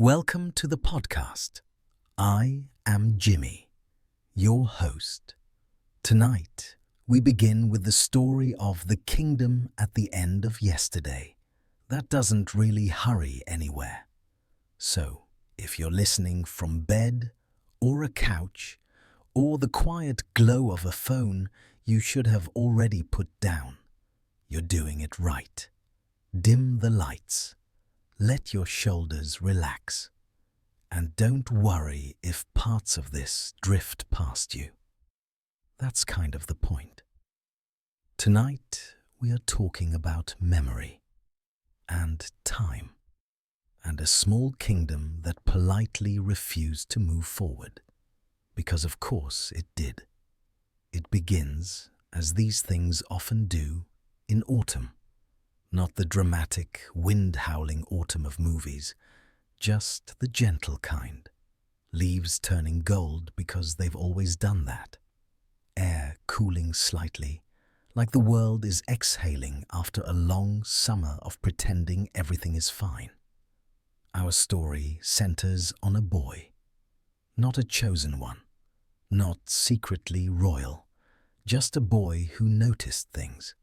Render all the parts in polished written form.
Welcome to the podcast. I am Jimmy, your host. Tonight, we begin with the story of the kingdom at the end of yesterday. That doesn't really hurry anywhere. So, if you're listening from bed, or a couch, or the quiet glow of a phone you should have already put down, you're doing it right. Dim the lights. Let your shoulders relax. And don't worry if parts of this drift past you. That's kind of the point. Tonight, we are talking about memory and time and a small kingdom that politely refused to move forward. Because of course it did. It begins, as these things often do, in autumn. Not the dramatic, wind-howling autumn of movies, just the gentle kind. Leaves turning gold because they've always done that. Air cooling slightly, like the world is exhaling after a long summer of pretending everything is fine. Our story centers on a boy. Not a chosen one, not secretly royal, just a boy who noticed things.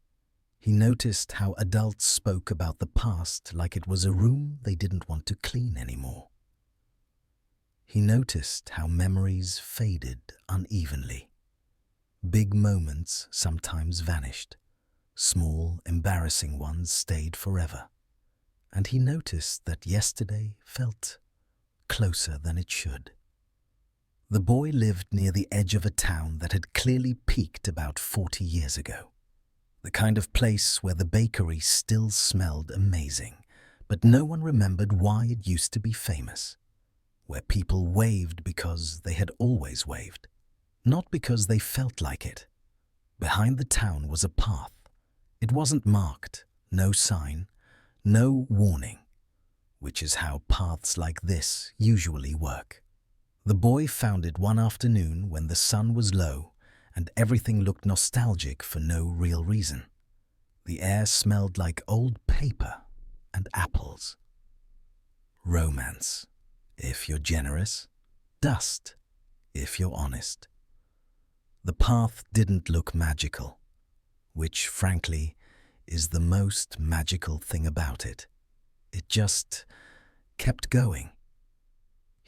He noticed how adults spoke about the past like it was a room they didn't want to clean anymore. He noticed how memories faded unevenly. Big moments sometimes vanished. Small, embarrassing ones stayed forever. And he noticed that yesterday felt closer than it should. The boy lived near the edge of a town that had clearly peaked about 40 years ago. The kind of place where the bakery still smelled amazing, but no one remembered why it used to be famous. Where people waved because they had always waved, not because they felt like it. Behind the town was a path. It wasn't marked, no sign, no warning, which is how paths like this usually work. The boy found it one afternoon when the sun was low and everything looked nostalgic for no real reason. The air smelled like old paper and apples. Romance, if you're generous. Dust, if you're honest. The path didn't look magical, which, frankly, is the most magical thing about it. It just kept going.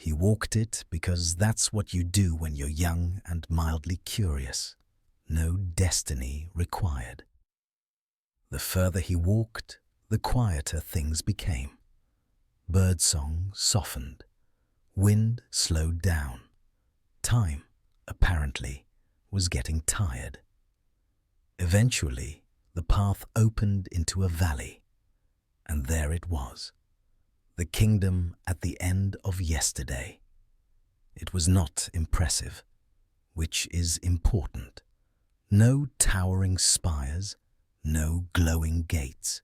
He walked it because that's what you do when you're young and mildly curious. No destiny required. The further he walked, the quieter things became. Birdsong softened. Wind slowed down. Time, apparently, was getting tired. Eventually, the path opened into a valley, and there it was. The kingdom at the end of yesterday. It was not impressive, which is important. No towering spires, no glowing gates,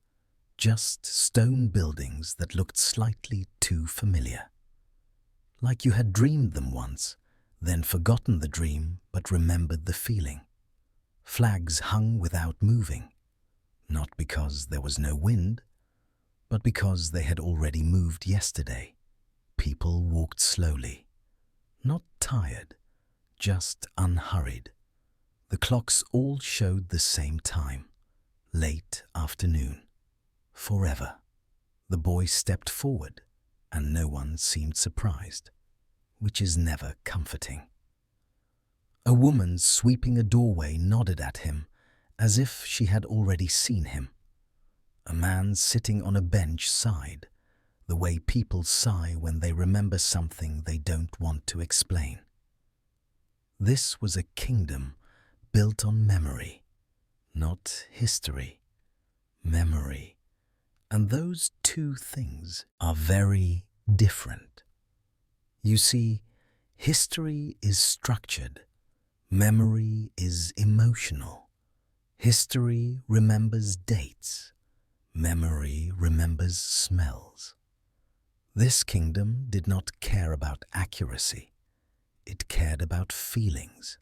just stone buildings that looked slightly too familiar. Like you had dreamed them once, then forgotten the dream but remembered the feeling. Flags hung without moving, not because there was no wind, but because they had already moved yesterday. People walked slowly, not tired, just unhurried. The clocks all showed the same time, late afternoon. Forever. The boy stepped forward, and no one seemed surprised, which is never comforting. A woman sweeping a doorway nodded at him, as if she had already seen him. A man sitting on a bench sighed, the way people sigh when they remember something they don't want to explain. This was a kingdom built on memory, not history. Memory. And those two things are very different. You see, history is structured. Memory is emotional. History remembers dates. Memory remembers smells. This kingdom did not care about accuracy. It cared about feelings.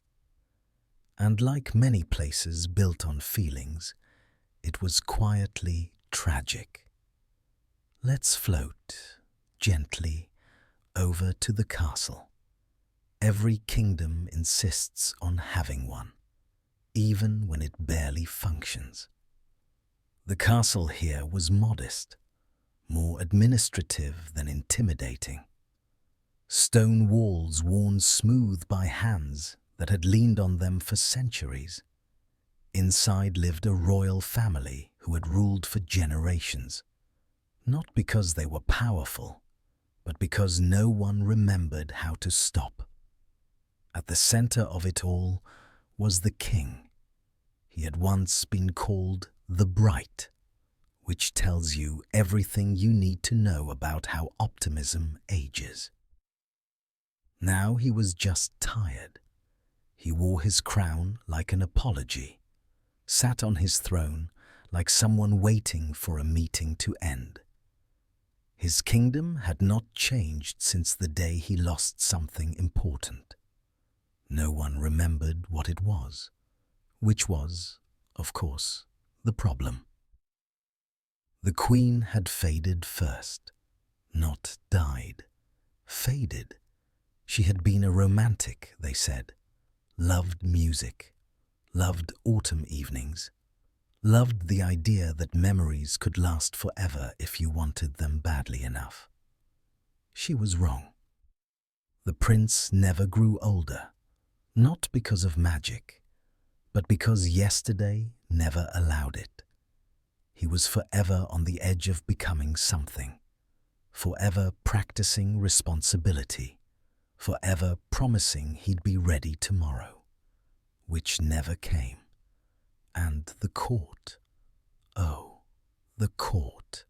And like many places built on feelings, it was quietly tragic. Let's float gently over to the castle. Every kingdom insists on having one, even when it barely functions. The castle here was modest, more administrative than intimidating. Stone walls worn smooth by hands that had leaned on them for centuries. Inside lived a royal family who had ruled for generations, not because they were powerful, but because no one remembered how to stop. At the center of it all was the king. He had once been called the Bright, which tells you everything you need to know about how optimism ages. Now he was just tired. He wore his crown like an apology, sat on his throne like someone waiting for a meeting to end. His kingdom had not changed since the day he lost something important. No one remembered what it was, which was, of course, the problem. The queen had faded first, not died. Faded. She had been a romantic, they said, loved music, loved autumn evenings, loved the idea that memories could last forever if you wanted them badly enough. She was wrong. The prince never grew older, not because of magic, but because yesterday never allowed it. He was forever on the edge of becoming something, forever practicing responsibility, forever promising he'd be ready tomorrow, which never came. And the court. Oh, the court.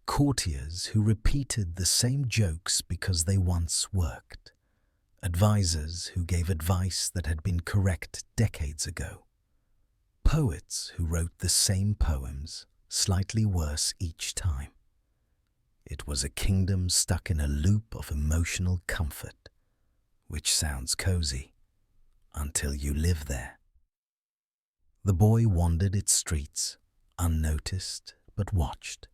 Courtiers who repeated the same jokes because they once worked. Advisors who gave advice that had been correct decades ago. Poets who wrote the same poems, slightly worse each time. It was a kingdom stuck in a loop of emotional comfort, which sounds cozy until you live there. The boy wandered its streets, unnoticed but watched.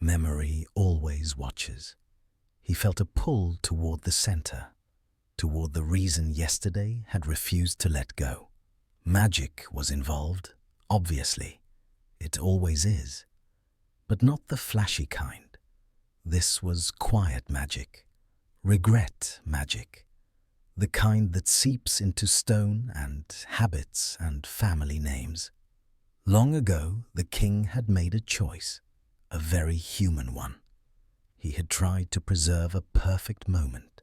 Memory always watches. He felt a pull toward the center, toward the reason yesterday had refused to let go. Magic was involved, obviously. It always is. But not the flashy kind. This was quiet magic, regret magic, the kind that seeps into stone and habits and family names. Long ago, the king had made a choice, a very human one. He had tried to preserve a perfect moment,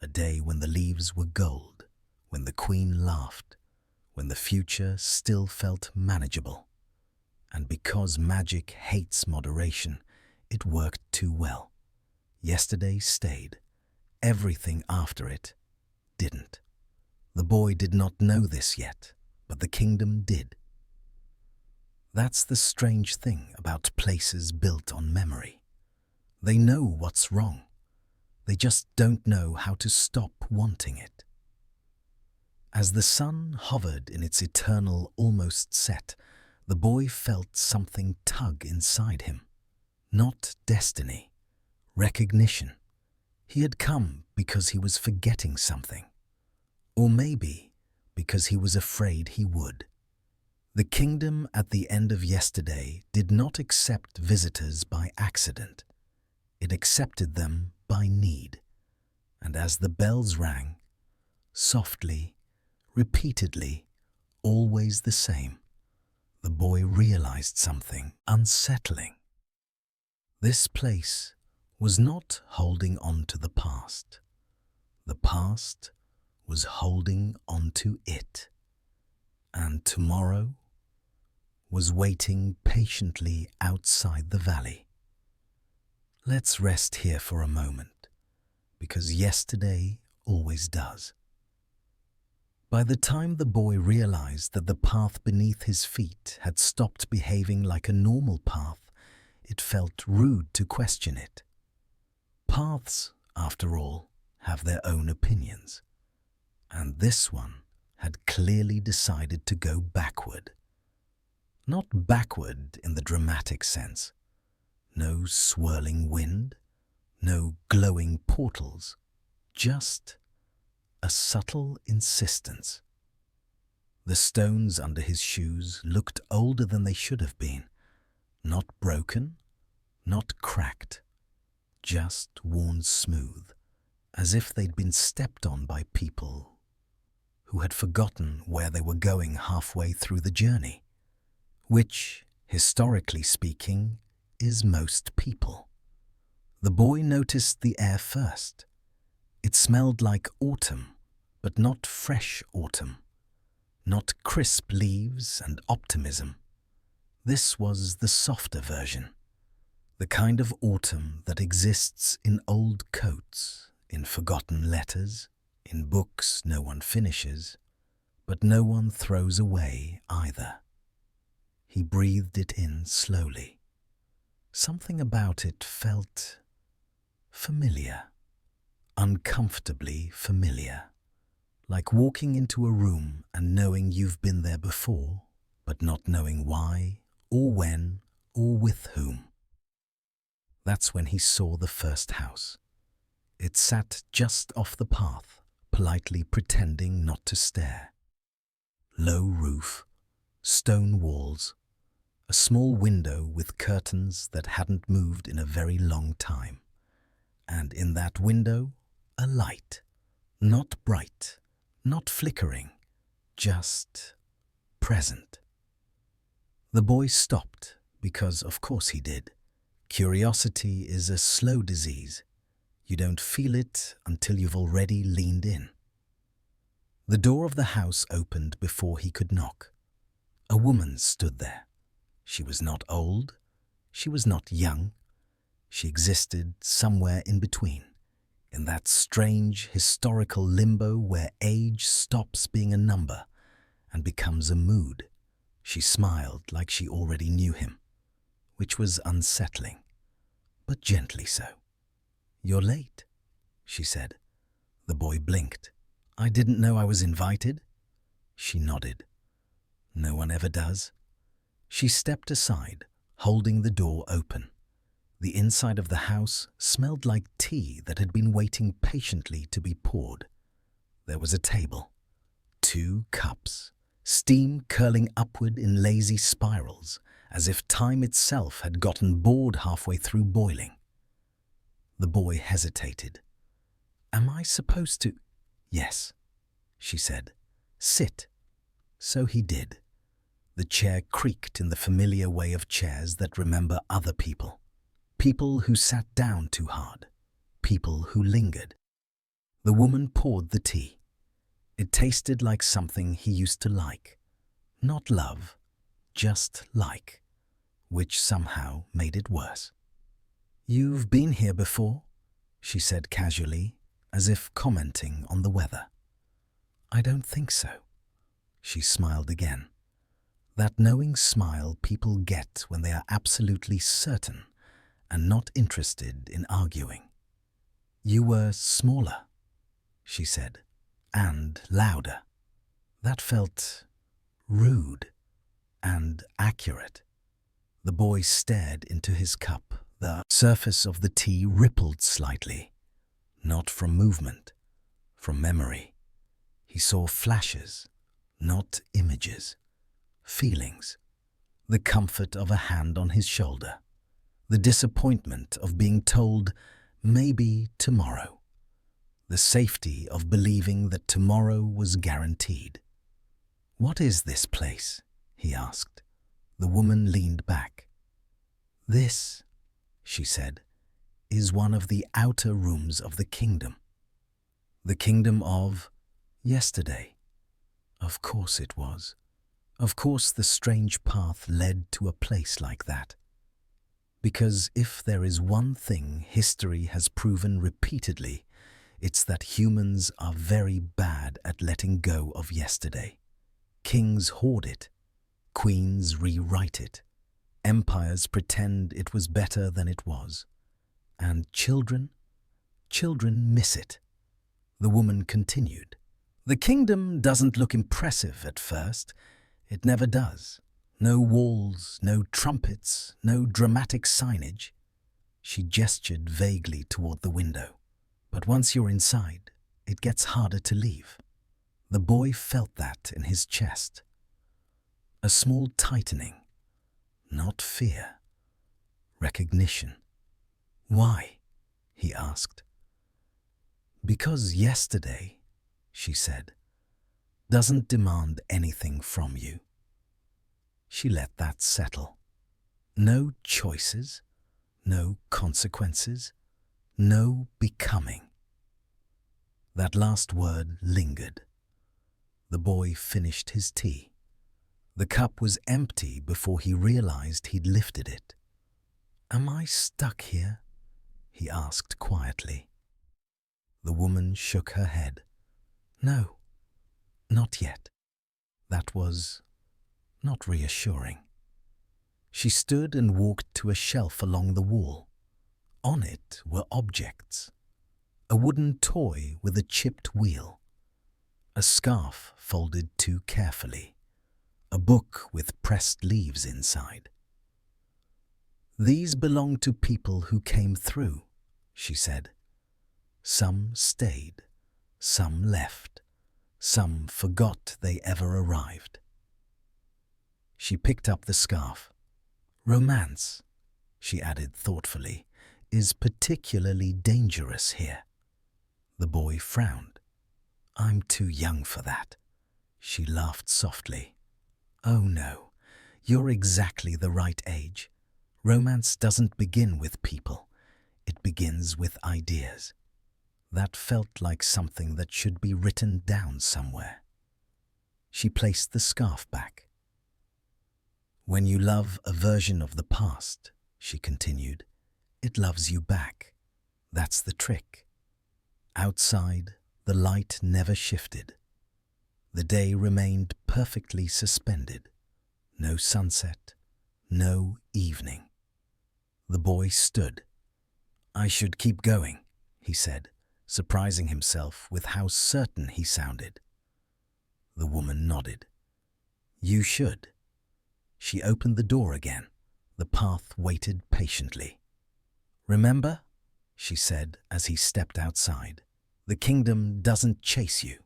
a day when the leaves were gold, when the queen laughed, when the future still felt manageable. And because magic hates moderation, it worked too well. Yesterday stayed. Everything after it didn't. The boy did not know this yet, but the kingdom did. That's the strange thing about places built on memory. They know what's wrong. They just don't know how to stop wanting it. As the sun hovered in its eternal almost set, the boy felt something tug inside him. Not destiny, recognition. He had come because he was forgetting something. Or maybe because he was afraid he would. The kingdom at the end of yesterday did not accept visitors by accident. It accepted them by need. And as the bells rang, softly, repeatedly, always the same, the boy realized something unsettling. This place was not holding on to the past. The past was holding on to it. And tomorrow was waiting patiently outside the valley. Let's rest here for a moment, because yesterday always does. By the time the boy realized that the path beneath his feet had stopped behaving like a normal path, it felt rude to question it. Paths, after all, have their own opinions. And this one had clearly decided to go backward. Not backward in the dramatic sense. No swirling wind, no glowing portals, just a subtle insistence. The stones under his shoes looked older than they should have been, not broken, not cracked, just worn smooth, as if they'd been stepped on by people who had forgotten where they were going halfway through the journey, which, historically speaking, is most people. The boy noticed the air first. It smelled like autumn, but not fresh autumn, not crisp leaves and optimism. This was the softer version, the kind of autumn that exists in old coats, in forgotten letters, in books no one finishes, but no one throws away either. He breathed it in slowly. Something about it felt familiar, uncomfortably familiar, like walking into a room and knowing you've been there before, but not knowing why, or when, or with whom. That's when he saw the first house. It sat just off the path, politely pretending not to stare. Low roof, stone walls, a small window with curtains that hadn't moved in a very long time. And in that window, a light, not bright, not flickering, just present. The boy stopped because, of course, he did. Curiosity is a slow disease. You don't feel it until you've already leaned in. The door of the house opened before he could knock. A woman stood there. She was not old. She was not young. She existed somewhere in between, in that strange historical limbo where age stops being a number and becomes a mood. She smiled like she already knew him, which was unsettling, but gently so. "You're late," she said. The boy blinked. "I didn't know I was invited." She nodded. No one ever does. She stepped aside, holding the door open. The inside of the house smelled like tea that had been waiting patiently to be poured. There was a table, 2 cups, steam curling upward in lazy spirals, as if time itself had gotten bored halfway through boiling. The boy hesitated. "Am I supposed to—" "Yes," she said. "Sit." So he did. The chair creaked in the familiar way of chairs that remember other people. People who sat down too hard. People who lingered. The woman poured the tea. It tasted like something he used to like. Not love, just like, which somehow made it worse. "You've been here before?" she said casually, as if commenting on the weather. "I don't think so." She smiled again. That knowing smile people get when they are absolutely certain and not interested in arguing. "You were smaller," she said, "and louder." That felt rude and accurate. The boy stared into his cup. The surface of the tea rippled slightly, not from movement, from memory. He saw flashes, not images, feelings, the comfort of a hand on his shoulder, the disappointment of being told, maybe tomorrow, the safety of believing that tomorrow was guaranteed. "What is this place?" he asked. The woman leaned back. "This," she said, "is one of the outer rooms of the kingdom. The kingdom of yesterday." Of course it was. Of course the strange path led to a place like that. Because if there is one thing history has proven repeatedly, it's that humans are very bad at letting go of yesterday. Kings hoard it. Queens rewrite it. Empires pretend it was better than it was. And children miss it. The woman continued. "The kingdom doesn't look impressive at first. It never does. No walls, no trumpets, no dramatic signage." She gestured vaguely toward the window. "But once you're inside, it gets harder to leave." The boy felt that in his chest. A small tightening, not fear, recognition. "Why?" he asked. "Because yesterday," she said, "doesn't demand anything from you." She let that settle. No choices, no consequences, no becoming. That last word lingered. The boy finished his tea. The cup was empty before he realized he'd lifted it. "Am I stuck here?" he asked quietly. The woman shook her head. "No, not yet." That was not reassuring. She stood and walked to a shelf along the wall. On it were objects. A wooden toy with a chipped wheel. A scarf folded too carefully. A book with pressed leaves inside. "These belong to people who came through," she said. "Some stayed, some left, some forgot they ever arrived." She picked up the scarf. "Romance," she added thoughtfully, "is particularly dangerous here." The boy frowned. "I'm too young for that." She laughed softly. "Oh no, you're exactly the right age. Romance doesn't begin with people. It begins with ideas." That felt like something that should be written down somewhere. She placed the scarf back. "When you love a version of the past," she continued, "it loves you back. That's the trick." Outside, the light never shifted. The day remained perfectly suspended. No sunset, no evening. The boy stood. "I should keep going," he said, surprising himself with how certain he sounded. The woman nodded. "You should." She opened the door again. The path waited patiently. "Remember," she said as he stepped outside, "the kingdom doesn't chase you."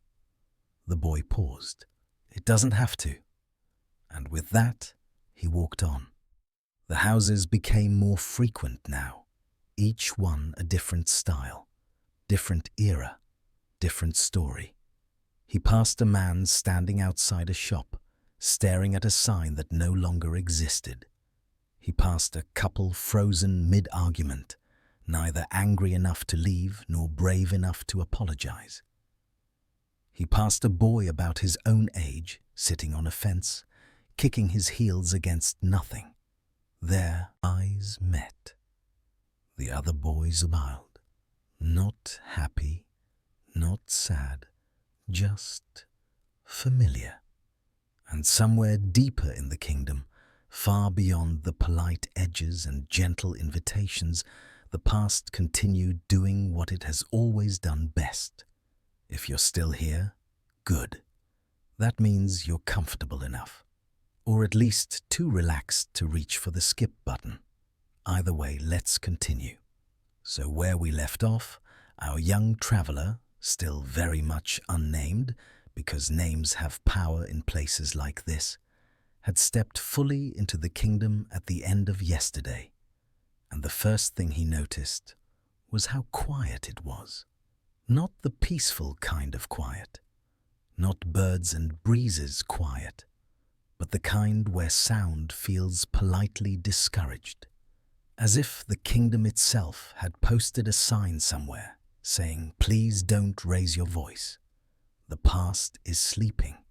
The boy paused. "It doesn't have to." And with that, he walked on. The houses became more frequent now, each one a different style, different era, different story. He passed a man standing outside a shop, staring at a sign that no longer existed. He passed a couple frozen mid-argument, neither angry enough to leave nor brave enough to apologize. He passed a boy about his own age, sitting on a fence, kicking his heels against nothing. Their eyes met. The other boy smiled. Not happy, not sad, just familiar. And somewhere deeper in the kingdom, far beyond the polite edges and gentle invitations, the past continued doing what it has always done best. If you're still here, good. That means you're comfortable enough, or at least too relaxed to reach for the skip button. Either way, let's continue. So where we left off, our young traveler, still very much unnamed, because names have power in places like this, had stepped fully into the kingdom at the end of yesterday, and the first thing he noticed was how quiet it was. Not the peaceful kind of quiet, not birds and breezes quiet, but the kind where sound feels politely discouraged, as if the kingdom itself had posted a sign somewhere saying, "Please don't raise your voice. The past is sleeping."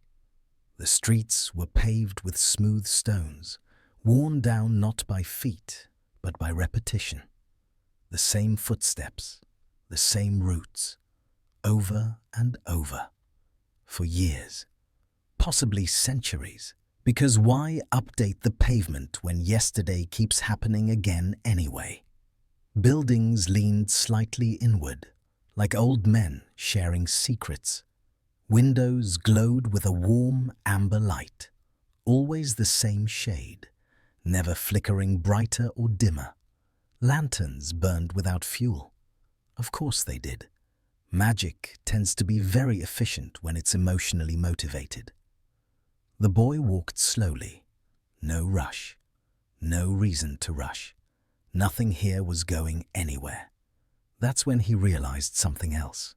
The streets were paved with smooth stones, worn down not by feet, but by repetition. The same footsteps, the same routes, over and over, for years, possibly centuries, because why update the pavement when yesterday keeps happening again anyway? Buildings leaned slightly inward, like old men sharing secrets. Windows glowed with a warm amber light, always the same shade, never flickering brighter or dimmer, Lanterns burned without fuel. Of course they did. Magic tends to be very efficient when it's emotionally motivated. The boy walked slowly. No rush. No reason to rush. Nothing here was going anywhere. That's when he realized something else.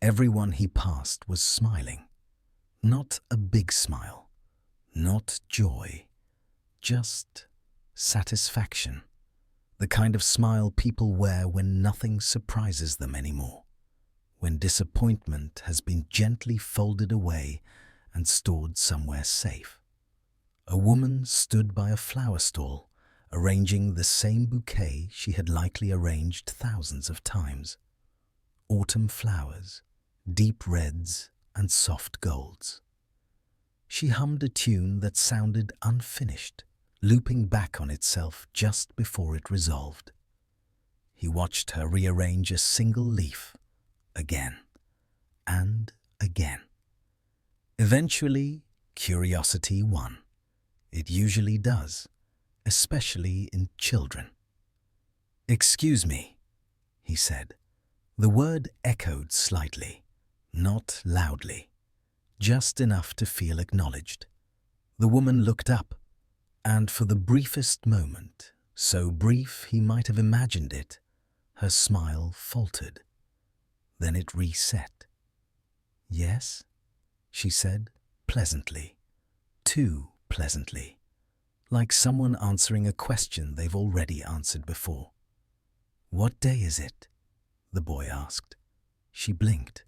Everyone he passed was smiling. Not a big smile. Not joy. Just satisfaction. The kind of smile people wear when nothing surprises them anymore. When disappointment has been gently folded away and stored somewhere safe. A woman stood by a flower stall, arranging the same bouquet she had likely arranged thousands of times. Autumn flowers, deep reds and soft golds. She hummed a tune that sounded unfinished, looping back on itself just before it resolved. He watched her rearrange a single leaf, again and again. Eventually, curiosity won. It usually does, especially in children. "Excuse me," he said. The word echoed slightly, not loudly, just enough to feel acknowledged. The woman looked up, and for the briefest moment, so brief he might have imagined it, her smile faltered. Then it reset. "Yes?" she said, pleasantly. Too pleasantly. Like someone answering a question they've already answered before. "What day is it?" the boy asked. She blinked.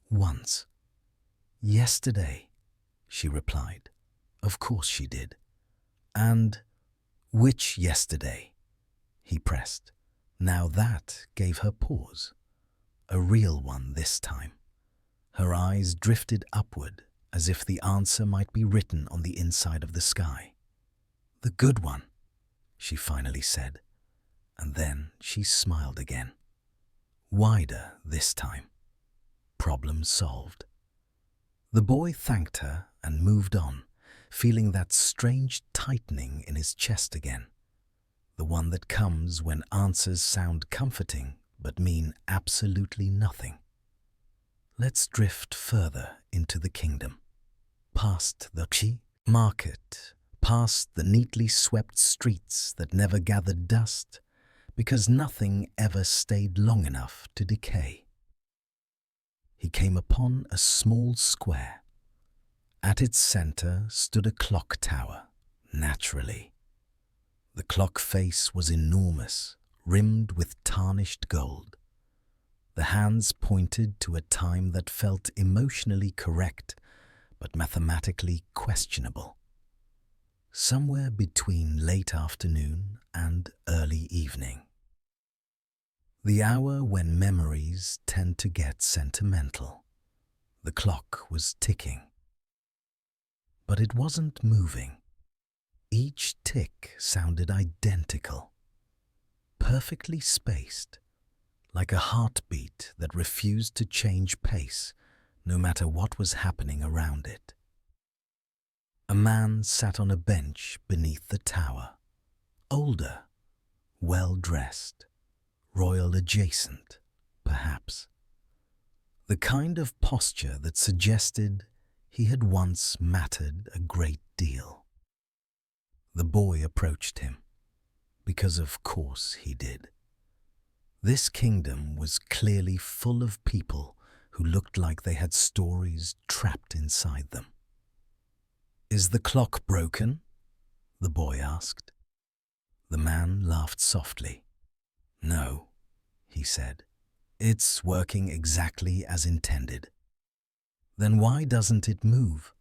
Once. "Yesterday," she replied. Of course she did. "And which yesterday?" he pressed. Now that gave her pause. A real one this time. Her eyes drifted upward as if the answer might be written on the inside of the sky. "The good one," she finally said, and then she smiled again. Wider this time. Problem solved. The boy thanked her and moved on, feeling that strange tightening in his chest again. The one that comes when answers sound comforting but mean absolutely nothing. Let's drift further into the kingdom. Past the market, past the neatly swept streets that never gathered dust, because nothing ever stayed long enough to decay. He came upon a small square. At its center stood a clock tower, naturally. The clock face was enormous, rimmed with tarnished gold. The hands pointed to a time that felt emotionally correct, but mathematically questionable. Somewhere between late afternoon and early evening. The hour when memories tend to get sentimental. The clock was ticking. But it wasn't moving. Each tick sounded identical, perfectly spaced, like a heartbeat that refused to change pace no matter what was happening around it. A man sat on a bench beneath the tower, older, well-dressed, royal adjacent, perhaps. The kind of posture that suggested he had once mattered a great deal. The boy approached him, because of course he did. This kingdom was clearly full of people who looked like they had stories trapped inside them. "Is the clock broken?" the boy asked. The man laughed softly. "No," he said. "It's working exactly as intended." "Then why doesn't it move?"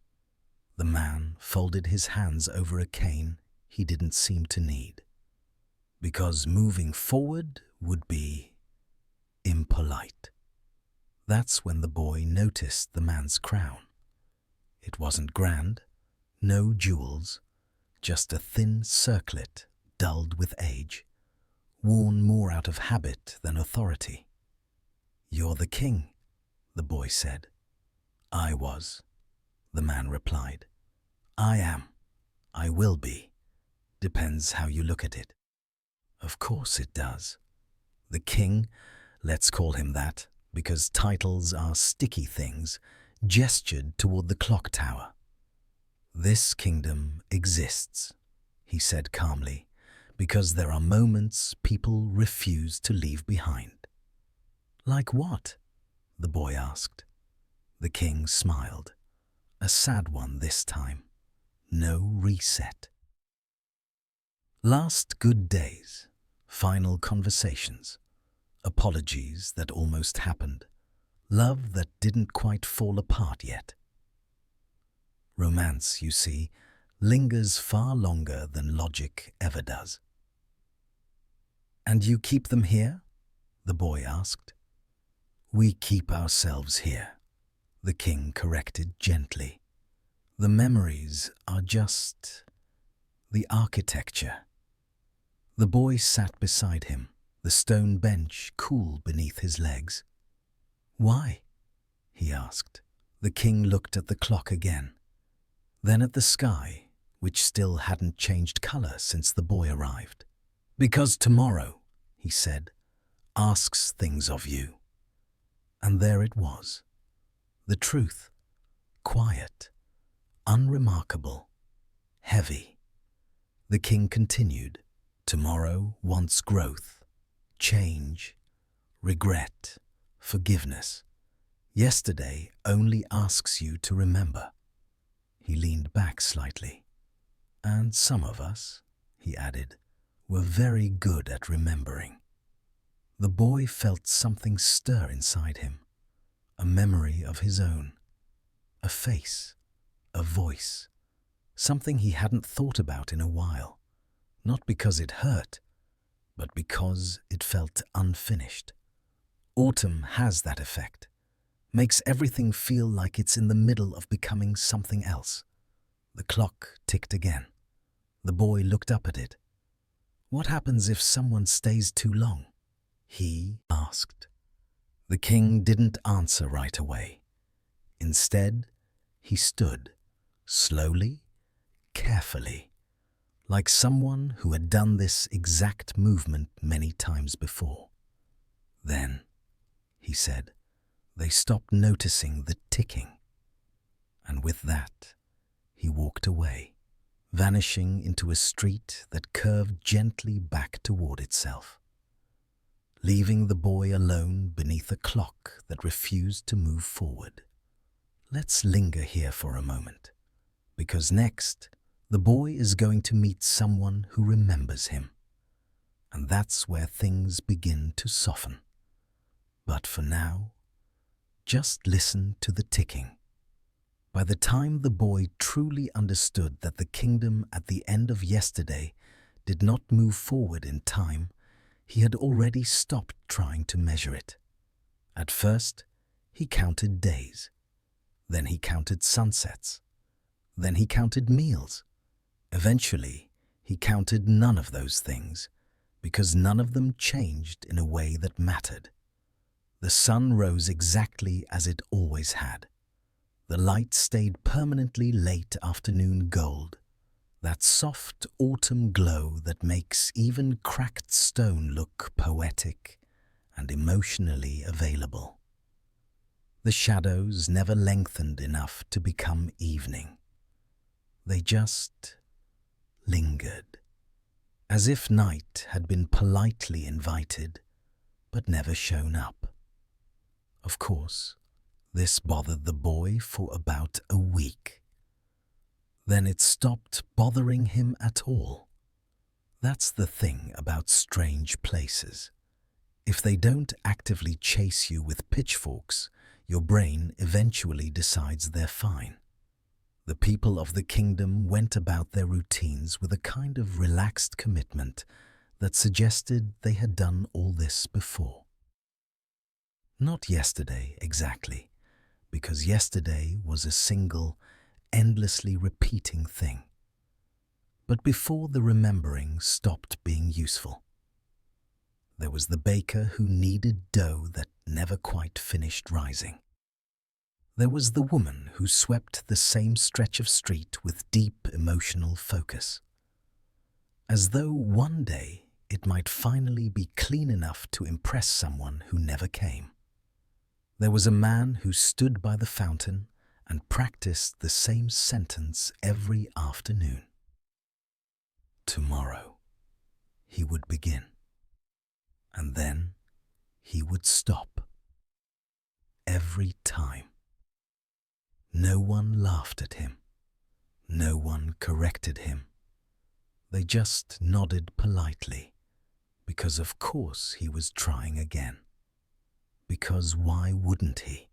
The man folded his hands over a cane he didn't seem to need. "Because moving forward would be impolite." That's when the boy noticed the man's crown. It wasn't grand, no jewels, just a thin circlet dulled with age, worn more out of habit than authority. "You're the king," the boy said. "I was," the man replied. "I am. I will be. Depends how you look at it." Of course it does. The king, let's call him that, because titles are sticky things, gestured toward the clock tower. This kingdom exists, he said calmly, because there are moments people refuse to leave behind. Like what? The boy asked. The king smiled. A sad one this time. No reset. Last good days, final conversations, apologies that almost happened, love that didn't quite fall apart yet. Romance, you see, lingers far longer than logic ever does. And you keep them here? The boy asked. We keep ourselves here, the king corrected gently. The memories are just the architecture. The boy sat beside him, the stone bench cool beneath his legs. Why? He asked. The king looked at the clock again, then at the sky, which still hadn't changed color since the boy arrived. Because tomorrow, he said, asks things of you. And there it was. The truth. Quiet. Unremarkable. Heavy. The king continued. Tomorrow wants growth, change, regret, forgiveness. Yesterday only asks you to remember. He leaned back slightly. And some of us, he added, were very good at remembering. The boy felt something stir inside him, a memory of his own, a face, a voice, something he hadn't thought about in a while, not because it hurt, but because it felt unfinished. Autumn has that effect, makes everything feel like it's in the middle of becoming something else. The clock ticked again. The boy looked up at it. What happens if someone stays too long? He asked. The king didn't answer right away. Instead, he stood, slowly, carefully, like someone who had done this exact movement many times before. Then, he said, they stopped noticing the ticking. And with that, he walked away, vanishing into a street that curved gently back toward itself, leaving the boy alone beneath a clock that refused to move forward. Let's linger here for a moment, because next, the boy is going to meet someone who remembers him. And that's where things begin to soften. But for now, just listen to the ticking. By the time the boy truly understood that the kingdom at the end of yesterday did not move forward in time, he had already stopped trying to measure it. At first, he counted days. Then he counted sunsets. Then he counted meals. Eventually, he counted none of those things, because none of them changed in a way that mattered. The sun rose exactly as it always had. The light stayed permanently late afternoon gold, that soft autumn glow that makes even cracked stone look poetic and emotionally available. The shadows never lengthened enough to become evening. They just lingered, as if night had been politely invited but never shown up. Of course, this bothered the boy for about a week. Then it stopped bothering him at all. That's the thing about strange places. If they don't actively chase you with pitchforks, your brain eventually decides they're fine. The people of the kingdom went about their routines with a kind of relaxed commitment that suggested they had done all this before. Not yesterday exactly, because yesterday was a single, endlessly repeating thing. But before the remembering stopped being useful. There was the baker who kneaded dough that never quite finished rising. There was the woman who swept the same stretch of street with deep emotional focus. As though one day it might finally be clean enough to impress someone who never came. There was a man who stood by the fountain and practiced the same sentence every afternoon. Tomorrow, he would begin. And then he would stop. Every time. No one laughed at him. No one corrected him. They just nodded politely, because of course he was trying again. Because why wouldn't he?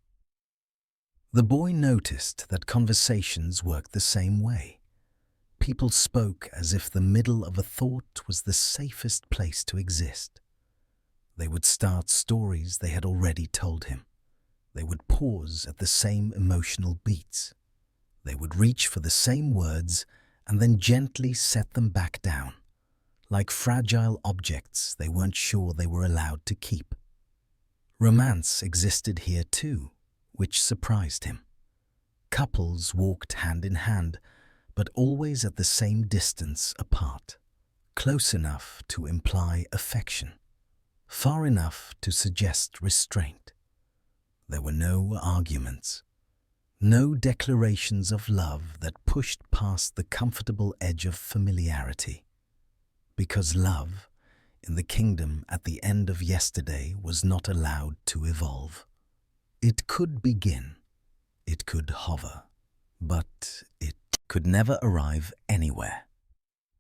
The boy noticed that conversations worked the same way. People spoke as if the middle of a thought was the safest place to exist. They would start stories they had already told him. They would pause at the same emotional beats. They would reach for the same words and then gently set them back down, like fragile objects they weren't sure they were allowed to keep. Romance existed here too, which surprised him. Couples walked hand in hand, but always at the same distance apart, close enough to imply affection, far enough to suggest restraint. There were no arguments, no declarations of love that pushed past the comfortable edge of familiarity. Because love, in the kingdom at the end of yesterday, was not allowed to evolve. It could begin, it could hover, but it could never arrive anywhere.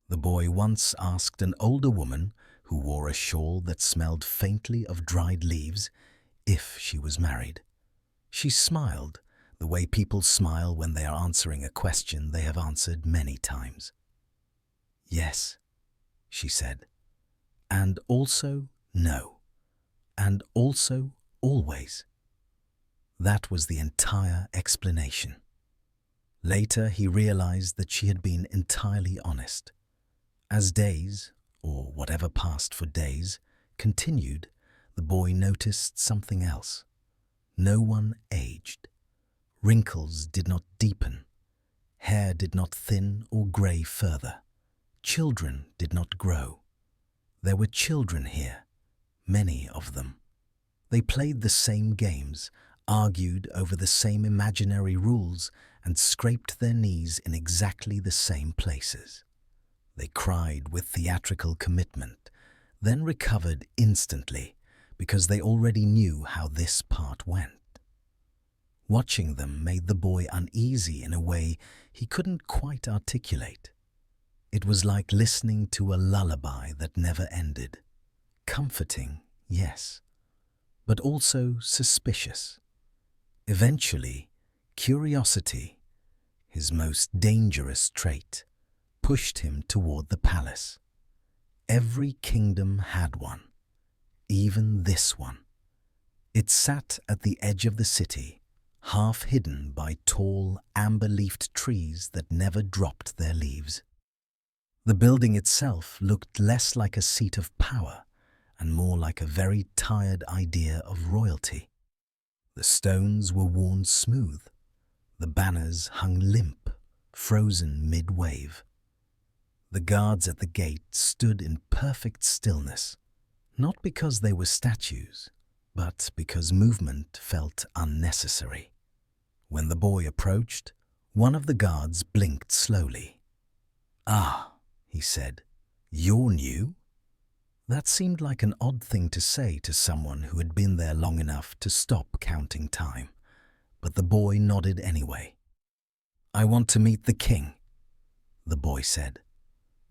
The boy once asked an older woman who wore a shawl that smelled faintly of dried leaves if she was married. She smiled, the way people smile when they are answering a question they have answered many times. Yes, she said, and also no, and also always. That was the entire explanation. Later, he realized that she had been entirely honest. As days, or whatever passed for days, continued, the boy noticed something else. No one aged. Wrinkles did not deepen. Hair did not thin or grey further. Children did not grow. There were children here, many of them. They played the same games, argued over the same imaginary rules, and scraped their knees in exactly the same places. They cried with theatrical commitment, then recovered instantly because they already knew how this part went. Watching them made the boy uneasy in a way he couldn't quite articulate. It was like listening to a lullaby that never ended. Comforting, yes, but also suspicious. Eventually, curiosity, his most dangerous trait, pushed him toward the palace. Every kingdom had one, even this one. It sat at the edge of the city, half hidden by tall, amber-leafed trees that never dropped their leaves. The building itself looked less like a seat of power and more like a very tired idea of royalty. The stones were worn smooth. The banners hung limp, frozen mid-wave. The guards at the gate stood in perfect stillness, not because they were statues, but because movement felt unnecessary. When the boy approached, one of the guards blinked slowly. "Ah," he said, "you're new?" That seemed like an odd thing to say to someone who had been there long enough to stop counting time, but the boy nodded anyway. "I want to meet the king," the boy said.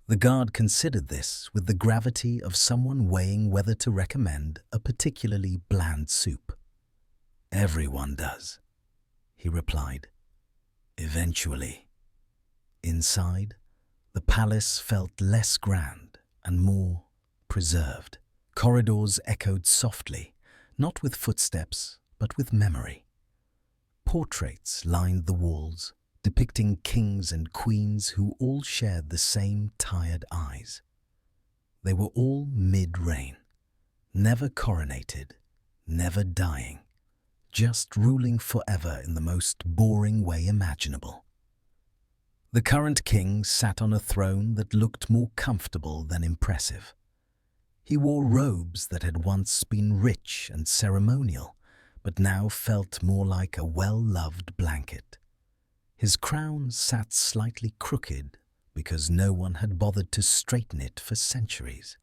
The guard considered this with the gravity of someone weighing whether to recommend a particularly bland soup. "Everyone does," he replied. Eventually. Inside, the palace felt less grand and more preserved. Corridors echoed softly, not with footsteps, but with memory. Portraits lined the walls, depicting kings and queens who all shared the same tired eyes. They were all mid-reign, never coronated, never dying, just ruling forever in the most boring way imaginable. The current king sat on a throne that looked more comfortable than impressive. He wore robes that had once been rich and ceremonial, but now felt more like a well-loved blanket. His crown sat slightly crooked because no one had bothered to straighten it for centuries.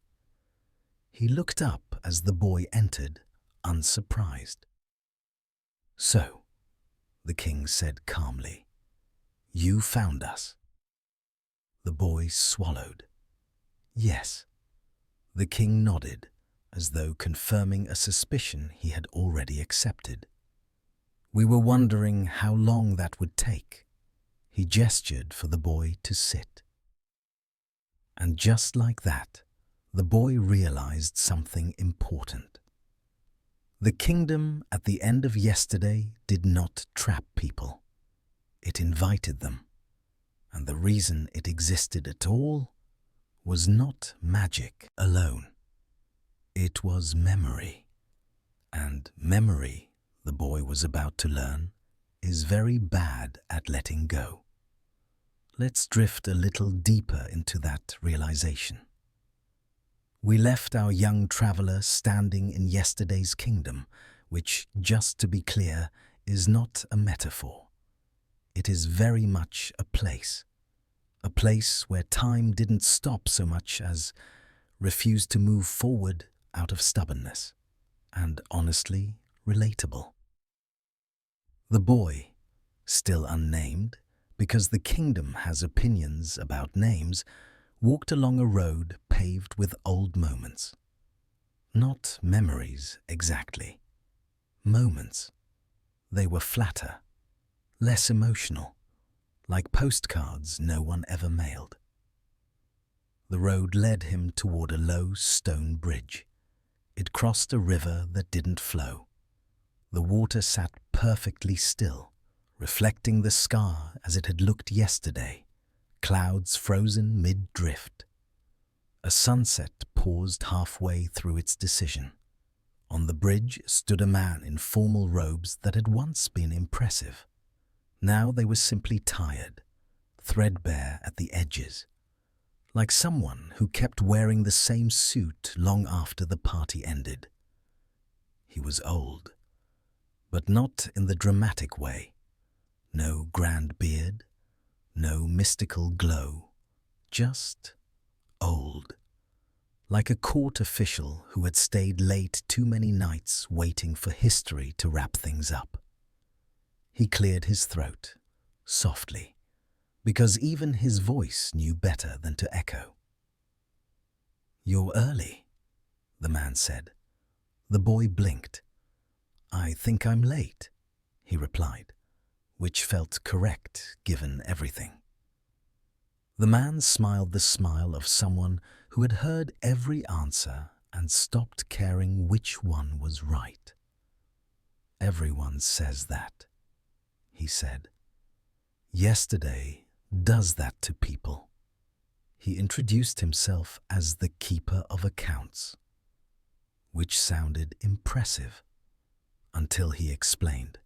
He looked up as the boy entered, unsurprised. "So," the king said calmly, "you found us." The boy swallowed. "Yes." The king nodded, as though confirming a suspicion he had already accepted. "We were wondering how long that would take." He gestured for the boy to sit. And just like that, the boy realized something important. The kingdom at the end of yesterday did not trap people. It invited them. And the reason it existed at all was not magic alone. It was memory. And memory, the boy was about to learn, is very bad at letting go. Let's drift a little deeper into that realization. We left our young traveler standing in yesterday's kingdom, which, just to be clear, is not a metaphor. It is very much a place where time didn't stop so much as refused to move forward out of stubbornness, and honestly relatable. The boy, still unnamed, because the kingdom has opinions about names, walked along a road paved with old moments. Not memories exactly. Moments. They were flatter, less emotional, like postcards no one ever mailed. The road led him toward a low stone bridge. It crossed a river that didn't flow. The water sat perfectly still, reflecting the sky as it had looked yesterday, clouds frozen mid-drift. A sunset paused halfway through its decision. On the bridge stood a man in formal robes that had once been impressive. Now they were simply tired, threadbare at the edges, like someone who kept wearing the same suit long after the party ended. He was old, but not in the dramatic way. No grand beard, no mystical glow, just old, like a court official who had stayed late too many nights waiting for history to wrap things up. He cleared his throat, softly, because even his voice knew better than to echo. "You're early," the man said. The boy blinked. "I think I'm late," he replied, which felt correct given everything. The man smiled the smile of someone who had heard every answer and stopped caring which one was right. "Everyone says that," he said. "Yesterday does that to people." He introduced himself as the keeper of accounts, which sounded impressive until he explained.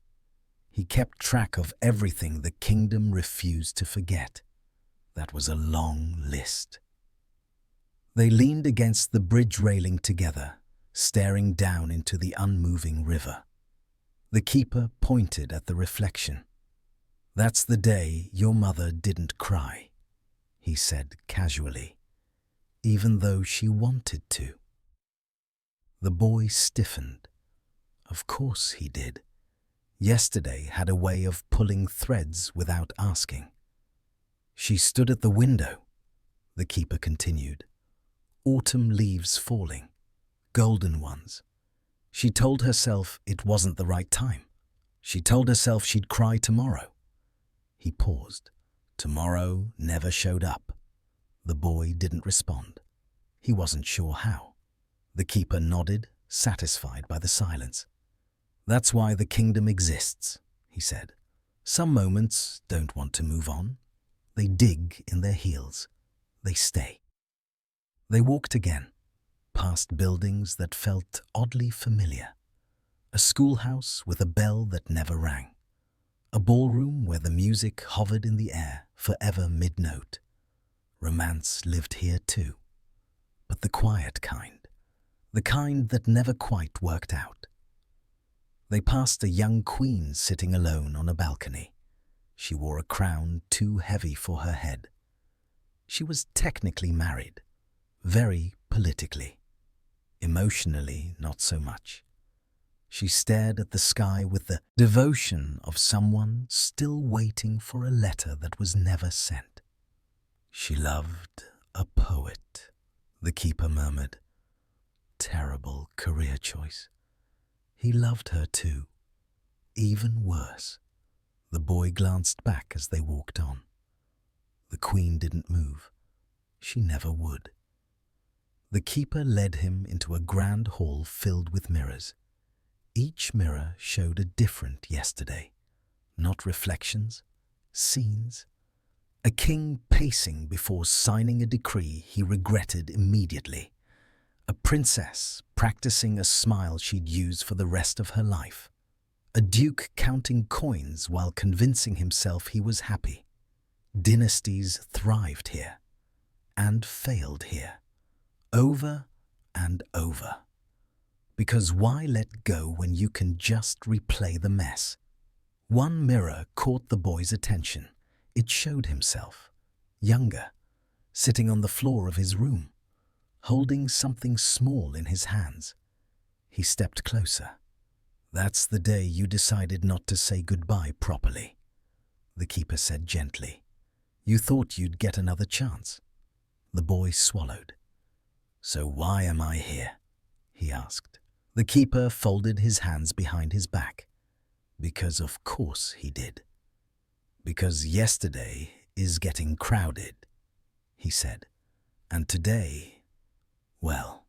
He kept track of everything the kingdom refused to forget. That was a long list. They leaned against the bridge railing together, staring down into the unmoving river. The keeper pointed at the reflection. "That's the day your mother didn't cry," he said casually, even though she wanted to. The boy stiffened. Of course he did. Yesterday had a way of pulling threads without asking. "She stood at the window," the keeper continued. "Autumn leaves falling, golden ones. She told herself it wasn't the right time. She told herself she'd cry tomorrow." He paused. Tomorrow never showed up. The boy didn't respond. He wasn't sure how. The keeper nodded, satisfied by the silence. "That's why the kingdom exists," he said. "Some moments don't want to move on. They dig in their heels. They stay." They walked again, past buildings that felt oddly familiar. A schoolhouse with a bell that never rang. A ballroom where the music hovered in the air, forever mid-note. Romance lived here too, but the quiet kind, the kind that never quite worked out. They passed a young queen sitting alone on a balcony. She wore a crown too heavy for her head. She was technically married, very politically. Emotionally, not so much. She stared at the sky with the devotion of someone still waiting for a letter that was never sent. She loved a poet, the keeper murmured. Terrible career choice. He loved her too. Even worse. The boy glanced back as they walked on. The queen didn't move. She never would. The keeper led him into a grand hall filled with mirrors. Each mirror showed a different yesterday. Not reflections, scenes. A king pacing before signing a decree he regretted immediately. A princess practicing a smile she'd use for the rest of her life. A duke counting coins while convincing himself he was happy. Dynasties thrived here and failed here, over and over. Because why let go when you can just replay the mess? One mirror caught the boy's attention. It showed himself, younger, sitting on the floor of his room, holding something small in his hands. He stepped closer. "That's the day you decided not to say goodbye properly," the keeper said gently. "You thought you'd get another chance." The boy swallowed. "So why am I here?" he asked. The keeper folded his hands behind his back. "Because of course he did. Because yesterday is getting crowded," he said. "And today, well,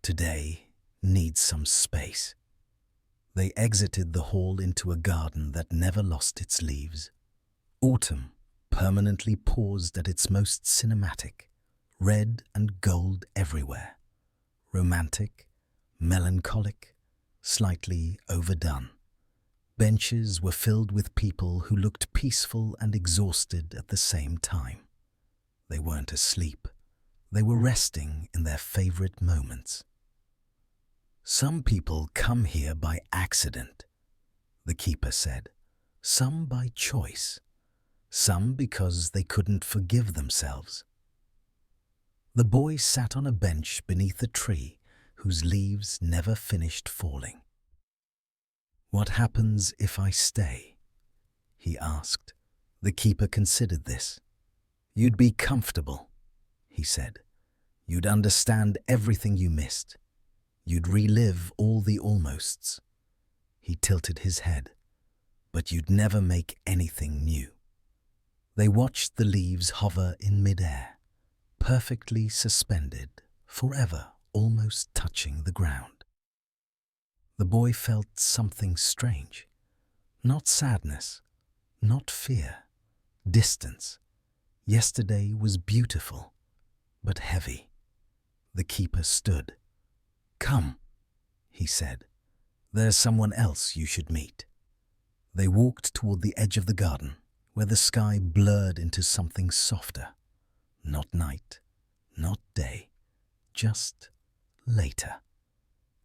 today needs some space." They exited the hall into a garden that never lost its leaves. Autumn permanently paused at its most cinematic, red and gold everywhere. Romantic, melancholic, slightly overdone. Benches were filled with people who looked peaceful and exhausted at the same time. They weren't asleep. They were resting in their favorite moments. "Some people come here by accident," the keeper said. "Some by choice. Some because they couldn't forgive themselves." The boy sat on a bench beneath a tree whose leaves never finished falling. "What happens if I stay?" he asked. The keeper considered this. "You'd be comfortable," he said. "You'd understand everything you missed. You'd relive all the almosts." He tilted his head. "But you'd never make anything new." They watched the leaves hover in midair, perfectly suspended, forever almost touching the ground. The boy felt something strange. Not sadness, not fear, distance. Yesterday was beautiful, but heavy. The keeper stood. "Come," he said. "There's someone else you should meet." They walked toward the edge of the garden, where the sky blurred into something softer. Not night, not day, just later.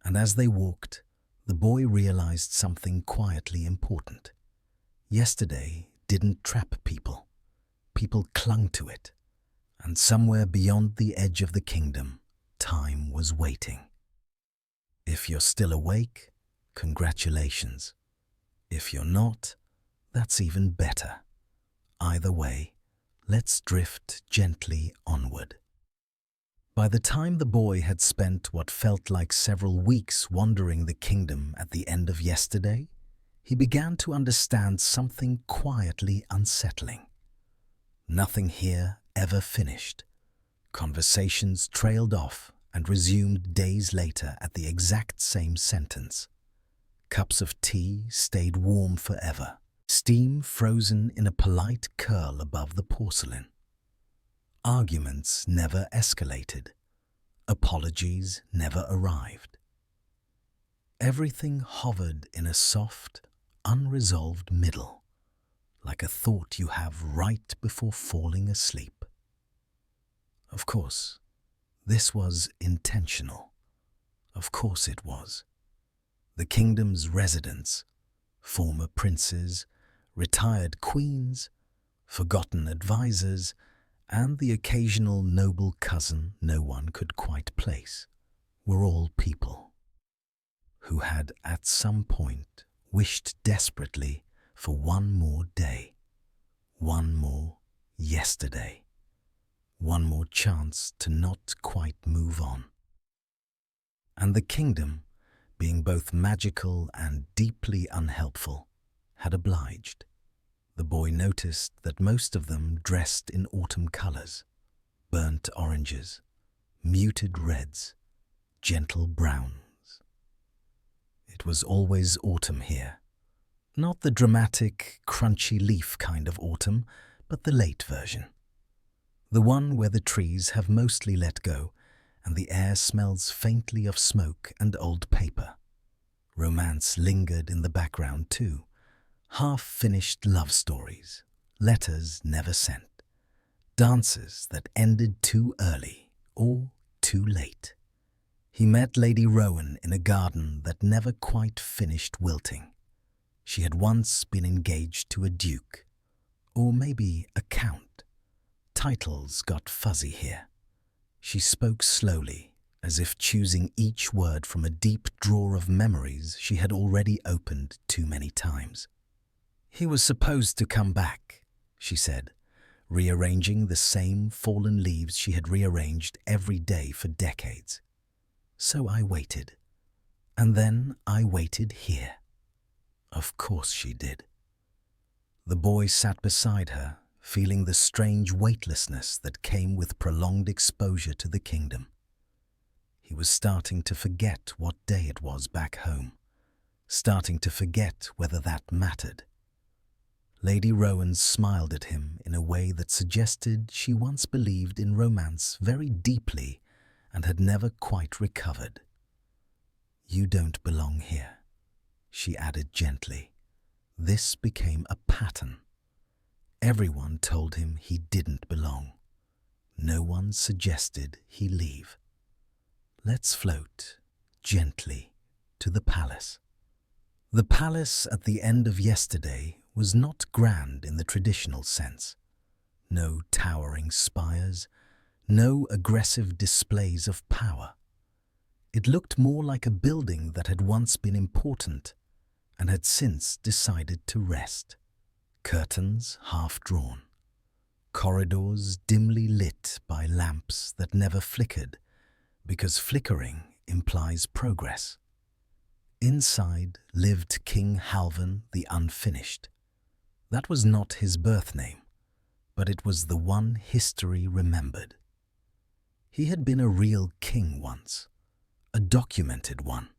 And as they walked, the boy realized something quietly important. Yesterday didn't trap people. People clung to it. And somewhere beyond the edge of the kingdom, time was waiting. If you're still awake, congratulations. If you're not, that's even better. Either way, let's drift gently onward. By the time the boy had spent what felt like several weeks wandering the kingdom at the end of yesterday, he began to understand something quietly unsettling. Nothing here ever finished. Conversations trailed off and resumed days later at the exact same sentence. Cups of tea stayed warm forever, steam frozen in a polite curl above the porcelain. Arguments never escalated. Apologies never arrived. Everything hovered in a soft, unresolved middle, like a thought you have right before falling asleep. Of course, this was intentional. Of course it was. The kingdom's residents, former princes, retired queens, forgotten advisors, and the occasional noble cousin no one could quite place, were all people who had at some point wished desperately for one more day, one more yesterday, one more chance to not quite move on. And the kingdom, being both magical and deeply unhelpful, had obliged. The boy noticed that most of them dressed in autumn colors, burnt oranges, muted reds, gentle browns. It was always autumn here. Not the dramatic, crunchy leaf kind of autumn, but the late version. The one where the trees have mostly let go and the air smells faintly of smoke and old paper. Romance lingered in the background too. Half-finished love stories, letters never sent, dances that ended too early or too late. He met Lady Rowan in a garden that never quite finished wilting. She had once been engaged to a duke, or maybe a count. Titles got fuzzy here. She spoke slowly, as if choosing each word from a deep drawer of memories she had already opened too many times. "He was supposed to come back," she said, rearranging the same fallen leaves she had rearranged every day for decades. "So I waited. And then I waited here." Of course she did. The boy sat beside her, feeling the strange weightlessness that came with prolonged exposure to the kingdom. He was starting to forget what day it was back home, starting to forget whether that mattered. Lady Rowan smiled at him in a way that suggested she once believed in romance very deeply and had never quite recovered. "You don't belong here," she added gently. This became a pattern. Everyone told him he didn't belong. No one suggested he leave. "Let's float gently to the palace." The palace at the end of yesterday was not grand in the traditional sense. No towering spires, no aggressive displays of power. It looked more like a building that had once been important and had since decided to rest. Curtains half drawn, corridors dimly lit by lamps that never flickered, because flickering implies progress. Inside lived King Halvan the Unfinished. That was not his birth name, but it was the one history remembered. He had been a real king once, a documented one,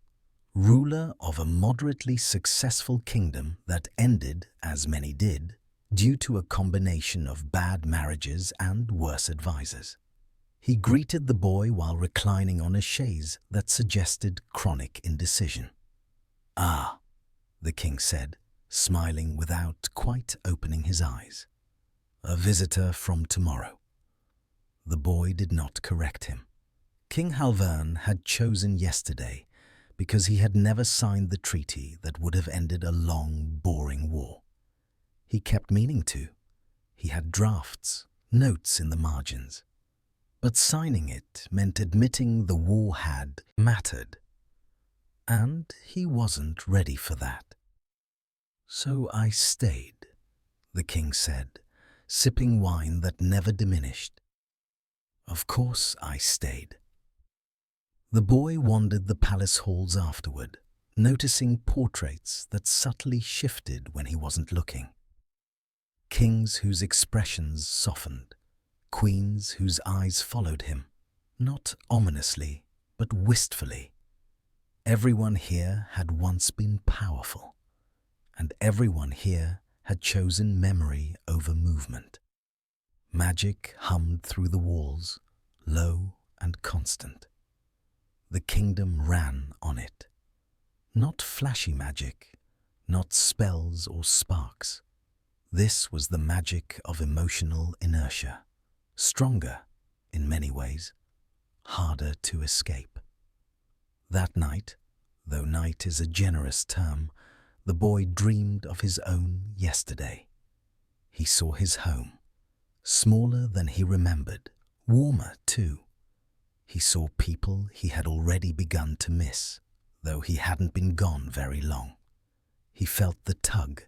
ruler of a moderately successful kingdom that ended, as many did, due to a combination of bad marriages and worse advisors. He greeted the boy while reclining on a chaise that suggested chronic indecision. "Ah," the king said, smiling without quite opening his eyes. "A visitor from tomorrow." The boy did not correct him. King Halvern had chosen yesterday because he had never signed the treaty that would have ended a long, boring war. He kept meaning to. He had drafts, notes in the margins. But signing it meant admitting the war had mattered. And he wasn't ready for that. "So I stayed," the king said, sipping wine that never diminished. "Of course I stayed." The boy wandered the palace halls afterward, noticing portraits that subtly shifted when he wasn't looking. Kings whose expressions softened, queens whose eyes followed him, not ominously, but wistfully. Everyone here had once been powerful, and everyone here had chosen memory over movement. Magic hummed through the walls, low and constant. The kingdom ran on it. Not flashy magic, not spells or sparks. This was the magic of emotional inertia, stronger in many ways, harder to escape. That night, though night is a generous term, the boy dreamed of his own yesterday. He saw his home, smaller than he remembered, warmer too. He saw people he had already begun to miss, though he hadn't been gone very long. He felt the tug,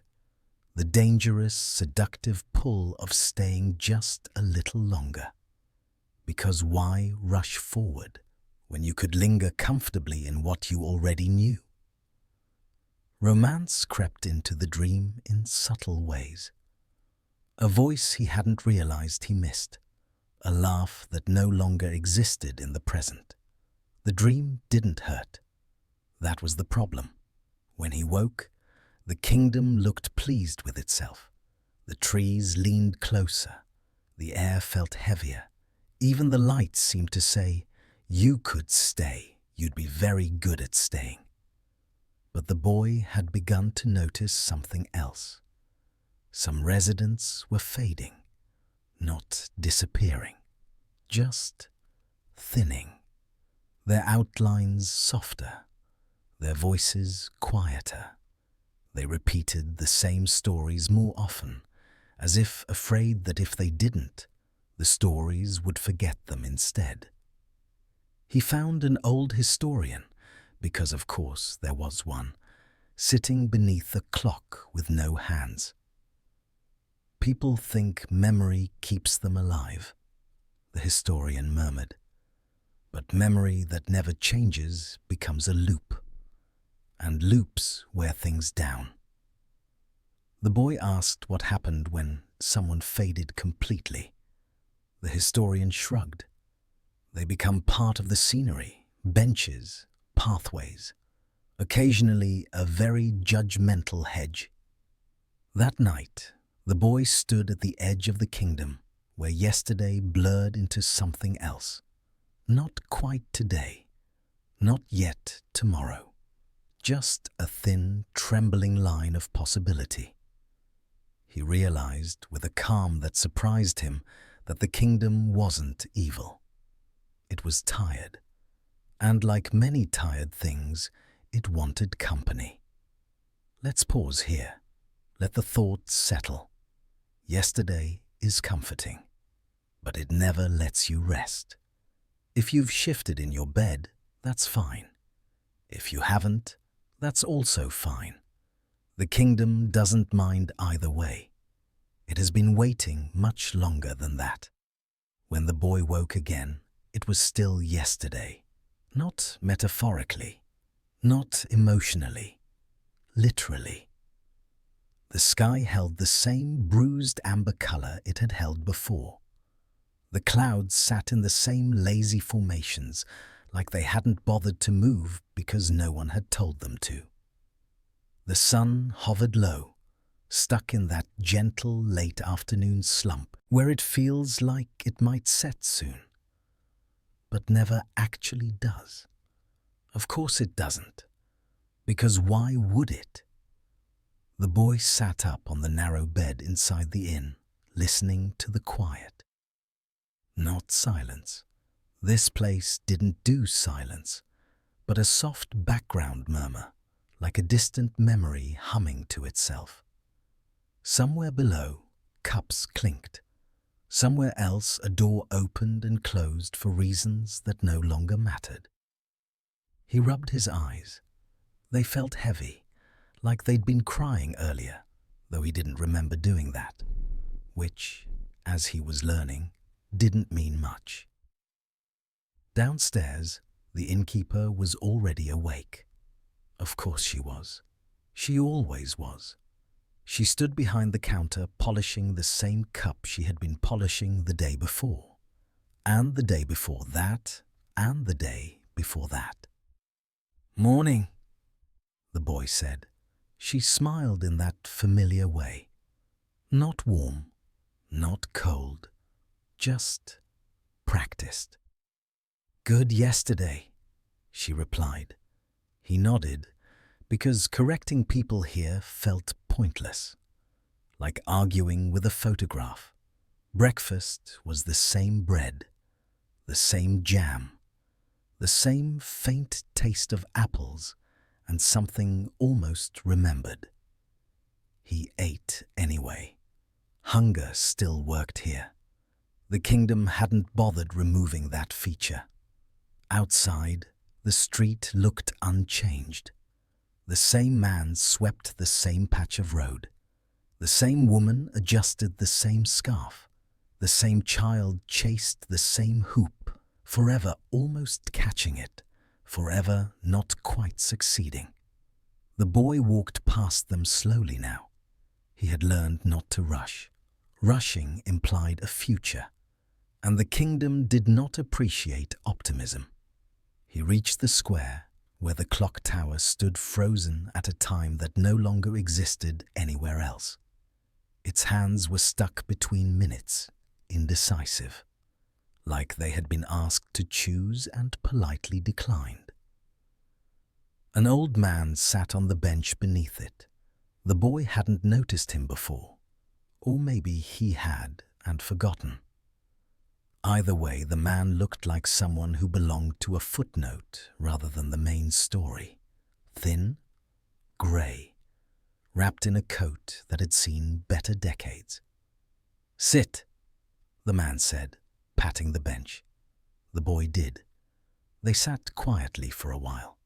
the dangerous, seductive pull of staying just a little longer. Because why rush forward when you could linger comfortably in what you already knew? Romance crept into the dream in subtle ways. A voice he hadn't realized he missed, a laugh that no longer existed in the present. The dream didn't hurt. That was the problem. When he woke, the kingdom looked pleased with itself. The trees leaned closer. The air felt heavier. Even the lights seemed to say, "You could stay. You'd be very good at staying." But the boy had begun to notice something else. Some residents were fading, not disappearing, just thinning. Their outlines softer, their voices quieter. They repeated the same stories more often, as if afraid that if they didn't, the stories would forget them instead. He found an old historian, because of course there was one, sitting beneath a clock with no hands. "People think memory keeps them alive," the historian murmured. "But memory that never changes becomes a loop, and loops wear things down." The boy asked what happened when someone faded completely. The historian shrugged. They become part of the scenery, benches, pathways, occasionally a very judgmental hedge. That night, the boy stood at the edge of the kingdom, where yesterday blurred into something else. Not quite today, not yet tomorrow. Just a thin, trembling line of possibility. He realized, with a calm that surprised him, that the kingdom wasn't evil. It was tired, and like many tired things, it wanted company. Let's pause here. Let the thoughts settle. Yesterday is comforting, but it never lets you rest. If you've shifted in your bed, that's fine. If you haven't, that's also fine. The kingdom doesn't mind either way. It has been waiting much longer than that. When the boy woke again, it was still yesterday. Not metaphorically, not emotionally, literally. The sky held the same bruised amber color it had held before. The clouds sat in the same lazy formations, like they hadn't bothered to move because no one had told them to. The sun hovered low, stuck in that gentle late afternoon slump where it feels like it might set soon, but never actually does. Of course it doesn't, because why would it? The boy sat up on the narrow bed inside the inn, listening to the quiet. Not silence. This place didn't do silence, but a soft background murmur, like a distant memory humming to itself. Somewhere below, cups clinked. Somewhere else, a door opened and closed for reasons that no longer mattered. He rubbed his eyes. They felt heavy, like they'd been crying earlier, though he didn't remember doing that, which, as he was learning, didn't mean much. Downstairs, the innkeeper was already awake. Of course she was. She always was. She stood behind the counter polishing the same cup she had been polishing the day before, and the day before that, and the day before that. "Morning," the boy said. She smiled in that familiar way. Not warm, not cold, just practiced. "Good yesterday," she replied. He nodded, because correcting people here felt pointless, like arguing with a photograph. Breakfast was the same bread, the same jam, the same faint taste of apples and something almost remembered. He ate anyway. Hunger still worked here. The kingdom hadn't bothered removing that feature. Outside, the street looked unchanged. The same man swept the same patch of road. The same woman adjusted the same scarf. The same child chased the same hoop, forever almost catching it, forever not quite succeeding. The boy walked past them slowly now. He had learned not to rush. Rushing implied a future, and the kingdom did not appreciate optimism. He reached the square where the clock tower stood frozen at a time that no longer existed anywhere else. Its hands were stuck between minutes, indecisive, like they had been asked to choose and politely declined. An old man sat on the bench beneath it. The boy hadn't noticed him before, or maybe he had and forgotten. Either way, the man looked like someone who belonged to a footnote rather than the main story. Thin, grey, wrapped in a coat that had seen better decades. "Sit," the man said, patting the bench. The boy did. They sat quietly for a while.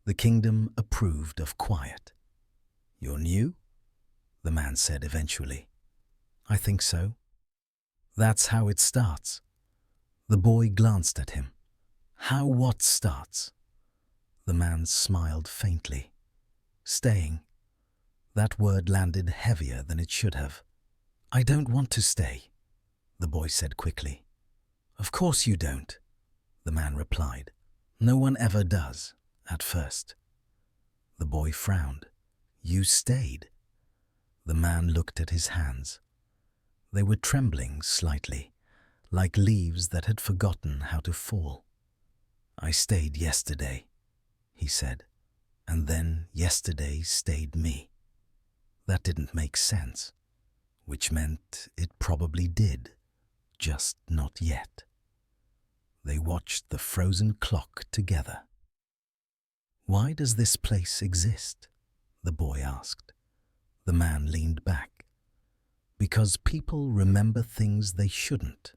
The kingdom approved of quiet. "You're new?" the man said eventually. "I think so." "That's how it starts." The boy glanced at him. "How what starts?" The man smiled faintly. "Staying." That word landed heavier than it should have. "I don't want to stay," the boy said quickly. "Of course you don't," the man replied. "No one ever does, at first." The boy frowned. "You stayed." The man looked at his hands. They were trembling slightly, like leaves that had forgotten how to fall. "I stayed yesterday," he said, "and then yesterday stayed me." That didn't make sense, which meant it probably did, just not yet. They watched the frozen clock together. "Why does this place exist?" the boy asked. The man leaned back. "Because people remember things they shouldn't,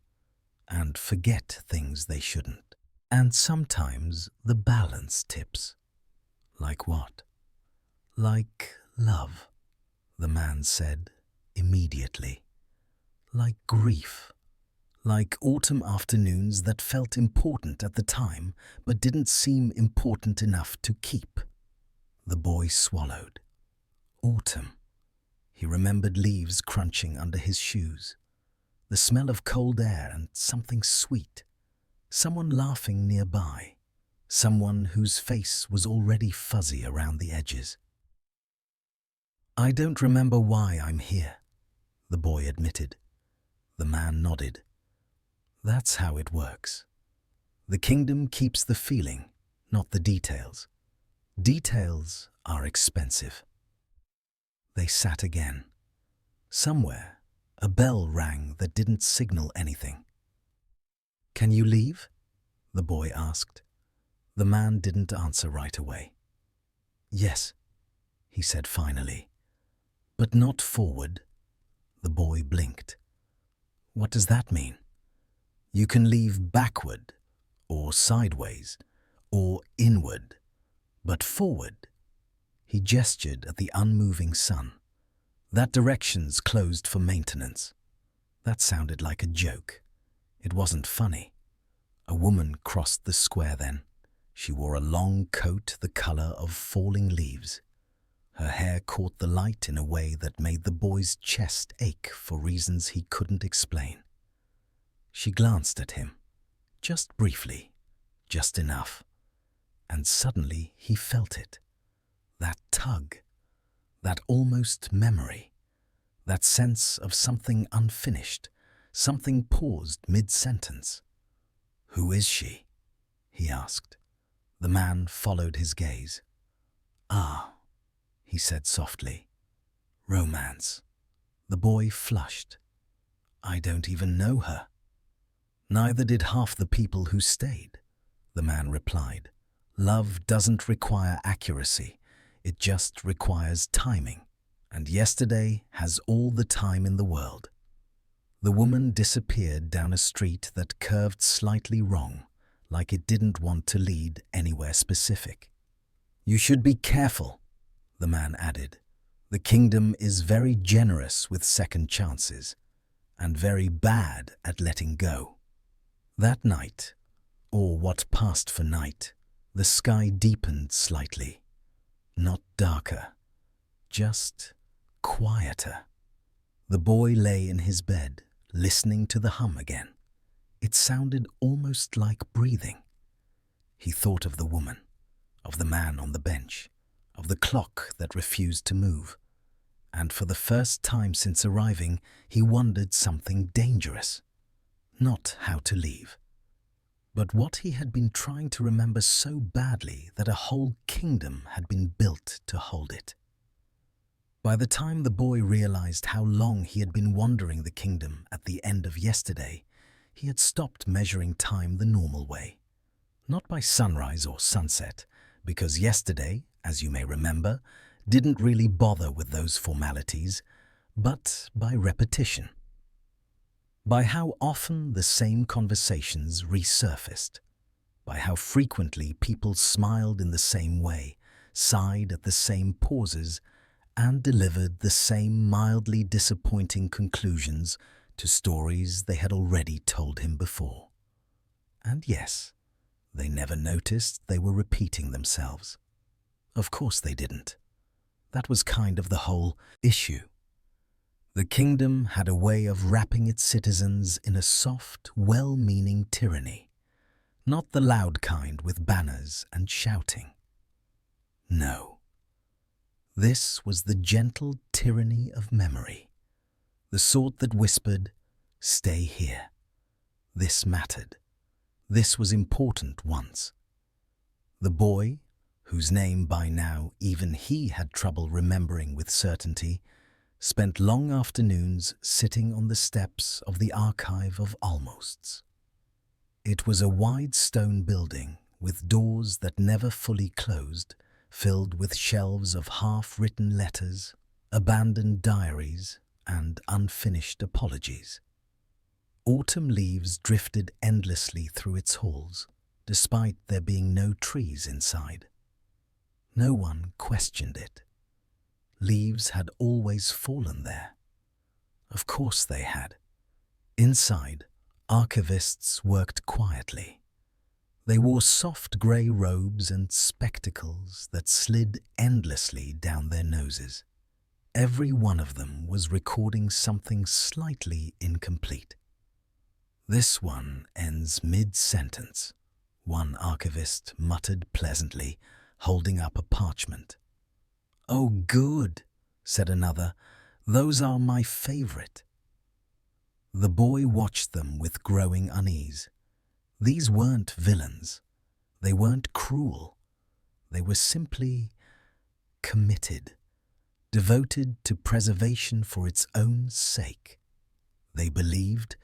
and forget things they shouldn't. And sometimes the balance tips." "Like what?" "Like love," the man said immediately. "Like grief. Like autumn afternoons that felt important at the time but didn't seem important enough to keep." The boy swallowed. Autumn. He remembered leaves crunching under his shoes, the smell of cold air and something sweet, someone laughing nearby, someone whose face was already fuzzy around the edges. "I don't remember why I'm here," the boy admitted. The man nodded. "That's how it works. The kingdom keeps the feeling, not the details. Details are expensive." They sat again. Somewhere, a bell rang that didn't signal anything. "Can you leave?" the boy asked. The man didn't answer right away. "Yes," he said finally. "But not forward." The boy blinked. "What does that mean?" "You can leave backward, or sideways, or inward, but forward." He gestured at the unmoving sun. "That direction's closed for maintenance." That sounded like a joke. It wasn't funny. A woman crossed the square then. She wore a long coat the color of falling leaves. Her hair caught the light in a way that made the boy's chest ache for reasons he couldn't explain. She glanced at him, just briefly, just enough, and suddenly he felt it. That tug, that almost memory, that sense of something unfinished, something paused mid-sentence. "Who is she?" he asked. The man followed his gaze. "Ah," he said softly. "Romance." The boy flushed. "I don't even know her." Neither did half the people who stayed. the man replied. "Love doesn't require accuracy, it just requires timing, and yesterday has all the time in the world." The woman disappeared down a street that curved slightly wrong, like it didn't want to lead anywhere specific. "You should be careful," the man added. "The kingdom is very generous with second chances, and very bad at letting go." That night, or what passed for night, the sky deepened slightly. Not darker, just quieter. The boy lay in his bed, listening to the hum again. It sounded almost like breathing. He thought of the woman, of the man on the bench, of the clock that refused to move. And for the first time since arriving, he wondered something dangerous. Not how to leave, but what he had been trying to remember so badly that a whole kingdom had been built to hold it. By the time the boy realized how long he had been wandering the kingdom at the end of yesterday, he had stopped measuring time the normal way. Not by sunrise or sunset, because yesterday, as you may remember, didn't really bother with those formalities, but by repetition. By how often the same conversations resurfaced, by how frequently people smiled in the same way, sighed at the same pauses, and delivered the same mildly disappointing conclusions to stories they had already told him before. And yes, they never noticed they were repeating themselves. Of course they didn't. That was kind of the whole issue. The kingdom had a way of wrapping its citizens in a soft, well-meaning tyranny, not the loud kind with banners and shouting. No. This was the gentle tyranny of memory, the sort that whispered, "Stay here. This mattered. This was important once." The boy, whose name by now even he had trouble remembering with certainty, spent long afternoons sitting on the steps of the Archive of Almosts. It was a wide stone building with doors that never fully closed, filled with shelves of half-written letters, abandoned diaries, and unfinished apologies. Autumn leaves drifted endlessly through its halls, despite there being no trees inside. No one questioned it. Leaves had always fallen there. Of course they had. Inside, archivists worked quietly. They wore soft grey robes and spectacles that slid endlessly down their noses. Every one of them was recording something slightly incomplete. "This one ends mid-sentence," one archivist muttered pleasantly, holding up a parchment. "Oh, good," said another. "Those are my favorite." The boy watched them with growing unease. These weren't villains. They weren't cruel. They were simply committed, devoted to preservation for its own sake. They believed,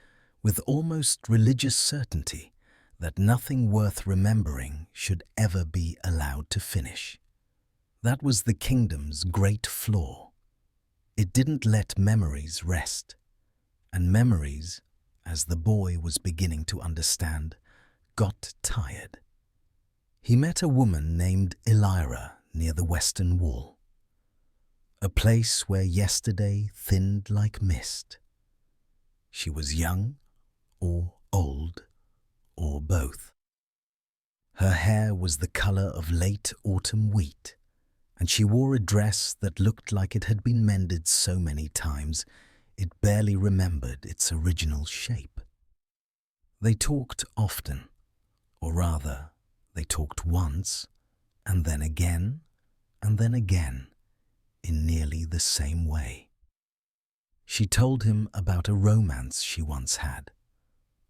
with almost religious certainty, that nothing worth remembering should ever be allowed to finish. That was the kingdom's great flaw. It didn't let memories rest. And memories, as the boy was beginning to understand, got tired. He met a woman named Elira near the western wall, a place where yesterday thinned like mist. She was young, or old, or both. Her hair was the color of late autumn wheat, and she wore a dress that looked like it had been mended so many times it barely remembered its original shape. They talked often, or rather, they talked once, and then again, in nearly the same way. She told him about a romance she once had,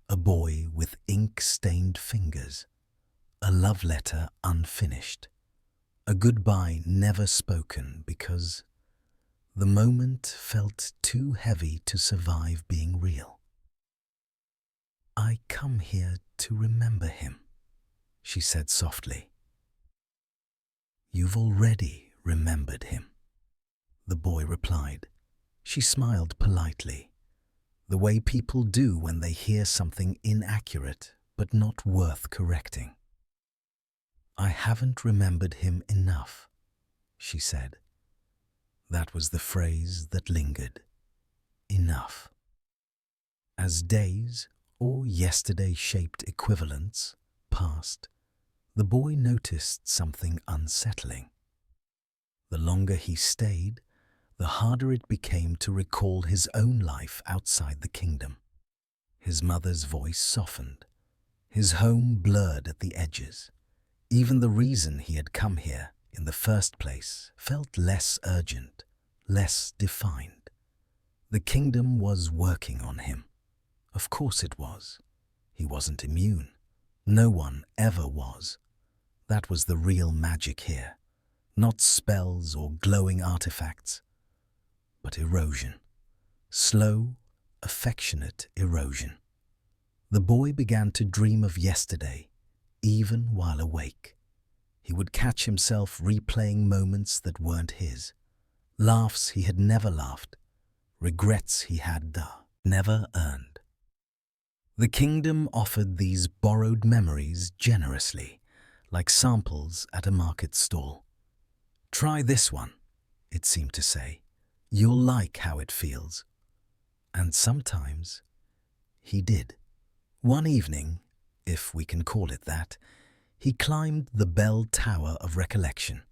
a boy with ink-stained fingers, a love letter unfinished, a goodbye never spoken because the moment felt too heavy to survive being real. "I come here to remember him," she said softly. You've already remembered him, the boy replied. She smiled politely, the way people do when they hear something inaccurate but not worth correcting. I haven't remembered him enough, she said. That was the phrase that lingered. Enough. As days, or yesterday-shaped equivalents, passed, the boy noticed something unsettling. The longer he stayed, the harder it became to recall his own life outside the kingdom. His mother's voice softened, his home blurred at the edges. Even the reason he had come here in the first place felt less urgent, less defined. The kingdom was working on him. Of course it was. He wasn't immune. No one ever was. That was the real magic here. Not spells or glowing artifacts, but erosion. Slow, affectionate erosion. The boy began to dream of yesterday, even while awake. He would catch himself replaying moments that weren't his, laughs he had never laughed, regrets he had never earned. The kingdom offered these borrowed memories generously, like samples at a market stall. Try this one, it seemed to say. You'll like how it feels. And sometimes he did. One evening, if we can call it that, he climbed the bell tower of recollection.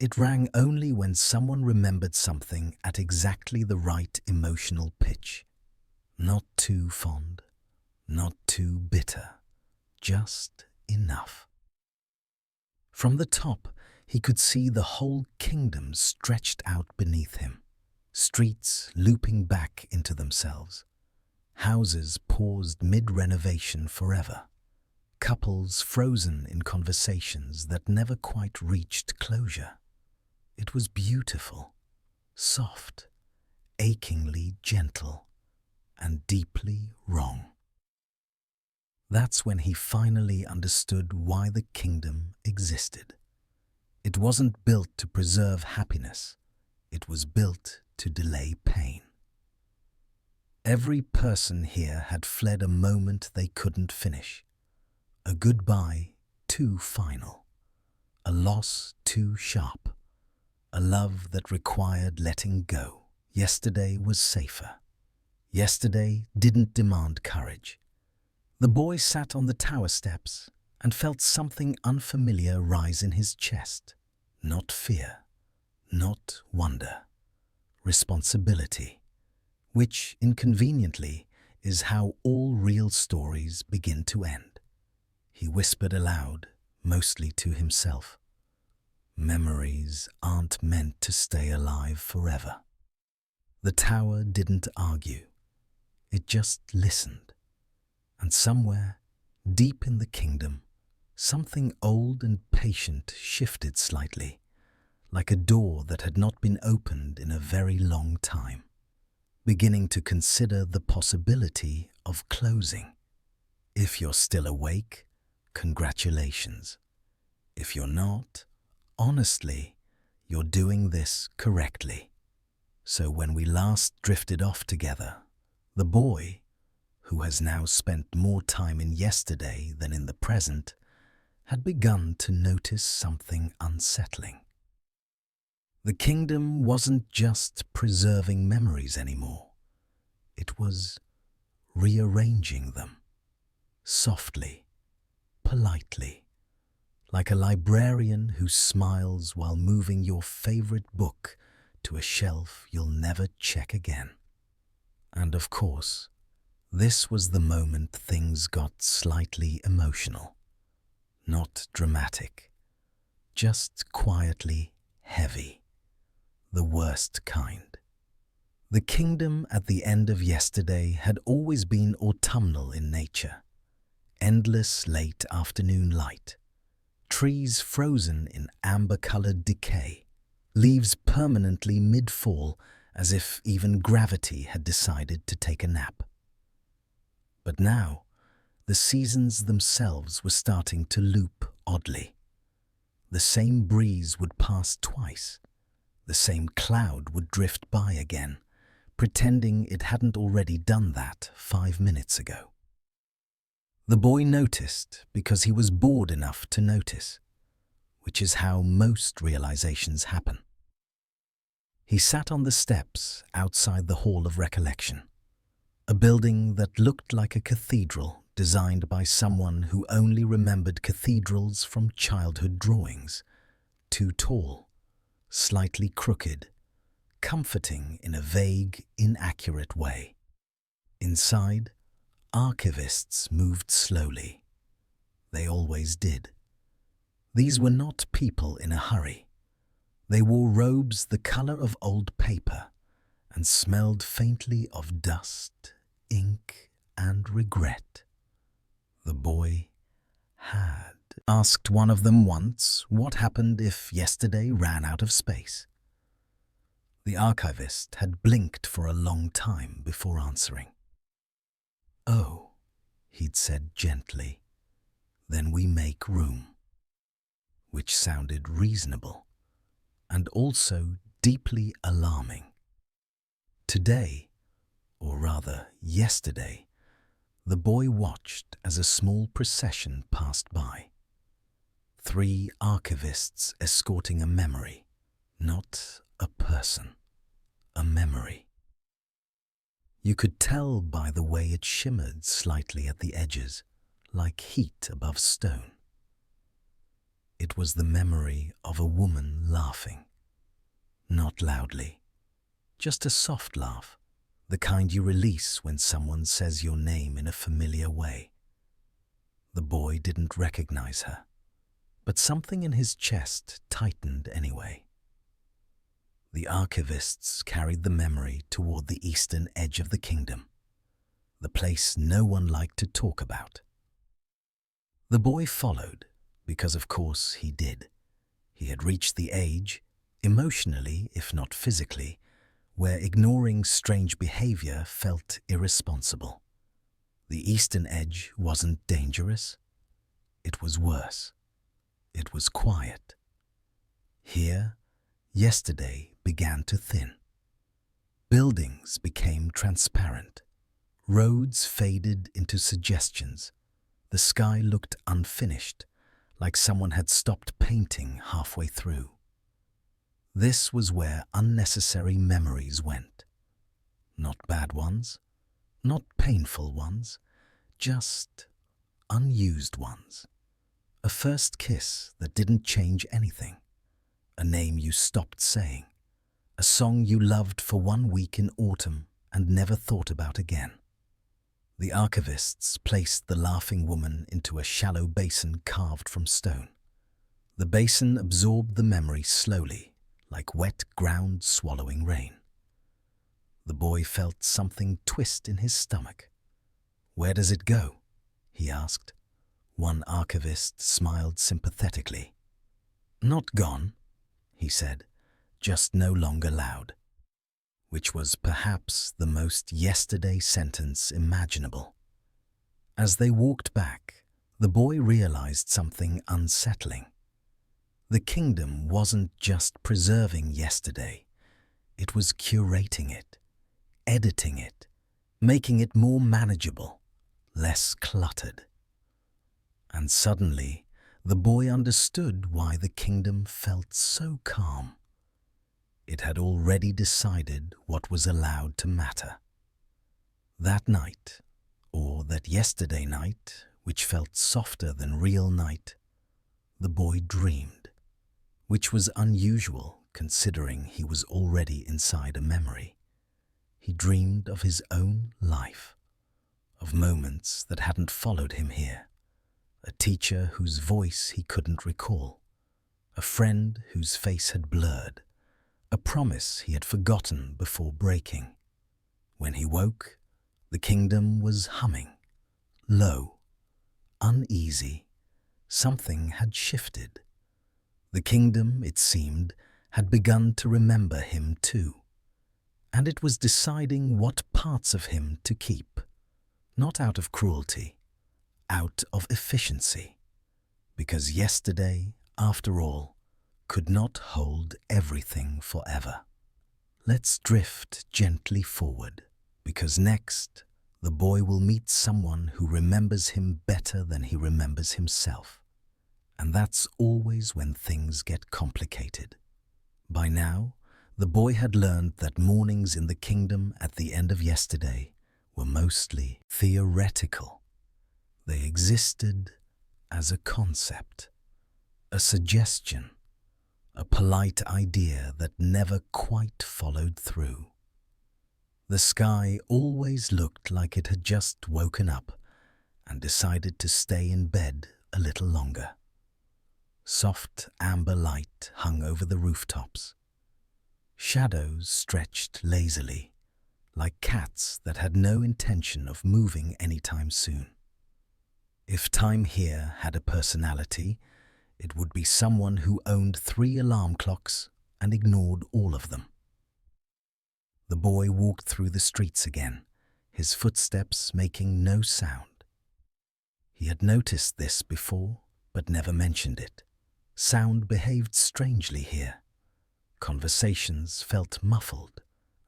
It rang only when someone remembered something at exactly the right emotional pitch. Not too fond, not too bitter, just enough. From the top, he could see the whole kingdom stretched out beneath him, streets looping back into themselves, houses paused mid-renovation forever, couples frozen in conversations that never quite reached closure. It was beautiful, soft, achingly gentle, and deeply wrong. That's when he finally understood why the kingdom existed. It wasn't built to preserve happiness. It was built to delay pain. Every person here had fled a moment they couldn't finish, a goodbye too final, a loss too sharp, a love that required letting go. Yesterday was safer. Yesterday didn't demand courage. The boy sat on the tower steps and felt something unfamiliar rise in his chest. Not fear, not wonder, responsibility, which, inconveniently, is how all real stories begin to end. He whispered aloud, mostly to himself. Memories aren't meant to stay alive forever. The tower didn't argue. It just listened. And somewhere, deep in the kingdom, something old and patient shifted slightly, like a door that had not been opened in a very long time, beginning to consider the possibility of closing. If you're still awake, congratulations. If you're not, honestly, you're doing this correctly. So when we last drifted off together, the boy, who has now spent more time in yesterday than in the present, had begun to notice something unsettling. The kingdom wasn't just preserving memories anymore. It was rearranging them, softly, politely, like a librarian who smiles while moving your favorite book to a shelf you'll never check again. And of course, this was the moment things got slightly emotional. Not dramatic, just quietly heavy. The worst kind. The kingdom at the end of yesterday had always been autumnal in nature. Endless late afternoon light. Trees frozen in amber-colored decay. Leaves permanently mid-fall, as if even gravity had decided to take a nap. But now, The seasons themselves were starting to loop oddly. The same breeze would pass twice. The same cloud would drift by again, pretending it hadn't already done that 5 minutes ago. The boy noticed because he was bored enough to notice, which is how most realizations happen. He sat on the steps outside the Hall of Recollection, a building that looked like a cathedral designed by someone who only remembered cathedrals from childhood drawings, too tall, slightly crooked, comforting in a vague, inaccurate way. Inside, archivists moved slowly. They always did. These were not people in a hurry. They wore robes the color of old paper and smelled faintly of dust, ink, and regret. The boy had asked one of them once what happened if yesterday ran out of space. The archivist had blinked for a long time before answering. "Oh," he'd said gently, "then we make room," which sounded reasonable and also deeply alarming. Today, or rather yesterday, the boy watched as a small procession passed by. 3 archivists escorting a memory, not a person, a memory. You could tell by the way it shimmered slightly at the edges, like heat above stone. It was the memory of a woman laughing. Not loudly, just a soft laugh, the kind you release when someone says your name in a familiar way. The boy didn't recognize her, but something in his chest tightened anyway. The archivists carried the memory toward the eastern edge of the kingdom, the place no one liked to talk about. The boy followed, because of course he did. He had reached the age, emotionally if not physically, where ignoring strange behavior felt irresponsible. The eastern edge wasn't dangerous. It was worse. It was quiet. Here, yesterday began to thin. Buildings became transparent. Roads faded into suggestions. The sky looked unfinished, like someone had stopped painting halfway through. This was where unnecessary memories went. Not bad ones, not painful ones, just unused ones. A first kiss that didn't change anything. A name you stopped saying. A song you loved for 1 week in autumn and never thought about again. The archivists placed the laughing woman into a shallow basin carved from stone. The basin absorbed the memory slowly, like wet ground swallowing rain. The boy felt something twist in his stomach. "Where does it go?" he asked. One archivist smiled sympathetically. "Not gone," he said, "just no longer loud," which was perhaps the most yesterday sentence imaginable. As they walked back, the boy realized something unsettling. The kingdom wasn't just preserving yesterday, it was curating it, editing it, making it more manageable, less cluttered. And suddenly, the boy understood why the kingdom felt so calm. It had already decided what was allowed to matter. That night, or that yesterday night, which felt softer than real night, the boy dreamed, which was unusual considering he was already inside a memory. He dreamed of his own life, of moments that hadn't followed him here. A teacher whose voice he couldn't recall, a friend whose face had blurred, a promise he had forgotten before breaking. When he woke, the kingdom was humming, low, uneasy. Something had shifted. The kingdom, it seemed, had begun to remember him too, and it was deciding what parts of him to keep, not out of cruelty, out of efficiency, because yesterday, after all, could not hold everything forever. Let's drift gently forward, because next, the boy will meet someone who remembers him better than he remembers himself. And that's always when things get complicated. By now, the boy had learned that mornings in the kingdom at the end of yesterday were mostly theoretical. They existed as a concept, a suggestion, a polite idea that never quite followed through. The sky always looked like it had just woken up and decided to stay in bed a little longer. Soft amber light hung over the rooftops. Shadows stretched lazily, like cats that had no intention of moving anytime soon. If time here had a personality, it would be someone who owned 3 alarm clocks and ignored all of them. The boy walked through the streets again, his footsteps making no sound. He had noticed this before, but never mentioned it. Sound behaved strangely here. Conversations felt muffled,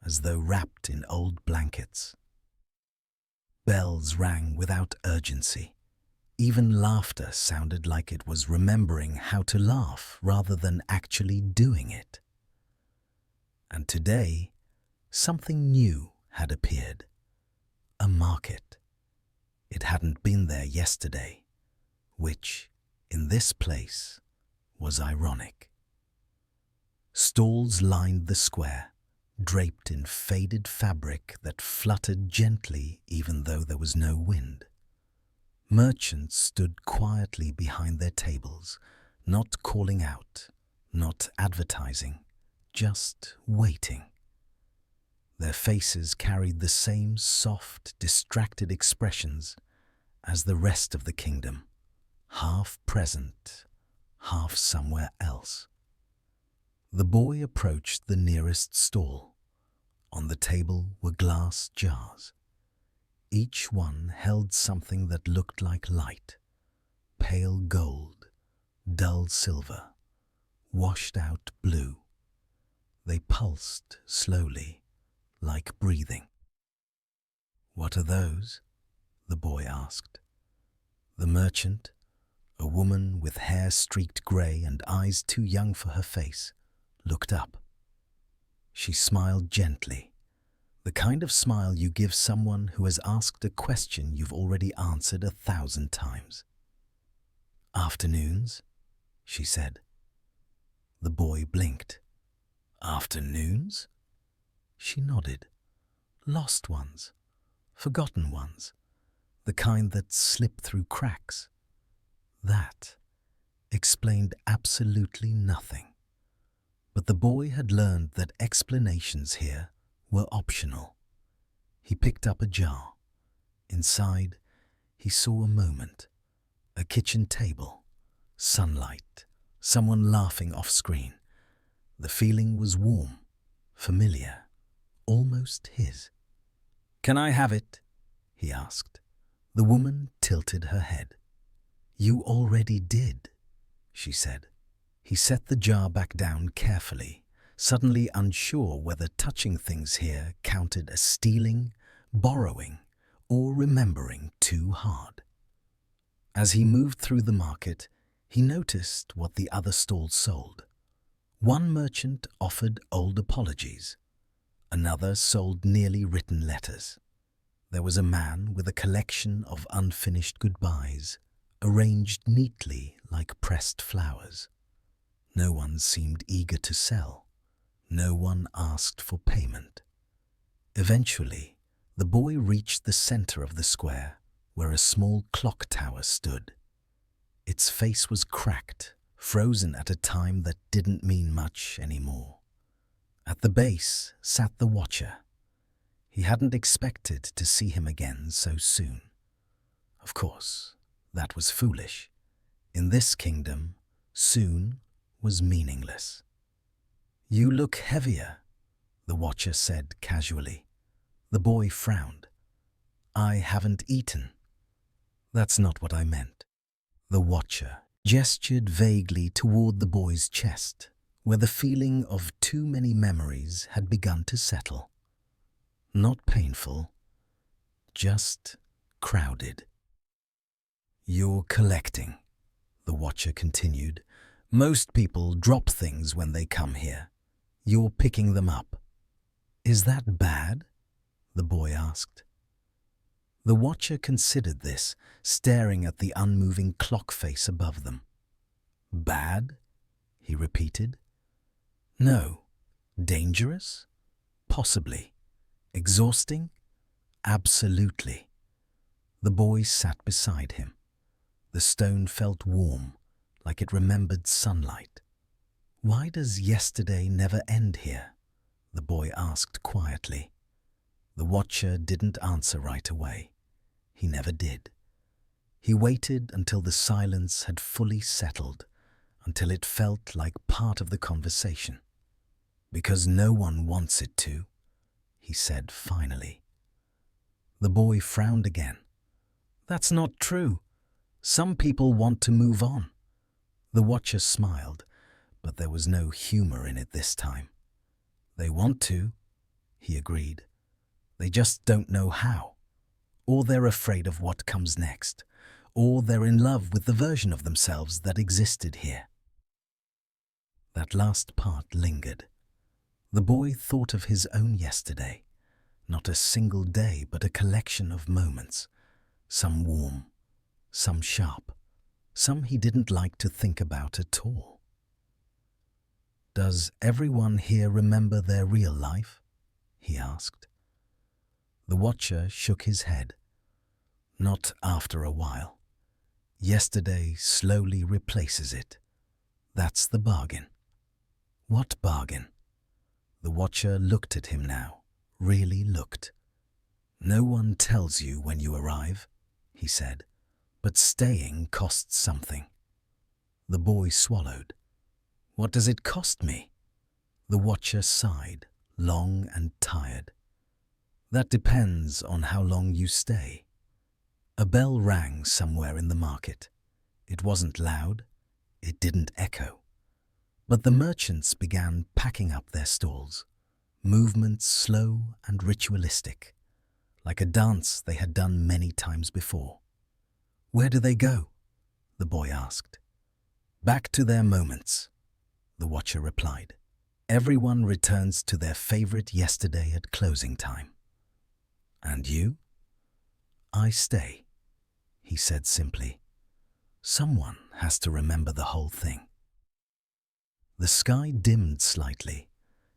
as though wrapped in old blankets. Bells rang without urgency. Even laughter sounded like it was remembering how to laugh rather than actually doing it. And today, something new had appeared. A market. It hadn't been there yesterday, which, in this place, was ironic. Stalls lined the square, draped in faded fabric that fluttered gently even though there was no wind. Merchants stood quietly behind their tables, not calling out, not advertising, just waiting. Their faces carried the same soft, distracted expressions as the rest of the kingdom, half present, half somewhere else. The boy approached the nearest stall. On the table were glass jars. Each one held something that looked like light, pale gold, dull silver, washed out blue. They pulsed slowly, like breathing. "What are those?" the boy asked. The merchant, a woman with hair streaked grey and eyes too young for her face, looked up. She smiled gently, the kind of smile you give someone who has asked a question you've already answered 1,000 times. "Afternoons?" she said. The boy blinked. "Afternoons?" She nodded. "Lost ones, forgotten ones, the kind that slip through cracks." That explained absolutely nothing. But the boy had learned that explanations here were optional. He picked up a jar. Inside, he saw a moment, a kitchen table, sunlight, someone laughing off-screen. The feeling was warm, familiar, almost his. "Can I have it?" he asked. The woman tilted her head. "You already did," she said. He set the jar back down carefully, suddenly unsure whether touching things here counted as stealing, borrowing, or remembering too hard. As he moved through the market, he noticed what the other stalls sold. One merchant offered old apologies. Another sold nearly written letters. There was a man with a collection of unfinished goodbyes, arranged neatly like pressed flowers. No one seemed eager to sell. No one asked for payment. Eventually, the boy reached the center of the square, where a small clock tower stood. Its face was cracked, frozen at a time that didn't mean much anymore. At the base sat the watcher. He hadn't expected to see him again so soon. Of course, that was foolish. In this kingdom, soon was meaningless. "You look heavier," the watcher said casually. The boy frowned. "I haven't eaten." That's not what I meant. The watcher gestured vaguely toward the boy's chest, where the feeling of too many memories had begun to settle. Not painful, just crowded. You're collecting, the watcher continued. Most people drop things when they come here. You're picking them up. Is that bad? The boy asked. The watcher considered this, staring at the unmoving clock face above them. Bad? He repeated. No. Dangerous? Possibly. Exhausting? Absolutely. The boy sat beside him. The stone felt warm, like it remembered sunlight. Why does yesterday never end here? The boy asked quietly. The watcher didn't answer right away. He never did. He waited until the silence had fully settled, until it felt like part of the conversation. Because no one wants it to, he said finally. The boy frowned again. That's not true. Some people want to move on. The watcher smiled, but there was no humor in it this time. They want to, he agreed. They just don't know how. Or they're afraid of what comes next. Or they're in love with the version of themselves that existed here. That last part lingered. The boy thought of his own yesterday. Not a single day, but a collection of moments. Some warm, some sharp, some he didn't like to think about at all. Does everyone here remember their real life? He asked. The watcher shook his head. Not after a while. Yesterday slowly replaces it. That's the bargain. What bargain? The watcher looked at him now, really looked. No one tells you when you arrive, he said, but staying costs something. The boy swallowed. What does it cost me? The watcher sighed, long and tired. That depends on how long you stay. A bell rang somewhere in the market. It wasn't loud. It didn't echo. But the merchants began packing up their stalls, movements slow and ritualistic, like a dance they had done many times before. Where do they go? The boy asked. Back to their moments, the watcher replied. Everyone returns to their favorite yesterday at closing time. And you? I stay, he said simply. Someone has to remember the whole thing. The sky dimmed slightly,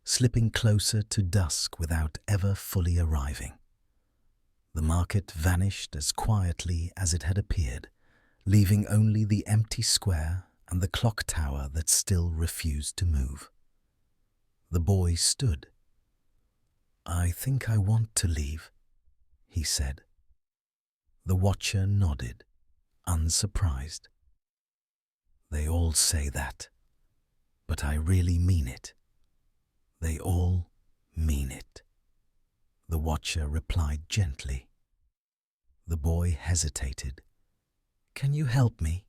slipping closer to dusk without ever fully arriving. The market vanished as quietly as it had appeared, leaving only the empty square and the clock tower that still refused to move. The boy stood. I think I want to leave, he said. The watcher nodded, unsurprised. They all say that. But I really mean it. They all mean it. The watcher replied gently. The boy hesitated. Can you help me?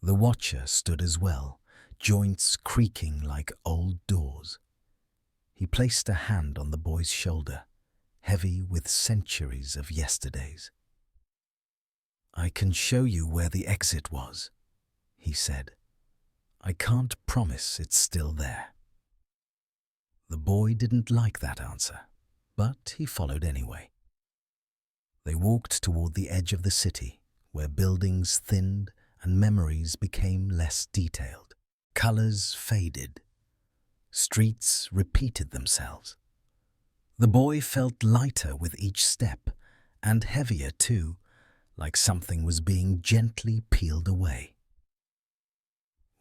The watcher stood as well, joints creaking like old doors. He placed a hand on the boy's shoulder, heavy with centuries of yesterdays. I can show you where the exit was, he said. I can't promise it's still there. The boy didn't like that answer, but he followed anyway. They walked toward the edge of the city, where buildings thinned and memories became less detailed. Colors faded. Streets repeated themselves. The boy felt lighter with each step, and heavier too, like something was being gently peeled away.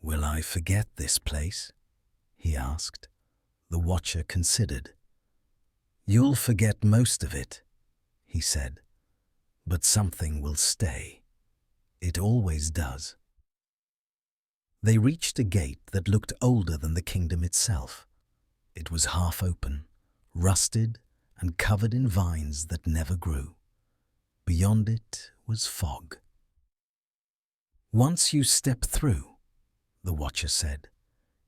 Will I forget this place? He asked. The watcher considered. You'll forget most of it, he said, but something will stay. It always does. They reached a gate that looked older than the kingdom itself. It was half open, rusted and covered in vines that never grew. Beyond it was fog. "Once you step through," the watcher said,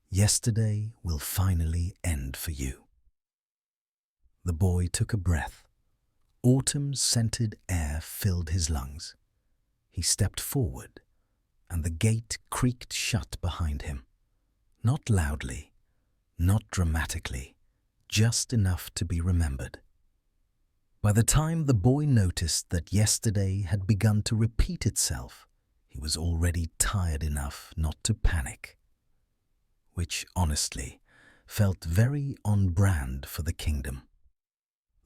"yesterday will finally end for you." The boy took a breath. Autumn-scented air filled his lungs. He stepped forward, and the gate creaked shut behind him. Not loudly, not dramatically, just enough to be remembered. By the time the boy noticed that yesterday had begun to repeat itself, he was already tired enough not to panic, which, honestly, felt very on brand for the kingdom.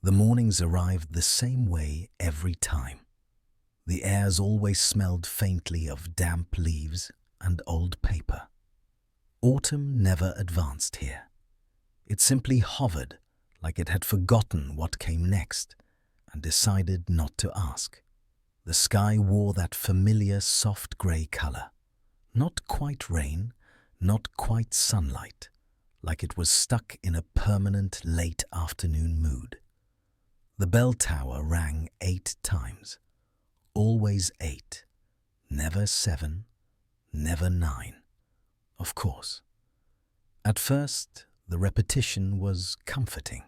The mornings arrived the same way every time. The airs always smelled faintly of damp leaves and old paper. Autumn never advanced here. It simply hovered, like it had forgotten what came next and decided not to ask. The sky wore that familiar soft grey colour. Not quite rain, not quite sunlight, like it was stuck in a permanent late afternoon mood. The bell tower rang 8 times. Always 8. Never 7. Never 9. Of course. At first, the repetition was comforting.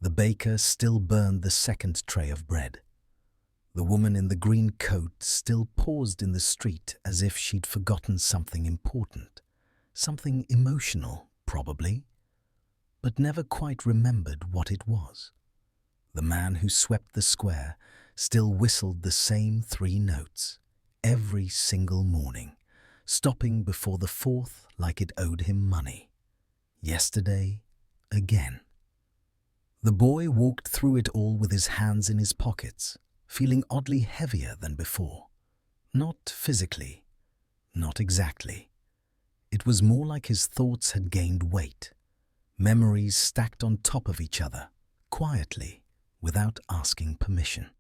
The baker still burned the second tray of bread. The woman in the green coat still paused in the street as if she'd forgotten something important, something emotional, probably, but never quite remembered what it was. The man who swept the square still whistled the same 3 notes, every single morning, stopping before the 4th like it owed him money. Yesterday, again. The boy walked through it all with his hands in his pockets, feeling oddly heavier than before. Not physically, not exactly. It was more like his thoughts had gained weight, memories stacked on top of each other, quietly, without asking permission.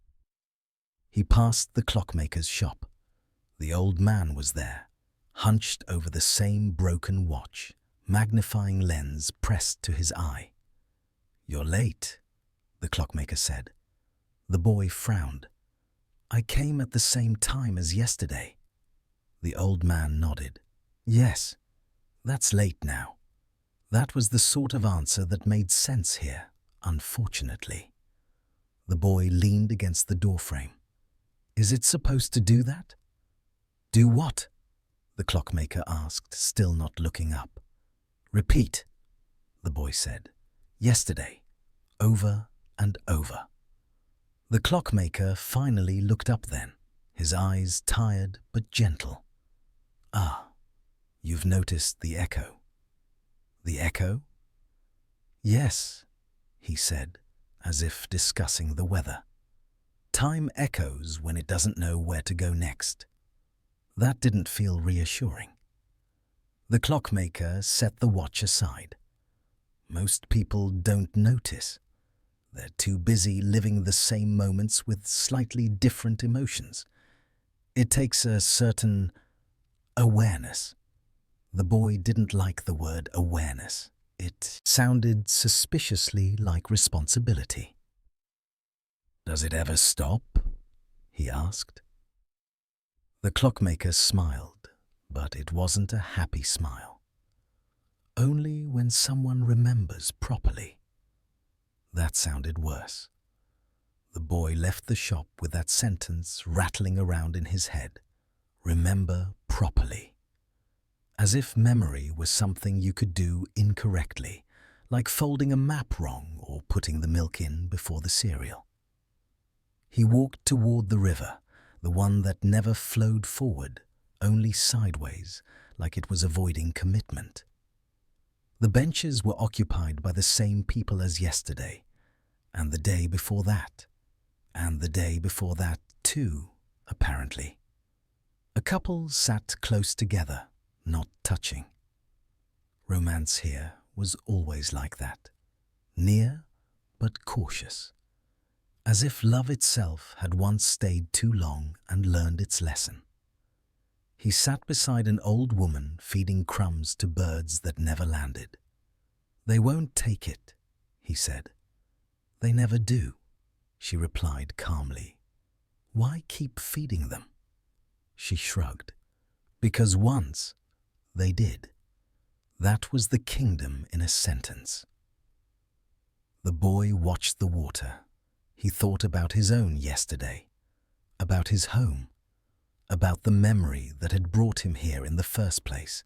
He passed the clockmaker's shop. The old man was there, hunched over the same broken watch, magnifying lens pressed to his eye. "You're late," the clockmaker said. The boy frowned. "I came at the same time as yesterday." The old man nodded. "Yes, that's late now." That was the sort of answer that made sense here, unfortunately. The boy leaned against the doorframe. "Is it supposed to do that?" "Do what?" the clockmaker asked, still not looking up. "Repeat," the boy said. "Yesterday, over and over." The clockmaker finally looked up then, his eyes tired but gentle. "Ah, you've noticed the echo." "The echo?" "Yes," he said, as if discussing the weather. "Time echoes when it doesn't know where to go next." That didn't feel reassuring. The clockmaker set the watch aside. Most people don't notice. They're too busy living the same moments with slightly different emotions. It takes a certain awareness. The boy didn't like the word awareness. It sounded suspiciously like responsibility. "Does it ever stop?" he asked. The clockmaker smiled, but it wasn't a happy smile. "Only when someone remembers properly." That sounded worse. The boy left the shop with that sentence rattling around in his head. Remember properly. As if memory was something you could do incorrectly, like folding a map wrong or putting the milk in before the cereal. He walked toward the river, the one that never flowed forward, only sideways, like it was avoiding commitment. The benches were occupied by the same people as yesterday, and the day before that, and the day before that too, apparently. A couple sat close together, not touching. Romance here was always like that, near but cautious, as if love itself had once stayed too long and learned its lesson. He sat beside an old woman feeding crumbs to birds that never landed. "They won't take it," he said. "They never do," she replied calmly. "Why keep feeding them?" She shrugged. Because once they did. That was the kingdom in a sentence. The boy watched the water. He thought about his own yesterday, about his home, about the memory that had brought him here in the first place,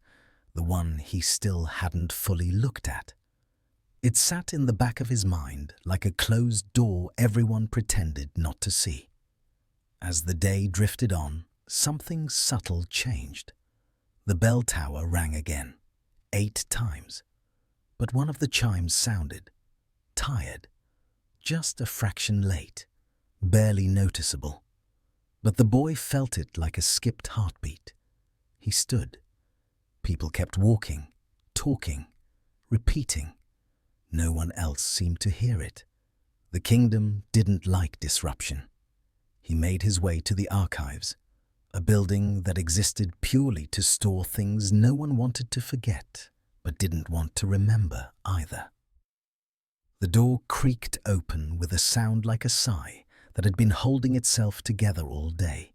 the one he still hadn't fully looked at. It sat in the back of his mind like a closed door everyone pretended not to see. As the day drifted on, something subtle changed. The bell tower rang again, 8 times, but one of the chimes sounded tired, just a fraction late, barely noticeable. But the boy felt it like a skipped heartbeat. He stood. People kept walking, talking, repeating. No one else seemed to hear it. The kingdom didn't like disruption. He made his way to the archives, a building that existed purely to store things no one wanted to forget, but didn't want to remember either. The door creaked open with a sound like a sigh that had been holding itself together all day.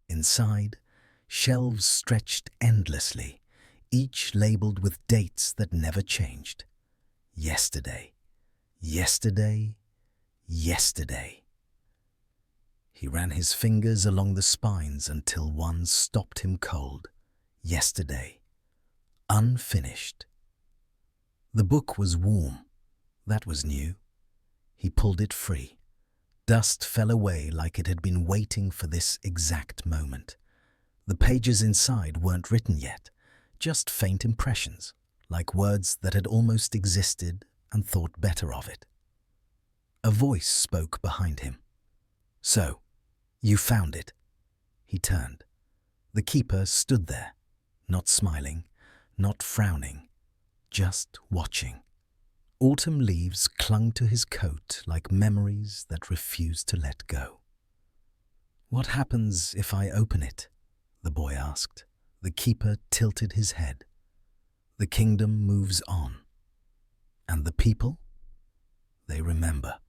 Inside, shelves stretched endlessly, each labeled with dates that never changed. Yesterday, yesterday, yesterday. He ran his fingers along the spines until one stopped him cold. Yesterday. Unfinished. The book was warm. That was new. He pulled it free. Dust fell away like it had been waiting for this exact moment. The pages inside weren't written yet, just faint impressions, like words that had almost existed and thought better of it. A voice spoke behind him. "So, you found it." He turned. The keeper stood there, not smiling, not frowning, just watching. Autumn leaves clung to his coat like memories that refused to let go. "What happens if I open it?" the boy asked. The keeper tilted his head. "The kingdom moves on. And the people? They remember,"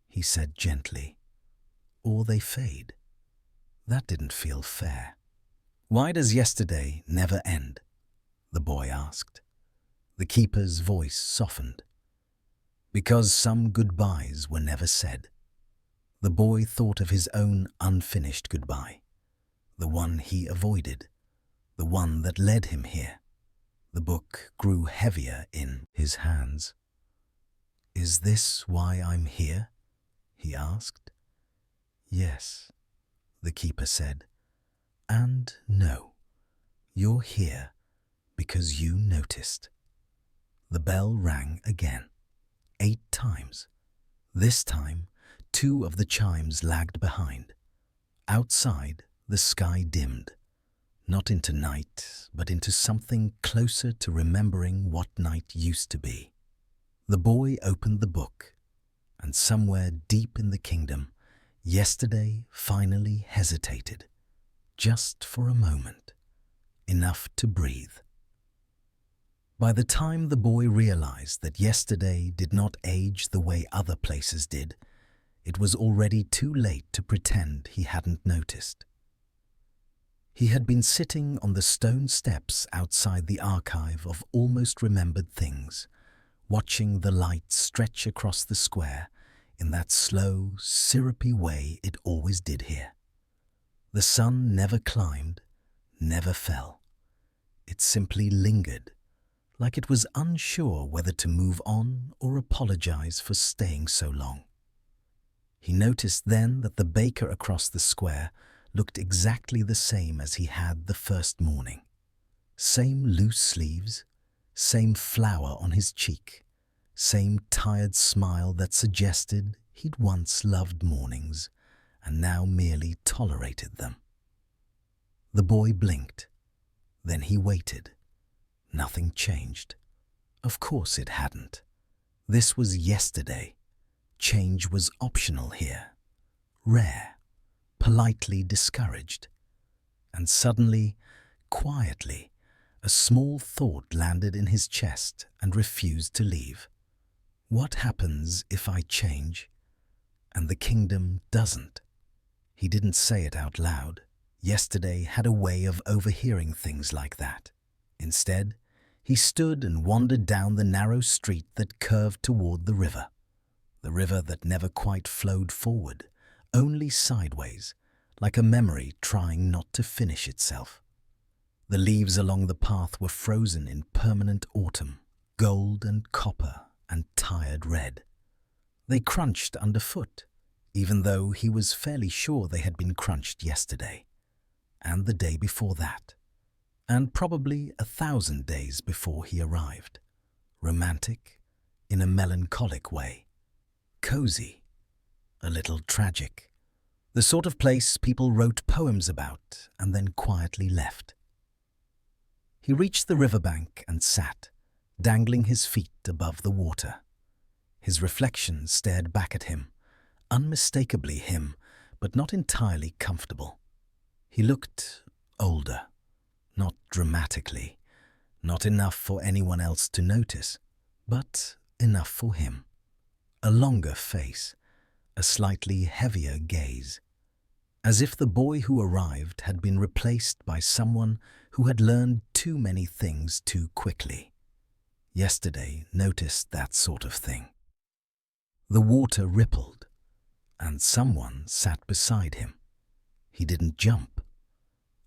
he said gently. "Or they fade." That didn't feel fair. "Why does yesterday never end?" the boy asked. The keeper's voice softened. "Because some goodbyes were never said." The boy thought of his own unfinished goodbye, the one he avoided, the one that led him here. The book grew heavier in his hands. "Is this why I'm here?" he asked. "Yes," the keeper said. "And no, you're here because you noticed." The bell rang again, 8 times. This time, 2 of the chimes lagged behind. Outside, the sky dimmed, not into night, but into something closer to remembering what night used to be. The boy opened the book, and somewhere deep in the kingdom, yesterday finally hesitated, just for a moment, enough to breathe. By the time the boy realized that yesterday did not age the way other places did, it was already too late to pretend he hadn't noticed. He had been sitting on the stone steps outside the archive of almost remembered things, watching the light stretch across the square in that slow, syrupy way it always did here. The sun never climbed, never fell. It simply lingered, like it was unsure whether to move on or apologize for staying so long. He noticed then that the baker across the square looked exactly the same as he had the first morning. Same loose sleeves, same flour on his cheek, same tired smile that suggested he'd once loved mornings and now merely tolerated them. The boy blinked. Then he waited. Nothing changed. Of course it hadn't. This was yesterday. Change was optional here. Rare. Politely discouraged. And suddenly, quietly, a small thought landed in his chest and refused to leave. What happens if I change and the kingdom doesn't? He didn't say it out loud, Yesterday had a way of overhearing things like that. Instead, he stood and wandered down the narrow street that curved toward the river that never quite flowed forward, only sideways, like a memory trying not to finish itself. The leaves along the path were frozen in permanent autumn, gold and copper and tired red. They crunched underfoot, even though he was fairly sure they had been crunched yesterday, and the day before that, and probably 1,000 days before he arrived. Romantic, in a melancholic way. Cozy, a little tragic. The sort of place people wrote poems about and then quietly left. He reached the riverbank and sat, dangling his feet above the water. His reflection stared back at him, unmistakably him, but not entirely comfortable. He looked older, not dramatically, not enough for anyone else to notice, but enough for him. A longer face, a slightly heavier gaze, as if the boy who arrived had been replaced by someone who had learned too many things too quickly. Yesterday noticed that sort of thing. The water rippled, and someone sat beside him. He didn't jump.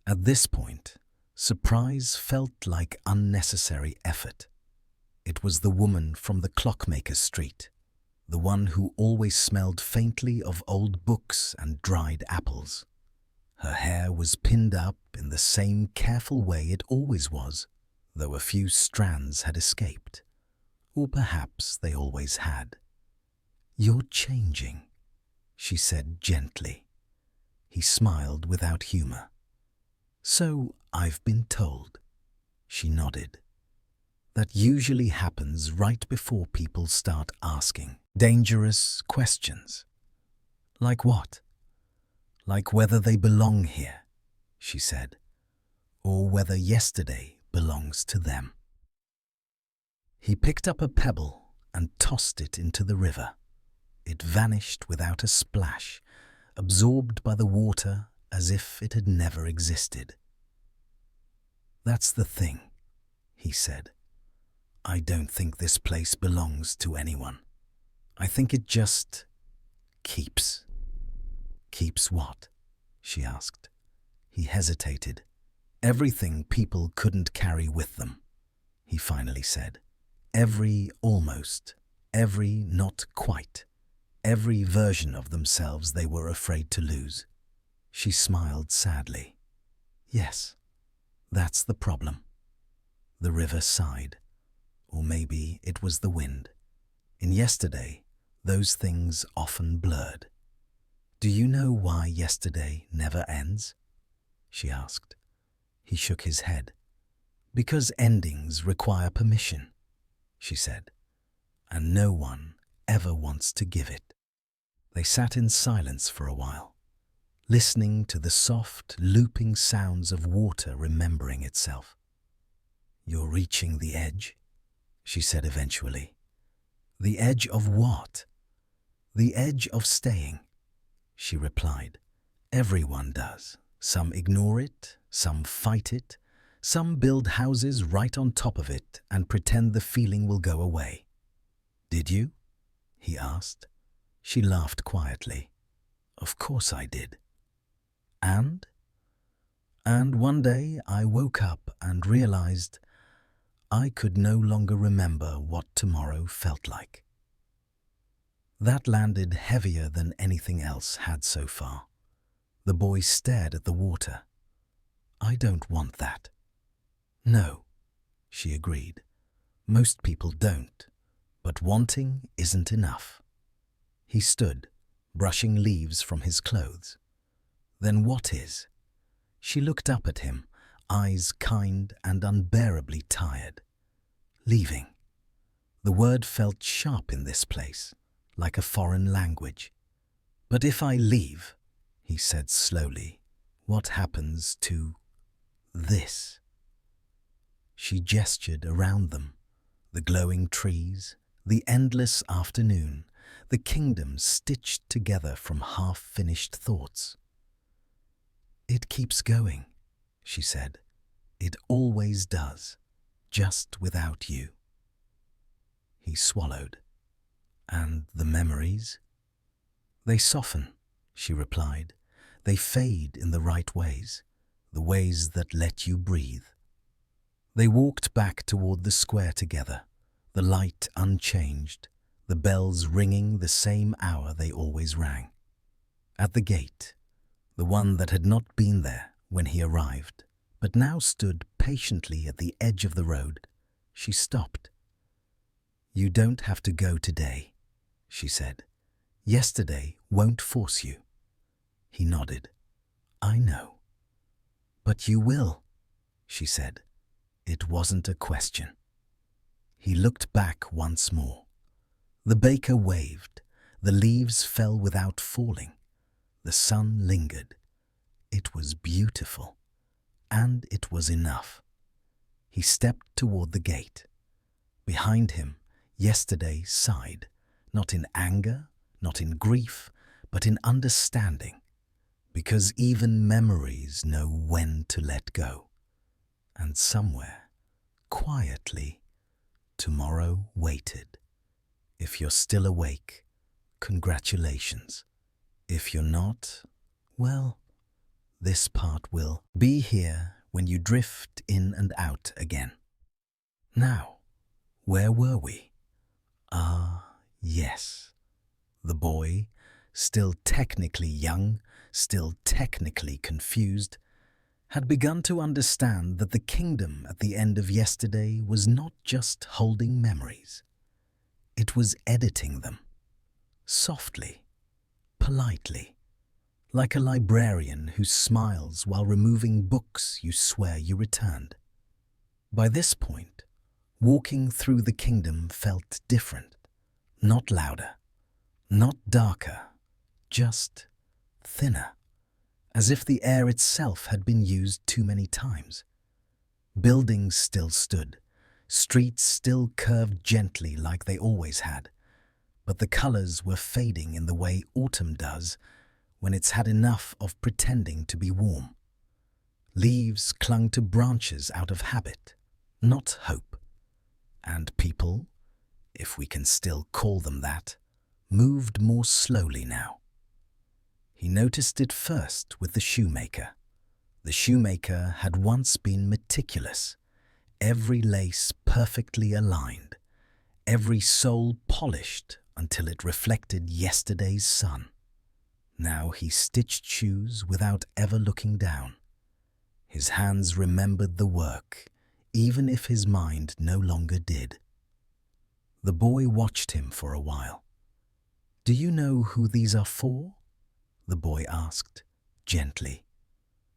At this point, surprise felt like unnecessary effort. It was the woman from the clockmaker's street, the one who always smelled faintly of old books and dried apples. Her hair was pinned up in the same careful way it always was, though a few strands had escaped. Or perhaps they always had. "You're changing," she said gently. He smiled without humor. "So I've been told." She nodded. That usually happens right before people start asking dangerous questions. Like what? Like whether they belong here, she said, or whether yesterday belongs to them. He picked up a pebble and tossed it into the river. It vanished without a splash, absorbed by the water as if it had never existed. "That's the thing," he said. "I don't think this place belongs to anyone. I think it just keeps." "Keeps what?" she asked. He hesitated. "Everything people couldn't carry with them," he finally said. "Every almost, every not quite, every version of themselves they were afraid to lose." She smiled sadly. "Yes, that's the problem." The river sighed. Or maybe it was the wind. In yesterday, those things often blurred. "Do you know why yesterday never ends?" she asked. He shook his head. "Because endings require permission," she said, "and no one ever wants to give it." They sat in silence for a while, listening to the soft, looping sounds of water remembering itself. "You're reaching the edge," she said eventually. "The edge of what?" "The edge of staying," she replied. "Everyone does. Some ignore it, some fight it, some build houses right on top of it and pretend the feeling will go away." "Did you?" he asked. She laughed quietly. "Of course I did." "And?" "And one day I woke up and realized I could no longer remember what tomorrow felt like." That landed heavier than anything else had so far. The boy stared at the water. "I don't want that." "No," she agreed. "Most people don't, but wanting isn't enough." He stood, brushing leaves from his clothes. "Then what is?" She looked up at him, eyes kind and unbearably tired. "Leaving." The word felt sharp in this place, like a foreign language. "But if I leave," he said slowly, "what happens to this?" She gestured around them, the glowing trees, the endless afternoon, the kingdom stitched together from half-finished thoughts. It keeps going, she said. It always does, just without you. He swallowed. And the memories? They soften, she replied. They fade in the right ways, the ways that let you breathe. They walked back toward the square together, the light unchanged, the bells ringing the same hour they always rang. At the gate, the one that had not been there when he arrived, but now stood patiently at the edge of the road, she stopped. "You don't have to go today," she said. "Yesterday won't force you." He nodded. "I know." "But you will," she said. It wasn't a question. He looked back once more. The baker waved. The leaves fell without falling. The sun lingered. It was beautiful. And it was enough. He stepped toward the gate. Behind him, yesterday sighed, not in anger, not in grief, but in understanding, because even memories know when to let go. And somewhere, quietly, tomorrow waited. If you're still awake, congratulations. If you're not, well, this part will be here when you drift in and out again. Now, where were we? Ah, yes. The boy, still technically young, still technically confused, had begun to understand that the kingdom at the end of yesterday was not just holding memories. It was editing them, softly, politely, like a librarian who smiles while removing books you swear you returned. By this point, walking through the kingdom felt different, not louder, not darker, just thinner, as if the air itself had been used too many times. Buildings still stood, streets still curved gently like they always had, but the colors were fading in the way autumn does when it's had enough of pretending to be warm. Leaves clung to branches out of habit, not hope. And people, if we can still call them that, moved more slowly now. He noticed it first with the shoemaker. The shoemaker had once been meticulous, every lace perfectly aligned, every sole polished until it reflected yesterday's sun. Now he stitched shoes without ever looking down. His hands remembered the work, even if his mind no longer did. The boy watched him for a while. "Do you know who these are for?" the boy asked, gently.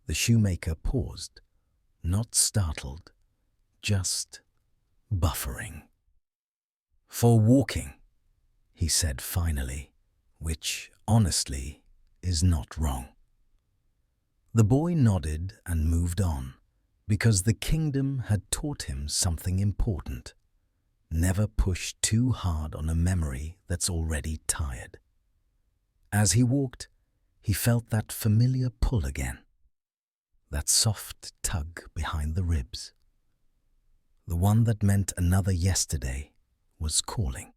The shoemaker paused, not startled, just buffering. "For walking," he said finally, which, honestly, is not wrong. The boy nodded and moved on, because the kingdom had taught him something important. Never push too hard on a memory that's already tired. As he walked, he felt that familiar pull again, that soft tug behind the ribs. The one that meant another yesterday was calling.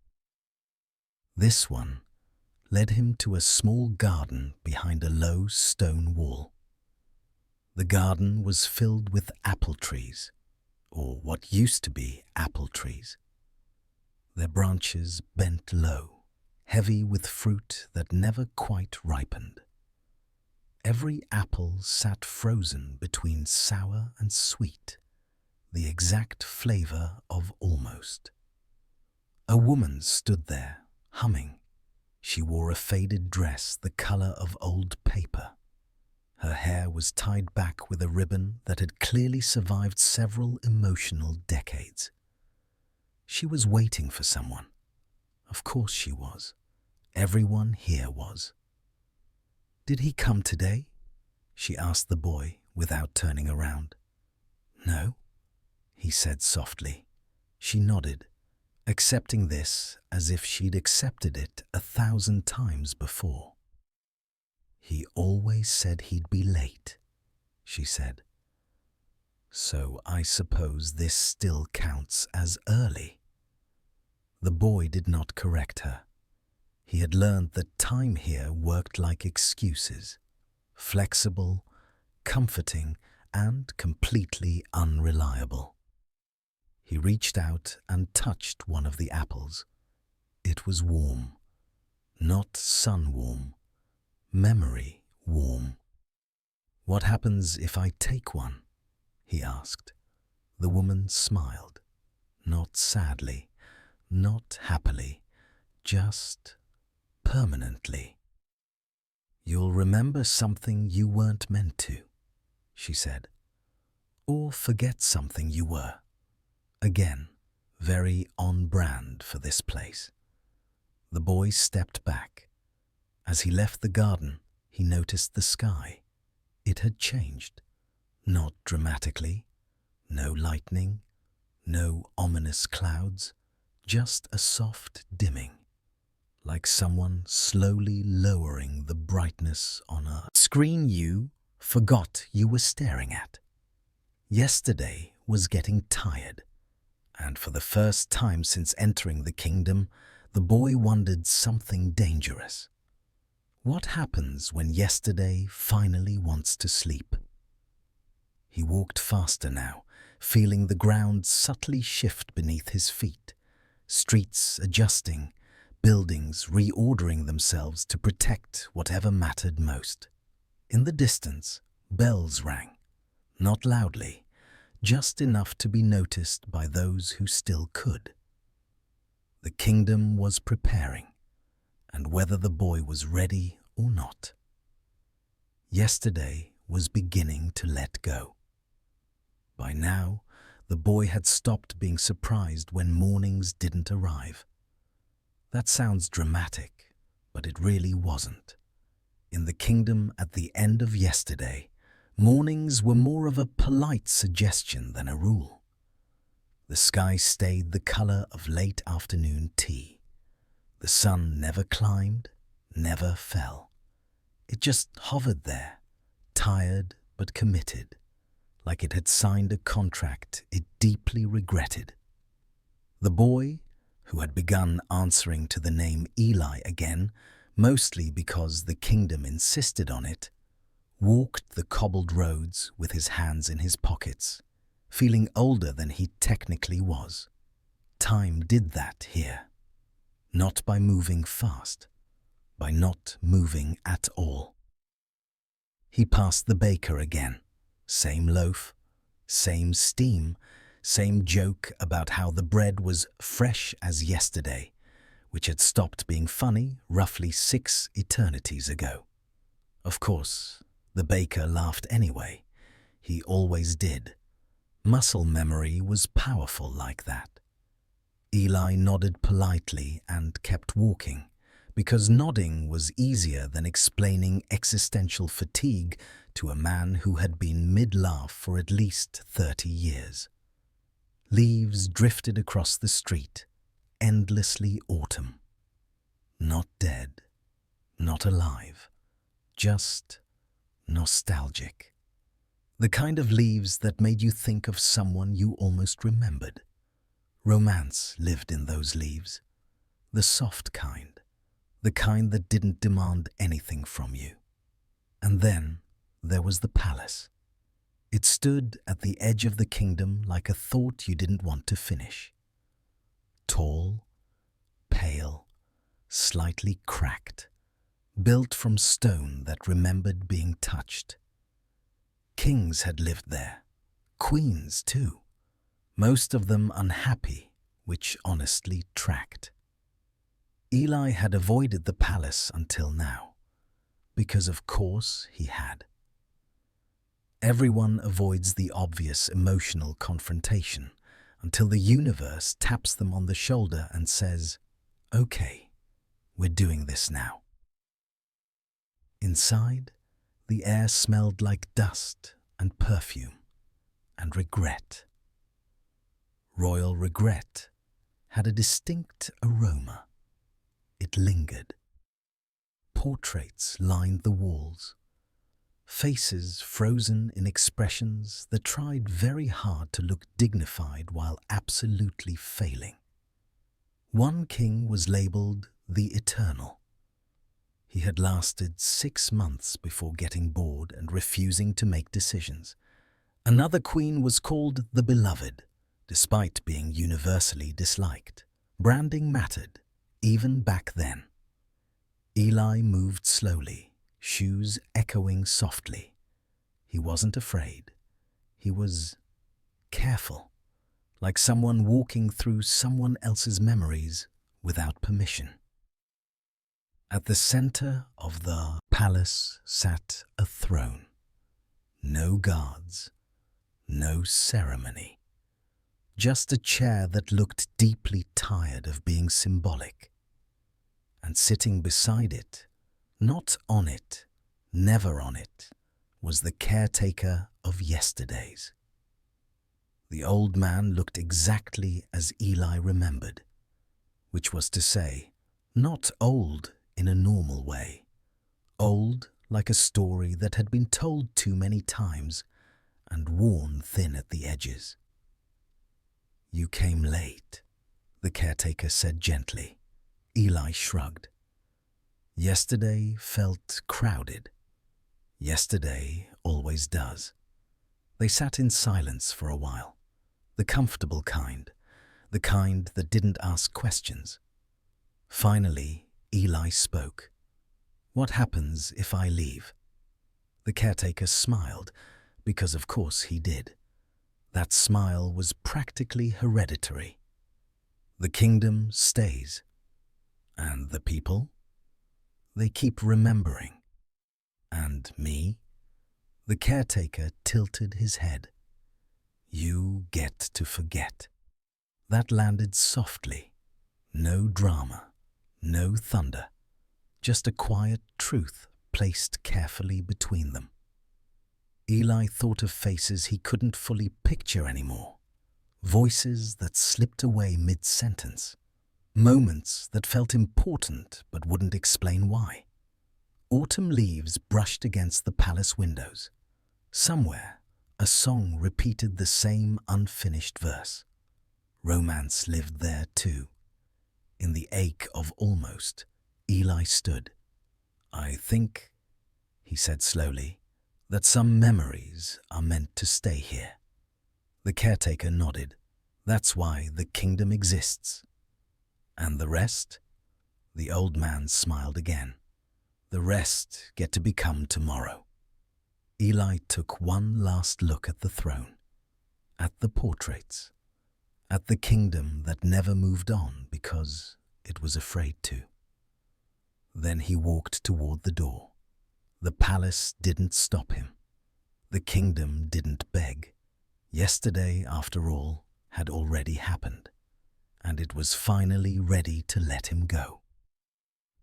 This one led him to a small garden behind a low stone wall. The garden was filled with apple trees, or what used to be apple trees. Their branches bent low, heavy with fruit that never quite ripened. Every apple sat frozen between sour and sweet, the exact flavor of almost. A woman stood there, humming. She wore a faded dress the color of old paper. Her hair was tied back with a ribbon that had clearly survived several emotional decades. She was waiting for someone. Of course she was. Everyone here was. "Did he come today?" she asked the boy without turning around. "No," he said softly. She nodded, accepting this as if she'd accepted it 1,000 times before. "He always said he'd be late," she said. So I suppose this still counts as early. The boy did not correct her. He had learned that time here worked like excuses, flexible, comforting, and completely unreliable. He reached out and touched one of the apples. It was warm, not sun warm, memory warm. "What happens if I take one?" he asked. The woman smiled, not sadly, not happily, just permanently. "You'll remember something you weren't meant to," she said, "or forget something you were." Again, very on brand for this place. The boy stepped back. As he left the garden, he noticed the sky. It had changed. Not dramatically. No lightning. No ominous clouds. Just a soft dimming. Like someone slowly lowering the brightness on a screen you forgot you were staring at. Yesterday was getting tired, and for the first time since entering the kingdom, the boy wondered something dangerous. What happens when yesterday finally wants to sleep? He walked faster now, feeling the ground subtly shift beneath his feet, streets adjusting, buildings reordering themselves to protect whatever mattered most. In the distance, bells rang, not loudly, just enough to be noticed by those who still could. The kingdom was preparing, and whether the boy was ready or not, yesterday was beginning to let go. By now, the boy had stopped being surprised when mornings didn't arrive. That sounds dramatic, but it really wasn't. In the kingdom at the end of yesterday, mornings were more of a polite suggestion than a rule. The sky stayed the color of late afternoon tea. The sun never climbed, never fell. It just hovered there, tired but committed, like it had signed a contract it deeply regretted. The boy, who had begun answering to the name Eli again, mostly because the kingdom insisted on it, walked the cobbled roads with his hands in his pockets, feeling older than he technically was. Time did that here. Not by moving fast, by not moving at all. He passed the baker again. Same loaf, same steam, same joke about how the bread was fresh as yesterday, which had stopped being funny roughly 6 eternities ago. Of course, the baker laughed anyway. He always did. Muscle memory was powerful like that. Eli nodded politely and kept walking, because nodding was easier than explaining existential fatigue to a man who had been mid-laugh for at least 30 years. Leaves drifted across the street, endlessly autumn. Not dead, not alive, just nostalgic. The kind of leaves that made you think of someone you almost remembered. Romance lived in those leaves, the soft kind, the kind that didn't demand anything from you. And then there was the palace. It stood at the edge of the kingdom like a thought you didn't want to finish. Tall, pale, slightly cracked, built from stone that remembered being touched. Kings had lived there, queens too, most of them unhappy, which honestly tracked. Eli had avoided the palace until now, because of course he had. Everyone avoids the obvious emotional confrontation until the universe taps them on the shoulder and says, "Okay, we're doing this now." Inside, the air smelled like dust and perfume and regret. Royal regret had a distinct aroma. It lingered. Portraits lined the walls. faces frozen in expressions that tried very hard to look dignified while absolutely failing. One king was labelled the Eternal. He had lasted 6 months before getting bored and refusing to make decisions. Another queen was called the Beloved, despite being universally disliked. Branding mattered, even back then. Eli moved slowly, shoes echoing softly. He wasn't afraid. He was careful, like someone walking through someone else's memories without permission. At the center of the palace sat a throne. No guards, no ceremony. Just a chair that looked deeply tired of being symbolic. And sitting beside it, not on it, never on it, was the caretaker of yesterdays. The old man looked exactly as Eli remembered, which was to say, not old in a normal way, old like a story that had been told too many times and worn thin at the edges. "You came late," the caretaker said gently. Eli shrugged. Yesterday felt crowded. Yesterday always does. They sat in silence for a while, the comfortable kind, the kind that didn't ask questions. Finally, Eli spoke. "What happens if I leave?" The caretaker smiled, because of course he did. That smile was practically hereditary. "The kingdom stays. And the people? They keep remembering. And me?" The caretaker tilted his head. "You get to forget." That landed softly. No drama, no thunder. Just a quiet truth placed carefully between them. Eli thought of faces he couldn't fully picture anymore. Voices that slipped away mid-sentence. Moments that felt important but wouldn't explain why. Autumn leaves brushed against the palace windows. Somewhere, a song repeated the same unfinished verse. Romance lived there too. In the ache of almost, Eli stood. "I think," he said slowly, "that some memories are meant to stay here." The caretaker nodded. "That's why the kingdom exists." "And the rest?" The old man smiled again. "The rest get to become tomorrow." Eli took one last look at the throne, at the portraits, at the kingdom that never moved on because it was afraid to. Then he walked toward the door. The palace didn't stop him. The kingdom didn't beg. Yesterday, after all, had already happened, and it was finally ready to let him go.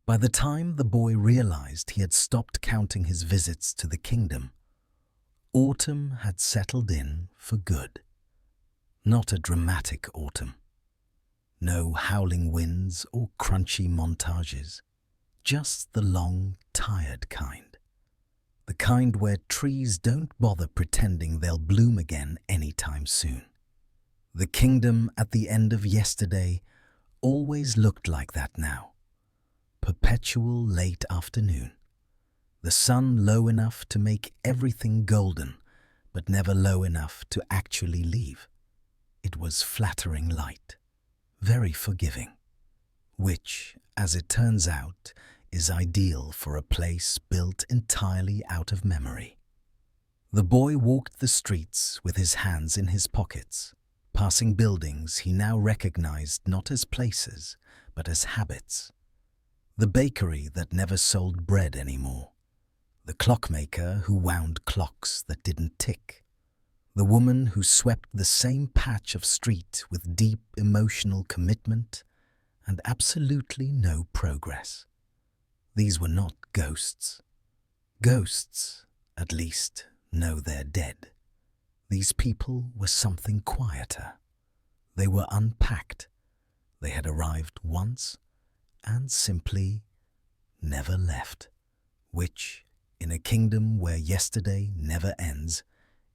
By the time the boy realized he had stopped counting his visits to the kingdom, autumn had settled in for good. Not a dramatic autumn. No howling winds or crunchy montages. Just the long, tired kind. The kind where trees don't bother pretending they'll bloom again anytime soon. The kingdom at the end of yesterday always looked like that now. Perpetual late afternoon. The sun low enough to make everything golden, but never low enough to actually leave. It was flattering light, very forgiving, which, as it turns out, is ideal for a place built entirely out of memory. The boy walked the streets with his hands in his pockets, passing buildings he now recognized not as places, but as habits. The bakery that never sold bread anymore. The clockmaker who wound clocks that didn't tick. The woman who swept the same patch of street with deep emotional commitment and absolutely no progress. These were not ghosts. Ghosts, at least, know they're dead. These people were something quieter. They were unpacked. They had arrived once and simply never left, which, in a kingdom where yesterday never ends,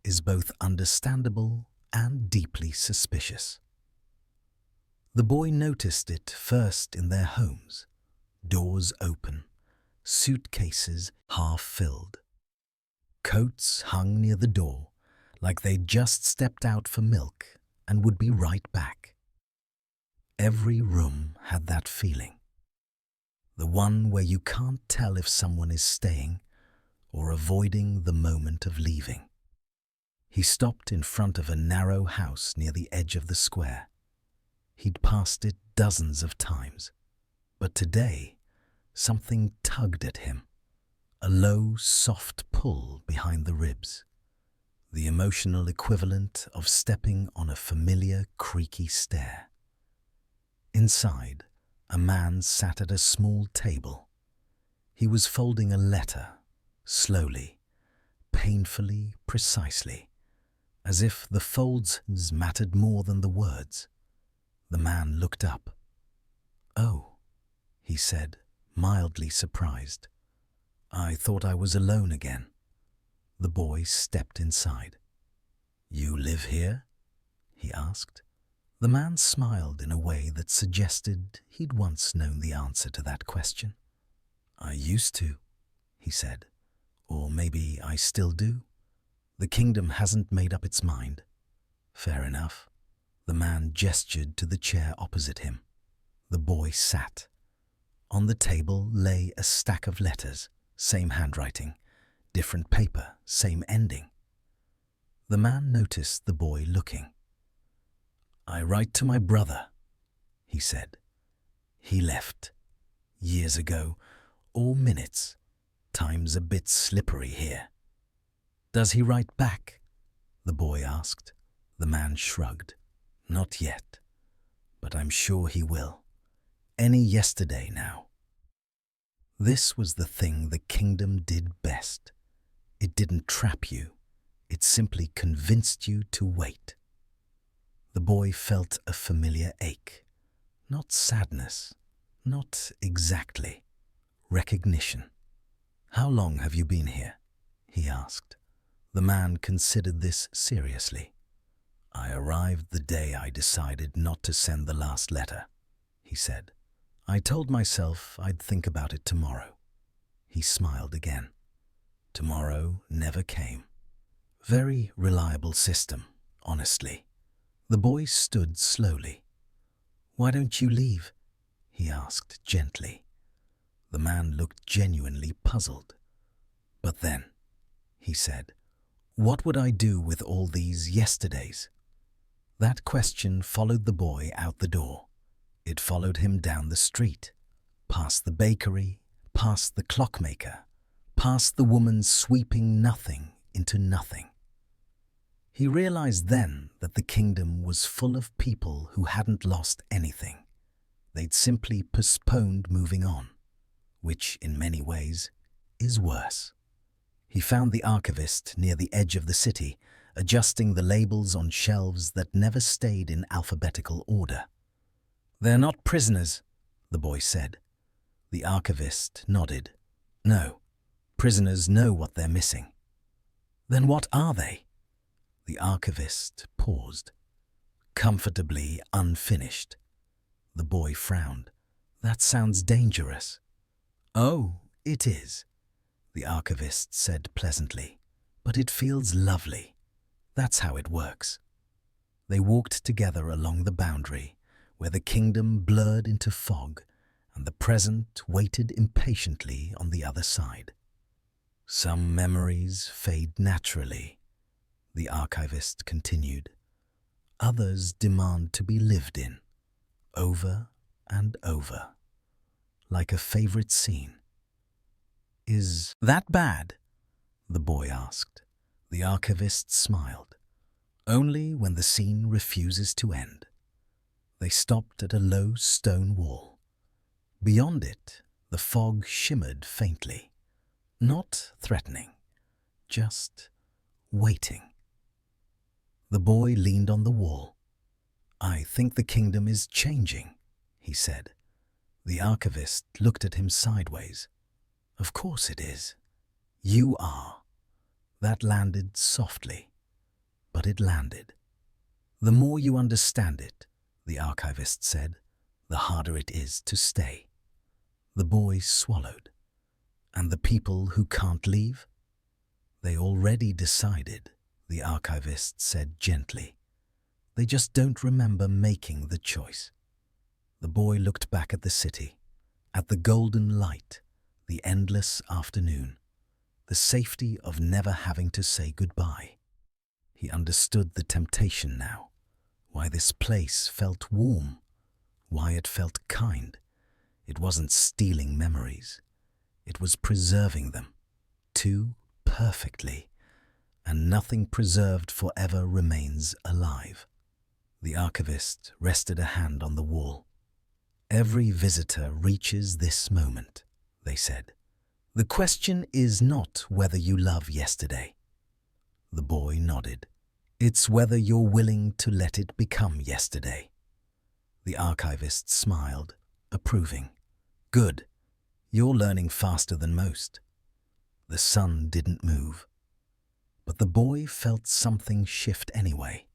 is both understandable and deeply suspicious. The boy noticed it first in their homes, doors open, suitcases half filled, coats hung near the door like they'd just stepped out for milk and would be right back. Every room had that feeling, the one where you can't tell if someone is staying or avoiding the moment of leaving. He stopped in front of a narrow house near the edge of the square. He'd passed it dozens of times, but today something tugged at him, a low, soft pull behind the ribs, the emotional equivalent of stepping on a familiar, creaky stair. Inside, a man sat at a small table. He was folding a letter, slowly, painfully, precisely, as if the folds mattered more than the words. The man looked up. "Oh," he said, mildly surprised. "I thought I was alone again." The boy stepped inside. "You live here?" he asked. The man smiled in a way that suggested he'd once known the answer to that question. "I used to," he said. "Or maybe I still do. The kingdom hasn't made up its mind." "Fair enough." The man gestured to the chair opposite him. The boy sat. On the table lay a stack of letters, same handwriting, different paper, same ending. The man noticed the boy looking. "I write to my brother," he said. "He left. Years ago, or minutes. Time's a bit slippery here." "Does he write back?" the boy asked. The man shrugged. "Not yet, but I'm sure he will. Any yesterday now." This was the thing the kingdom did best. It didn't trap you. It simply convinced you to wait. The boy felt a familiar ache. Not sadness, not exactly. Recognition. "How long have you been here?" he asked. The man considered this seriously. "I arrived the day I decided not to send the last letter," he said. "I told myself I'd think about it tomorrow." He smiled again. Tomorrow never came. Very reliable system, honestly. The boy stood slowly. "Why don't you leave?" he asked gently. The man looked genuinely puzzled. "But then," he said, "what would I do with all these yesterdays?" That question followed the boy out the door. It followed him down the street, past the bakery, past the clockmaker, past the woman sweeping nothing into nothing. He realized then that the kingdom was full of people who hadn't lost anything. They'd simply postponed moving on, which in many ways is worse. He found the archivist near the edge of the city, adjusting the labels on shelves that never stayed in alphabetical order. "They're not prisoners," the boy said. The archivist nodded. "No, prisoners know what they're missing." "Then what are they?" The archivist paused. "Comfortably unfinished." The boy frowned. "That sounds dangerous." "Oh, it is," the archivist said pleasantly. "But it feels lovely. That's how it works." They walked together along the boundary, where the kingdom blurred into fog and the present waited impatiently on the other side. "Some memories fade naturally," the archivist continued. "Others demand to be lived in, over and over, like a favorite scene." "Is that bad?" the boy asked. The archivist smiled. "Only when the scene refuses to end." They stopped at a low stone wall. Beyond it, the fog shimmered faintly. Not threatening, just waiting. The boy leaned on the wall. "I think the kingdom is changing," he said. The archivist looked at him sideways. "Of course it is. You are. That landed softly, but it landed. The more you understand it, the archivist said, the harder it is to stay. The boy swallowed. And the people who can't leave? They already decided, the archivist said gently. They just don't remember making the choice. The boy looked back at the city, at the golden light, the endless afternoon, the safety of never having to say goodbye. He understood the temptation now, why this place felt warm, why it felt kind. It wasn't stealing memories. It was preserving them, too perfectly, and nothing preserved forever remains alive. The archivist rested a hand on the wall. Every visitor reaches this moment, they said. The question is not whether you love yesterday. The boy nodded. It's whether you're willing to let it become yesterday. The archivist smiled, approving. Good. You're learning faster than most. The sun didn't move. But the boy felt something shift anyway,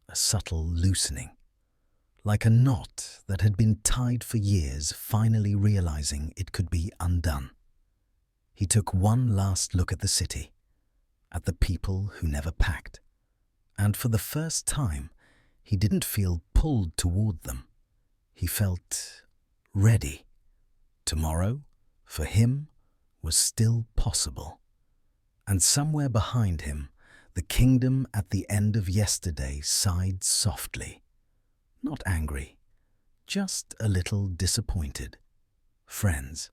a subtle loosening, like a knot that had been tied for years finally realizing it could be undone. He took one last look at the city, at the people who never packed, and for the first time he didn't feel pulled toward them. He felt ready. Tomorrow, for him, was still possible. And somewhere behind him, the kingdom at the end of yesterday sighed softly. Not angry, just a little disappointed. Friends,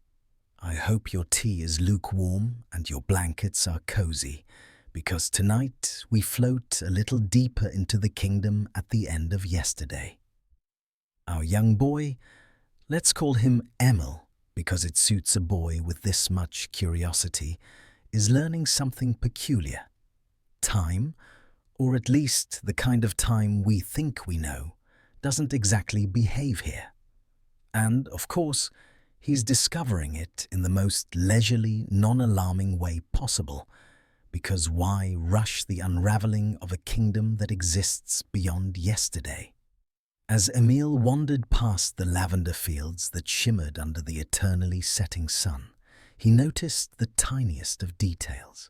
I hope your tea is lukewarm and your blankets are cozy, because tonight we float a little deeper into the kingdom at the end of yesterday. Our young boy, let's call him Emil, because it suits a boy with this much curiosity, is learning something peculiar. Time, or at least the kind of time we think we know, doesn't exactly behave here. And, of course, he's discovering it in the most leisurely, non-alarming way possible, because why rush the unraveling of a kingdom that exists beyond yesterday? As Emil wandered past the lavender fields that shimmered under the eternally setting sun, he noticed the tiniest of details,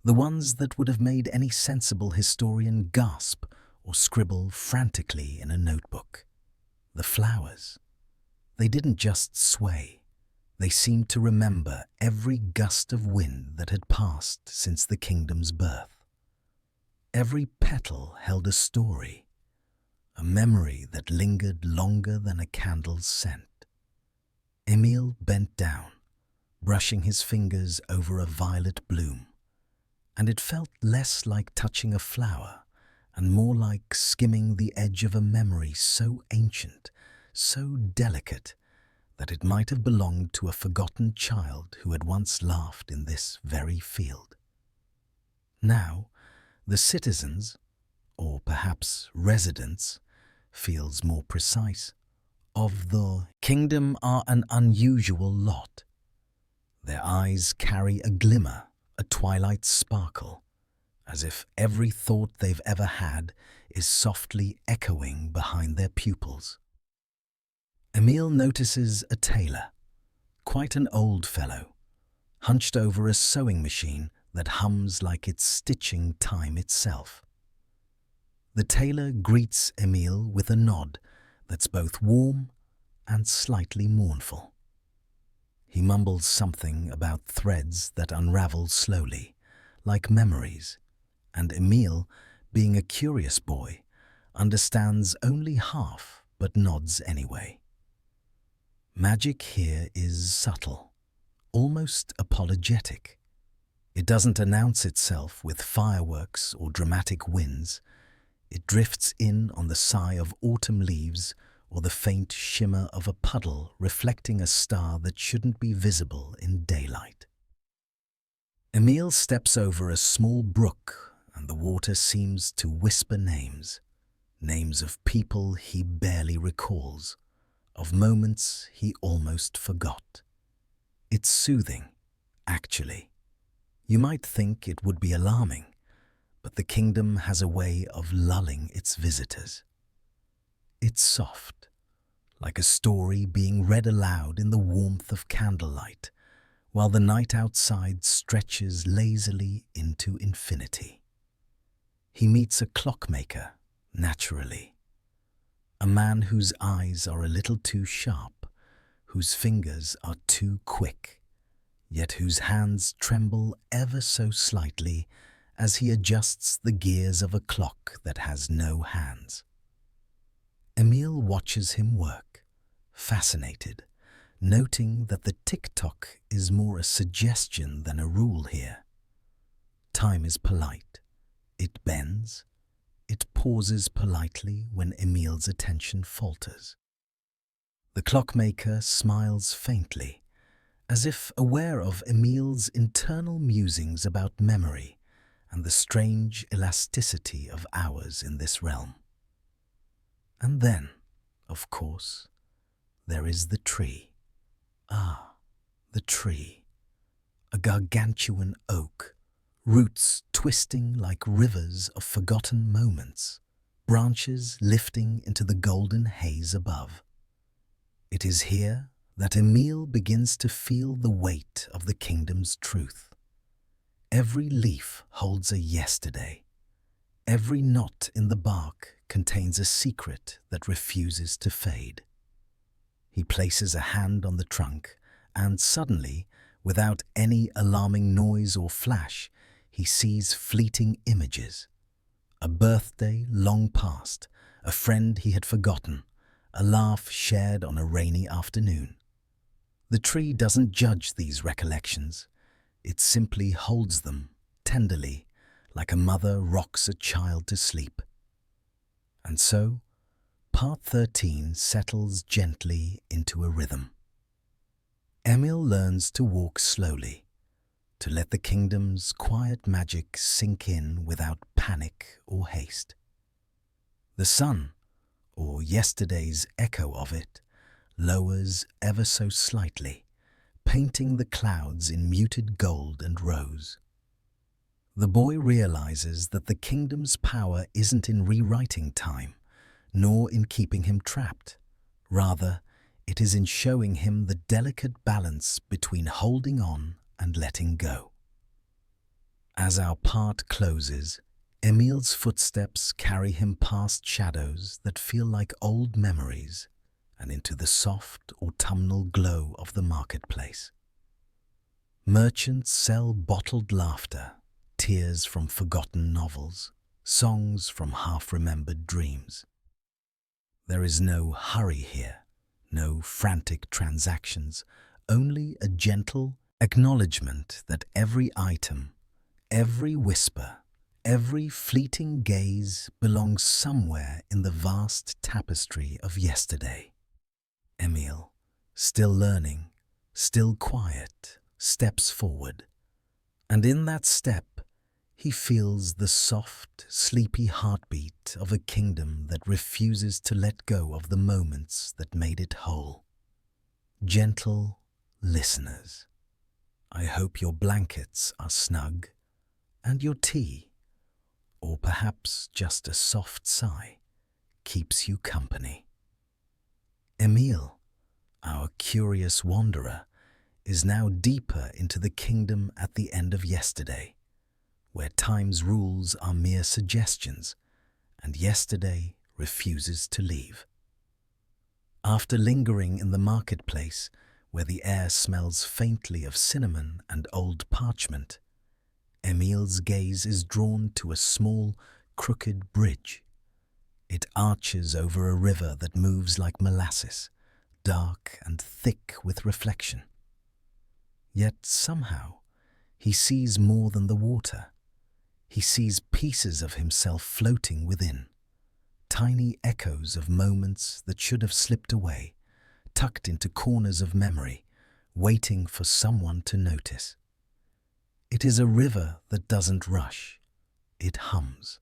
the ones that would have made any sensible historian gasp or scribble frantically in a notebook. The flowers. They didn't just sway. They seemed to remember every gust of wind that had passed since the kingdom's birth. Every petal held a story, a memory that lingered longer than a candle's scent. Emil bent down, brushing his fingers over a violet bloom, and it felt less like touching a flower and more like skimming the edge of a memory so ancient, so delicate, that it might have belonged to a forgotten child who had once laughed in this very field. Now, the citizens, or perhaps residents, feels more precise, of the kingdom are an unusual lot. Their eyes carry a glimmer, a twilight sparkle, as if every thought they've ever had is softly echoing behind their pupils. Emil notices a tailor, quite an old fellow, hunched over a sewing machine that hums like it's stitching time itself. The tailor greets Emil with a nod that's both warm and slightly mournful. He mumbles something about threads that unravel slowly, like memories, and Emil, being a curious boy, understands only half but nods anyway. Magic here is subtle, almost apologetic. It doesn't announce itself with fireworks or dramatic winds. It drifts in on the sigh of autumn leaves or the faint shimmer of a puddle reflecting a star that shouldn't be visible in daylight. Emil steps over a small brook and the water seems to whisper names, names of people he barely recalls, of moments he almost forgot. It's soothing, actually. You might think it would be alarming, but the kingdom has a way of lulling its visitors. It's soft, like a story being read aloud in the warmth of candlelight, while the night outside stretches lazily into infinity. He meets a clockmaker, naturally, a man whose eyes are a little too sharp, whose fingers are too quick, yet whose hands tremble ever so slightly as he adjusts the gears of a clock that has no hands. Emile watches him work, fascinated, noting that the tick-tock is more a suggestion than a rule here. Time is polite. It bends. It pauses politely when Emile's attention falters. The clockmaker smiles faintly, as if aware of Emile's internal musings about memory and the strange elasticity of hours in this realm. And then, of course, there is the tree. Ah, the tree. A gargantuan oak, roots twisting like rivers of forgotten moments, branches lifting into the golden haze above. It is here that Emile begins to feel the weight of the kingdom's truth. Every leaf holds a yesterday. Every knot in the bark contains a secret that refuses to fade. He places a hand on the trunk, and suddenly, without any alarming noise or flash, he sees fleeting images. A birthday long past, a friend he had forgotten, a laugh shared on a rainy afternoon. The tree doesn't judge these recollections. It simply holds them tenderly, like a mother rocks a child to sleep. And so, part 13 settles gently into a rhythm. Emile learns to walk slowly, to let the kingdom's quiet magic sink in without panic or haste. The sun, or yesterday's echo of it, lowers ever so slightly, painting the clouds in muted gold and rose. The boy realizes that the kingdom's power isn't in rewriting time, nor in keeping him trapped. Rather, it is in showing him the delicate balance between holding on and letting go. As our part closes, Emile's footsteps carry him past shadows that feel like old memories and into the soft autumnal glow of the marketplace. Merchants sell bottled laughter, tears from forgotten novels, songs from half-remembered dreams. There is no hurry here, no frantic transactions, only a gentle acknowledgement that every item, every whisper, every fleeting gaze belongs somewhere in the vast tapestry of yesterday. Emile, still learning, still quiet, steps forward, and in that step he feels the soft, sleepy heartbeat of a kingdom that refuses to let go of the moments that made it whole. Gentle listeners, I hope your blankets are snug and your tea, or perhaps just a soft sigh, keeps you company. Emile, our curious wanderer, is now deeper into the kingdom at the end of yesterday, where time's rules are mere suggestions, and yesterday refuses to leave. After lingering in the marketplace, where the air smells faintly of cinnamon and old parchment, Emile's gaze is drawn to a small, crooked bridge. It arches over a river that moves like molasses, dark and thick with reflection. Yet somehow, he sees more than the water. He sees pieces of himself floating within, tiny echoes of moments that should have slipped away, tucked into corners of memory, waiting for someone to notice. It is a river that doesn't rush, it hums.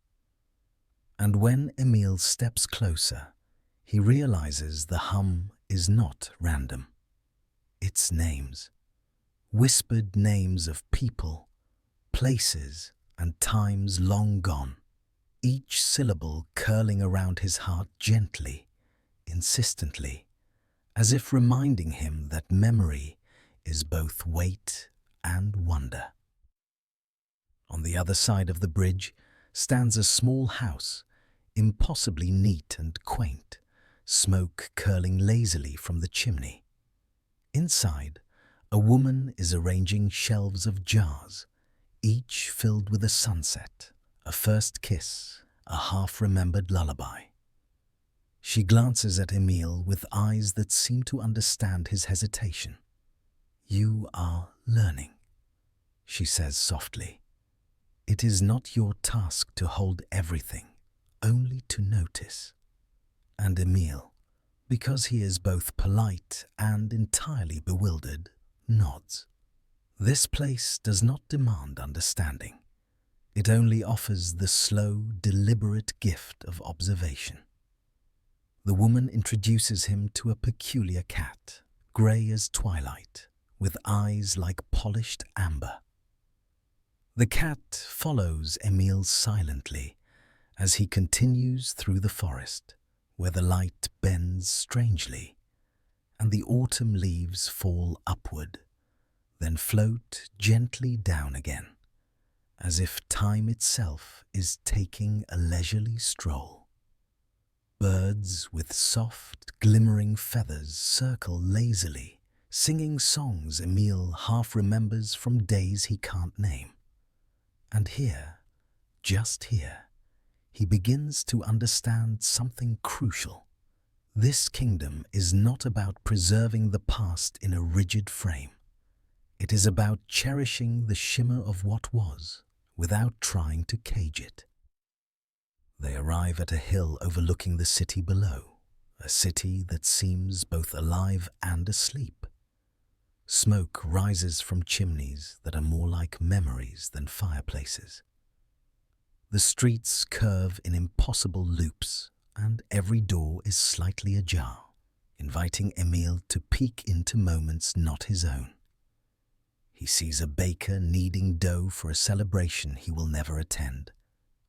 And when Emile steps closer, he realizes the hum is not random. It's names, whispered names of people, places and times long gone, each syllable curling around his heart gently, insistently, as if reminding him that memory is both weight and wonder. On the other side of the bridge stands a small house, impossibly neat and quaint, smoke curling lazily from the chimney. Inside, a woman is arranging shelves of jars, each filled with a sunset, a first kiss, a half-remembered lullaby. She glances at Emile with eyes that seem to understand his hesitation. "You are learning," she says softly. "It is not your task to hold everything, only to notice." And Emile, because he is both polite and entirely bewildered, nods. This place does not demand understanding. It only offers the slow, deliberate gift of observation. The woman introduces him to a peculiar cat, grey as twilight, with eyes like polished amber. The cat follows Emile silently as he continues through the forest, where the light bends strangely, and the autumn leaves fall upward, then float gently down again, as if time itself is taking a leisurely stroll. Birds with soft, glimmering feathers circle lazily, singing songs Emile half remembers from days he can't name. And here, just here, he begins to understand something crucial. This kingdom is not about preserving the past in a rigid frame. It is about cherishing the shimmer of what was, without trying to cage it. They arrive at a hill overlooking the city below, a city that seems both alive and asleep. Smoke rises from chimneys that are more like memories than fireplaces. The streets curve in impossible loops, and every door is slightly ajar, inviting Emile to peek into moments not his own. He sees a baker kneading dough for a celebration he will never attend,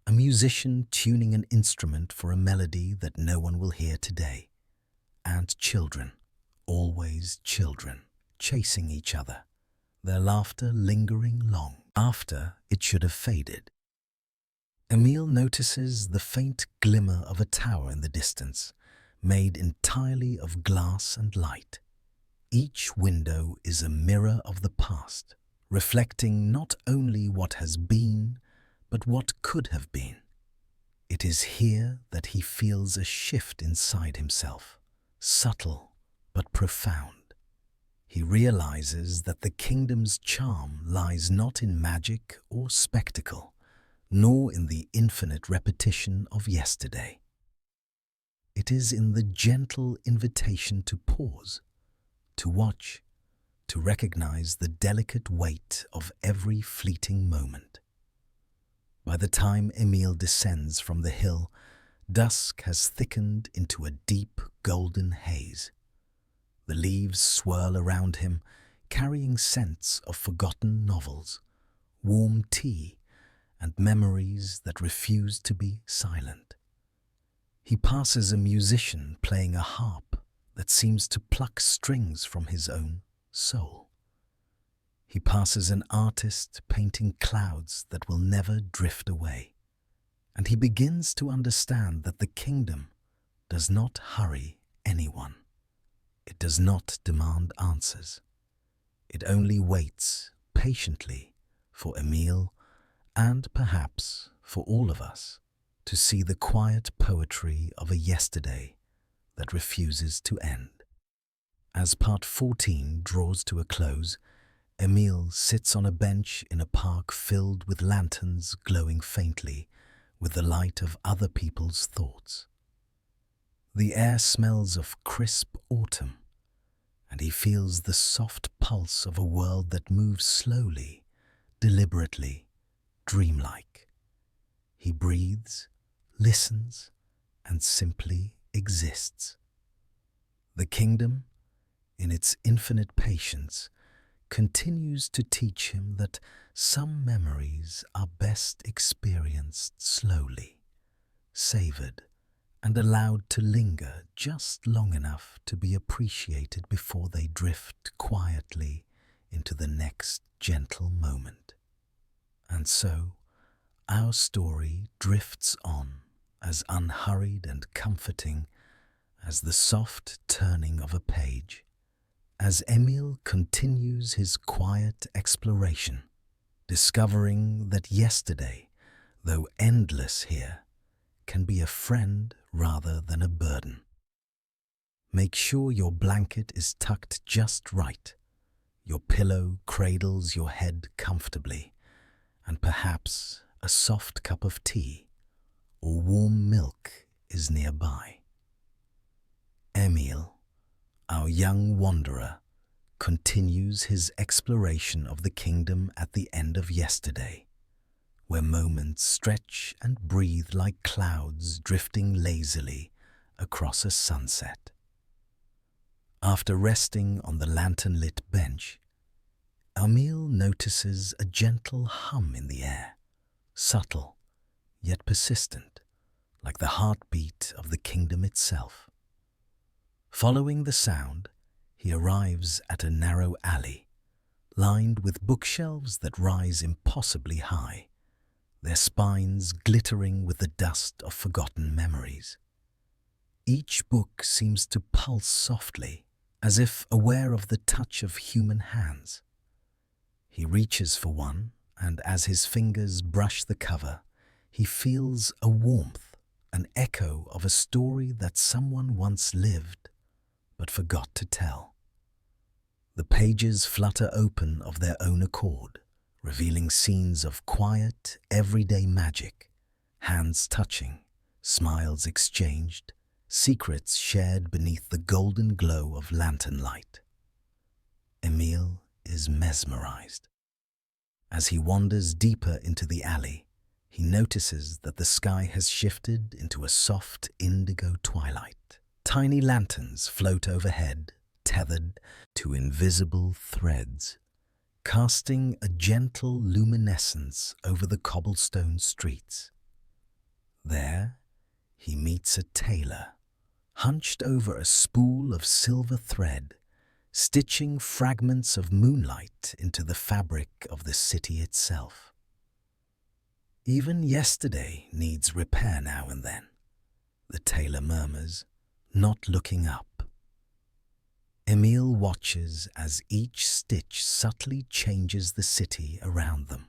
a musician tuning an instrument for a melody that no one will hear today, and children, always children, chasing each other, their laughter lingering long after it should have faded. Emile notices the faint glimmer of a tower in the distance, made entirely of glass and light. Each window is a mirror of the past, reflecting not only what has been, but what could have been. It is here that he feels a shift inside himself, subtle but profound. He realizes that the kingdom's charm lies not in magic or spectacle, nor in the infinite repetition of yesterday. It is in the gentle invitation to pause, to watch, to recognize the delicate weight of every fleeting moment. By the time Emile descends from the hill, dusk has thickened into a deep golden haze. The leaves swirl around him, carrying scents of forgotten novels, warm tea, and memories that refuse to be silent. He passes a musician playing a harp that seems to pluck strings from his own soul. He passes an artist painting clouds that will never drift away. And he begins to understand that the kingdom does not hurry anyone. It does not demand answers. It only waits patiently for Emile and perhaps for all of us to see the quiet poetry of a yesterday that refuses to end. As part 14 draws to a close, Emile sits on a bench in a park filled with lanterns glowing faintly with the light of other people's thoughts. The air smells of crisp autumn, and he feels the soft pulse of a world that moves slowly, deliberately, dreamlike. He breathes, listens, and simply exists. The kingdom, in its infinite patience, continues to teach him that some memories are best experienced slowly, savored, and allowed to linger just long enough to be appreciated before they drift quietly into the next gentle moment. And so, our story drifts on as unhurried and comforting as the soft turning of a page, as Emil continues his quiet exploration, discovering that yesterday, though endless here, can be a friend rather than a burden. Make sure your blanket is tucked just right, your pillow cradles your head comfortably, and perhaps a soft cup of tea or warm milk is nearby. Emil, our young wanderer, continues his exploration of the kingdom at the end of yesterday, where moments stretch and breathe like clouds drifting lazily across a sunset. After resting on the lantern-lit bench, Emil notices a gentle hum in the air, subtle yet persistent, like the heartbeat of the kingdom itself. Following the sound, he arrives at a narrow alley, lined with bookshelves that rise impossibly high, their spines glittering with the dust of forgotten memories. Each book seems to pulse softly, as if aware of the touch of human hands. He reaches for one, and as his fingers brush the cover, he feels a warmth, an echo of a story that someone once lived but forgot to tell. The pages flutter open of their own accord, revealing scenes of quiet, everyday magic, hands touching, smiles exchanged, secrets shared beneath the golden glow of lantern light. Emil is mesmerized. As he wanders deeper into the alley, he notices that the sky has shifted into a soft indigo twilight. Tiny lanterns float overhead, tethered to invisible threads, casting a gentle luminescence over the cobblestone streets. There, he meets a tailor, hunched over a spool of silver thread, stitching fragments of moonlight into the fabric of the city itself. Even yesterday needs repair now and then, the tailor murmurs, not looking up. Emil watches as each stitch subtly changes the city around them.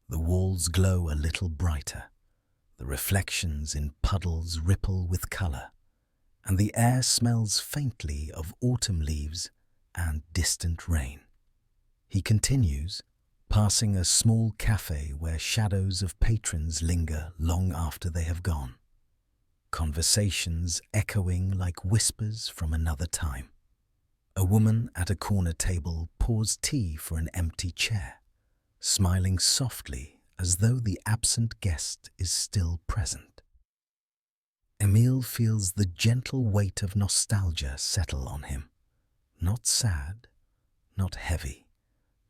The walls glow a little brighter, the reflections in puddles ripple with color, and the air smells faintly of autumn leaves and distant rain. He continues, passing a small cafe where shadows of patrons linger long after they have gone, conversations echoing like whispers from another time. A woman at a corner table pours tea for an empty chair, smiling softly as though the absent guest is still present. Emil feels the gentle weight of nostalgia settle on him. Not sad, not heavy,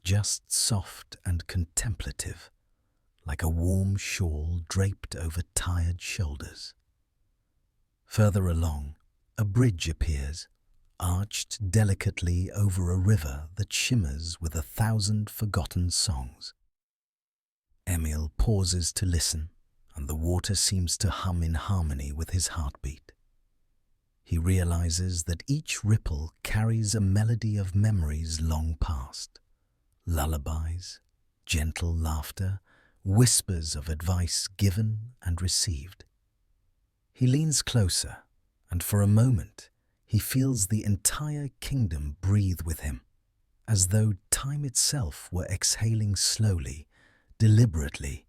just soft and contemplative, like a warm shawl draped over tired shoulders. Further along, a bridge appears, arched delicately over a river that shimmers with 1,000 forgotten songs. Emil pauses to listen, and the water seems to hum in harmony with his heartbeat. He realizes that each ripple carries a melody of memories long past, lullabies, gentle laughter, whispers of advice given and received. He leans closer, and for a moment he feels the entire kingdom breathe with him, as though time itself were exhaling slowly, deliberately,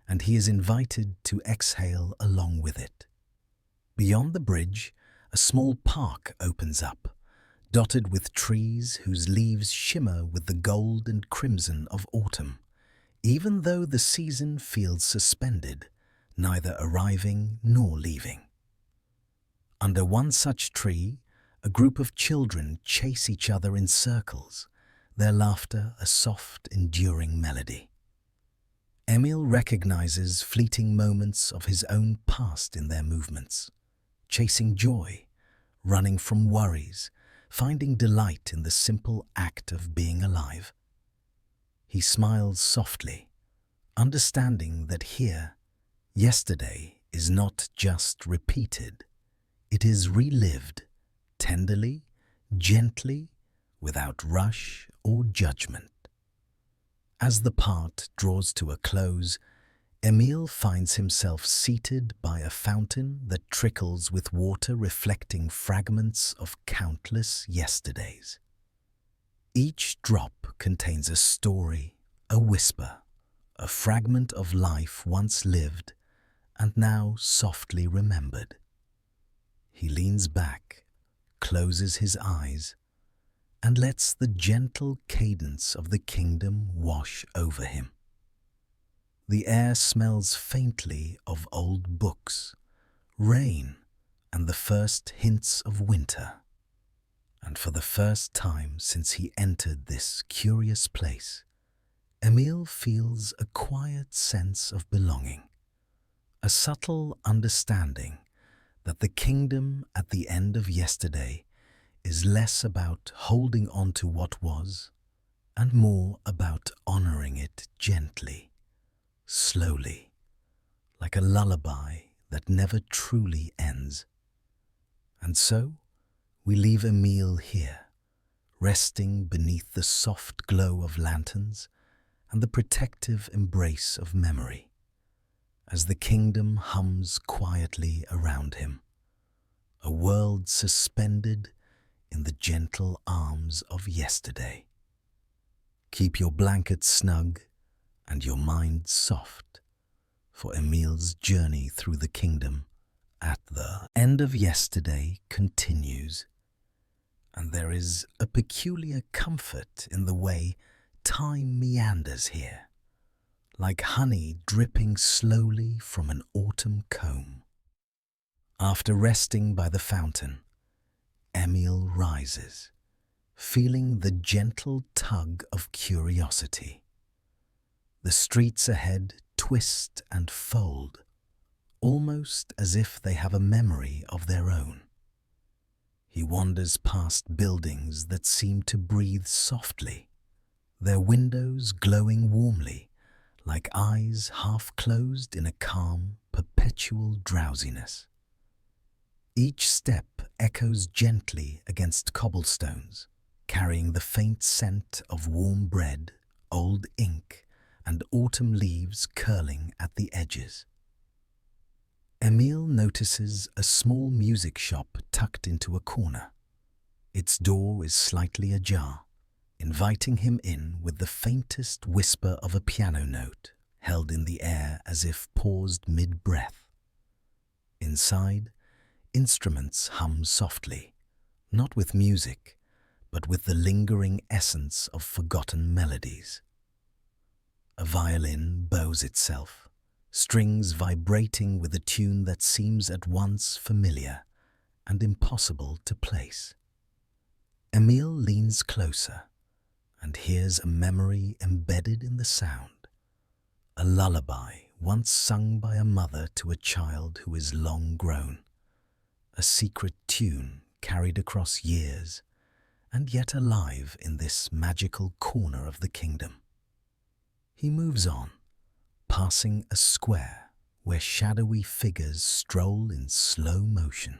and he is invited to exhale along with it. Beyond the bridge, a small park opens up, dotted with trees whose leaves shimmer with the gold and crimson of autumn, even though the season feels suspended, neither arriving nor leaving. Under one such tree, a group of children chase each other in circles, their laughter a soft, enduring melody. Emil recognizes fleeting moments of his own past in their movements, chasing joy, running from worries, finding delight in the simple act of being alive. He smiles softly, understanding that here, yesterday is not just repeated, it is relived, tenderly, gently, without rush or judgment. As the part draws to a close, Emil finds himself seated by a fountain that trickles with water reflecting fragments of countless yesterdays. Each drop contains a story, a whisper, a fragment of life once lived and now softly remembered. He leans back, closes his eyes, and lets the gentle cadence of the kingdom wash over him. The air smells faintly of old books, rain, and the first hints of winter. And for the first time since he entered this curious place, Emil feels a quiet sense of belonging, a subtle understanding that the kingdom at the end of yesterday is less about holding on to what was and more about honoring it gently, slowly, like a lullaby that never truly ends. And so we leave Emil here, resting beneath the soft glow of lanterns and the protective embrace of memory, as the kingdom hums quietly around him, a world suspended in the gentle arms of yesterday. Keep your blanket snug and your mind soft, for Emil's journey through the kingdom at the end of yesterday continues, and there is a peculiar comfort in the way time meanders here, like honey dripping slowly from an autumn comb. After resting by the fountain, Emil rises, feeling the gentle tug of curiosity. The streets ahead twist and fold, almost as if they have a memory of their own. He wanders past buildings that seem to breathe softly, their windows glowing warmly, like eyes half closed in a calm, perpetual drowsiness. Each step echoes gently against cobblestones, carrying the faint scent of warm bread, old ink, and autumn leaves curling at the edges. Emil notices a small music shop tucked into a corner. Its door is slightly ajar, inviting him in with the faintest whisper of a piano note held in the air as if paused mid-breath. Inside, instruments hum softly, not with music, but with the lingering essence of forgotten melodies. A violin bows itself, strings vibrating with a tune that seems at once familiar and impossible to place. Emil leans closer and hears a memory embedded in the sound, a lullaby once sung by a mother to a child who is long grown, a secret tune carried across years and yet alive in this magical corner of the kingdom. He moves on, passing a square where shadowy figures stroll in slow motion.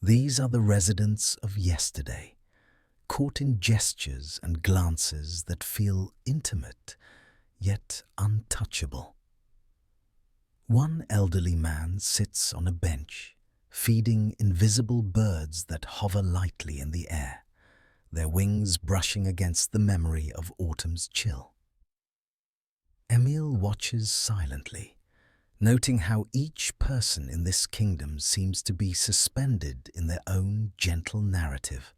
These are the residents of yesterday, caught in gestures and glances that feel intimate yet untouchable. One elderly man sits on a bench, feeding invisible birds that hover lightly in the air, their wings brushing against the memory of autumn's chill. Emil watches silently, noting how each person in this kingdom seems to be suspended in their own gentle narrative,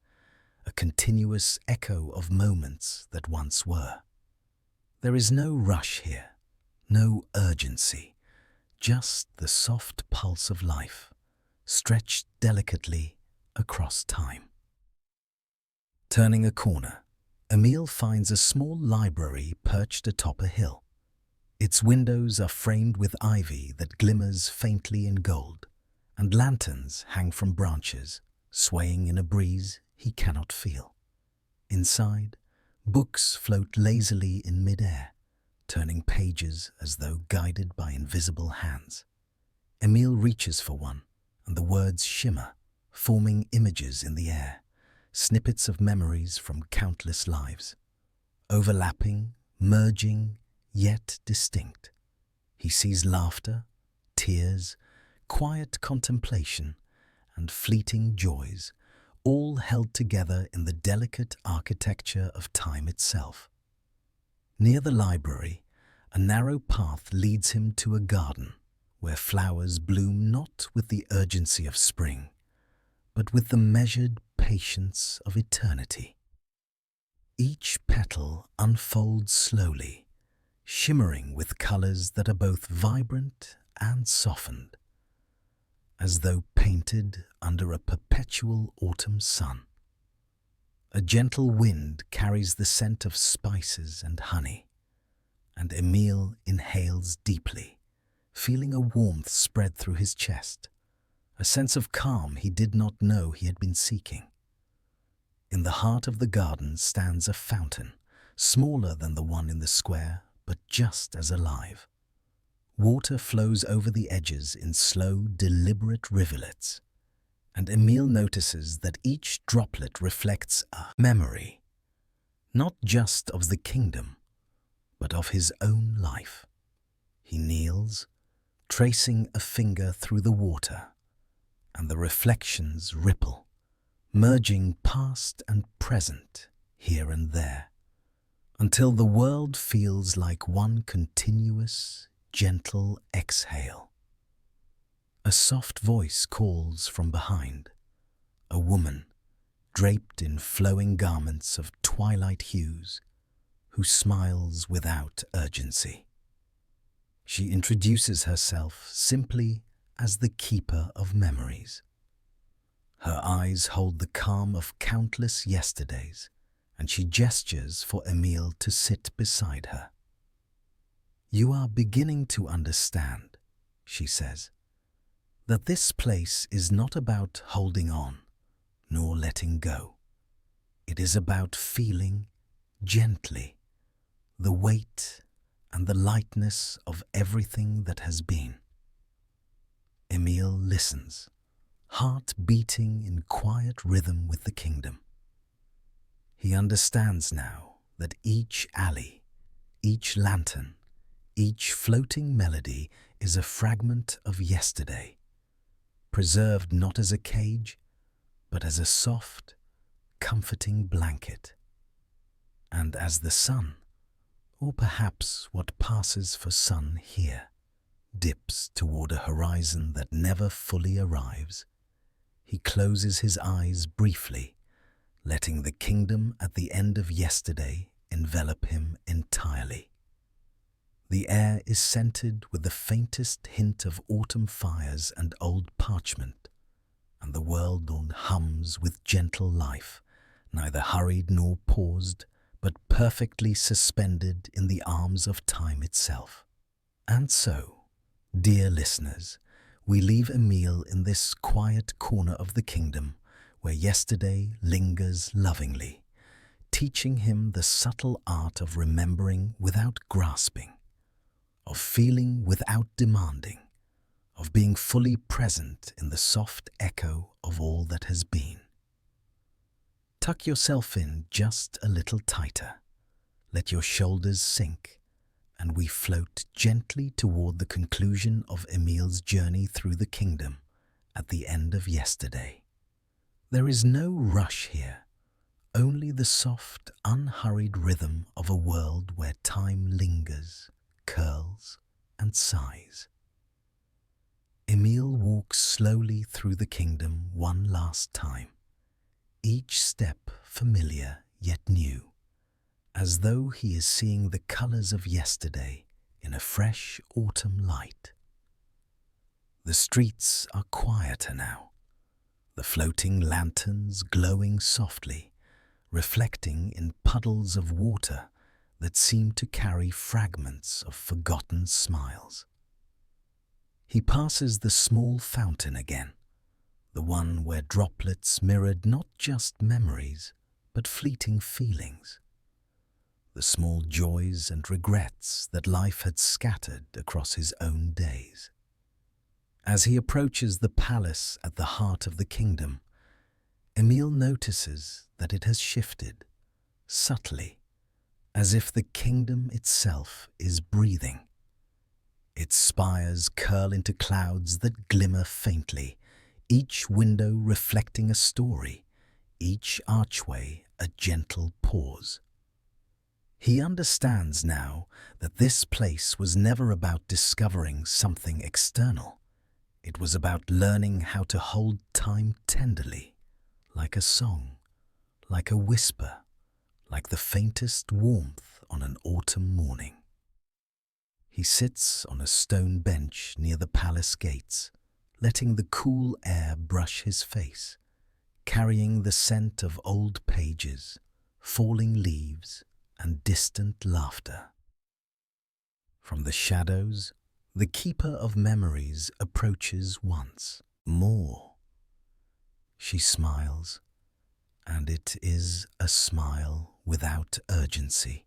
a continuous echo of moments that once were. There is no rush here, no urgency, just the soft pulse of life, stretched delicately across time. Turning a corner, Emil finds a small library perched atop a hill. Its windows are framed with ivy that glimmers faintly in gold, and lanterns hang from branches, swaying in a breeze he cannot feel. Inside, books float lazily in mid-air, turning pages as though guided by invisible hands. Emil reaches for one, and the words shimmer, forming images in the air, snippets of memories from countless lives. Overlapping, merging, yet distinct. He sees laughter, tears, quiet contemplation, and fleeting joys, all held together in the delicate architecture of time itself. Near the library, a narrow path leads him to a garden where flowers bloom not with the urgency of spring, but with the measured patience of eternity. Each petal unfolds slowly, shimmering with colors that are both vibrant and softened, as though painted under a perpetual autumn sun. A gentle wind carries the scent of spices and honey, and Emil inhales deeply, feeling a warmth spread through his chest, a sense of calm he did not know he had been seeking. In the heart of the garden stands a fountain, smaller than the one in the square, but just as alive. Water flows over the edges in slow, deliberate rivulets, and Emil notices that each droplet reflects a memory, not just of the kingdom, but of his own life. He kneels, tracing a finger through the water, and the reflections ripple, merging past and present here and there, until the world feels like one continuous, gentle exhale. A soft voice calls from behind, a woman draped in flowing garments of twilight hues, who smiles without urgency. She introduces herself simply as the keeper of memories. Her eyes hold the calm of countless yesterdays, and she gestures for Emil to sit beside her. "You are beginning to understand," she says, "that this place is not about holding on, nor letting go. It is about feeling, gently, the weight and the lightness of everything that has been." Emil listens, heart beating in quiet rhythm with the kingdom. He understands now that each alley, each lantern, each floating melody is a fragment of yesterday, preserved not as a cage, but as a soft, comforting blanket. And as the sun, or perhaps what passes for sun here, dips toward a horizon that never fully arrives, he closes his eyes briefly, letting the kingdom at the end of yesterday envelop him entirely. The air is scented with the faintest hint of autumn fires and old parchment, and the world hums with gentle life, neither hurried nor paused, but perfectly suspended in the arms of time itself. And so, dear listeners, we leave Emil in this quiet corner of the kingdom where yesterday lingers lovingly, teaching him the subtle art of remembering without grasping, of feeling without demanding, of being fully present in the soft echo of all that has been. Tuck yourself in just a little tighter, let your shoulders sink, and we float gently toward the conclusion of Emil's journey through the kingdom at the end of yesterday. There is no rush here, only the soft, unhurried rhythm of a world where time lingers, curls, and sighs. Emil walks slowly through the kingdom one last time, each step familiar yet new, as though he is seeing the colors of yesterday in a fresh autumn light. The streets are quieter now, the floating lanterns glowing softly, reflecting in puddles of water that seemed to carry fragments of forgotten smiles. He passes the small fountain again, the one where droplets mirrored not just memories, but fleeting feelings, the small joys and regrets that life had scattered across his own days. As he approaches the palace at the heart of the kingdom, Emile notices that it has shifted, subtly, as if the kingdom itself is breathing. Its spires curl into clouds that glimmer faintly, each window reflecting a story, each archway a gentle pause. He understands now that this place was never about discovering something external. It was about learning how to hold time tenderly, like a song, like a whisper, like the faintest warmth on an autumn morning. He sits on a stone bench near the palace gates, letting the cool air brush his face, carrying the scent of old pages, falling leaves, and distant laughter. From the shadows, the keeper of memories approaches once more. She smiles, and it is a smile without urgency,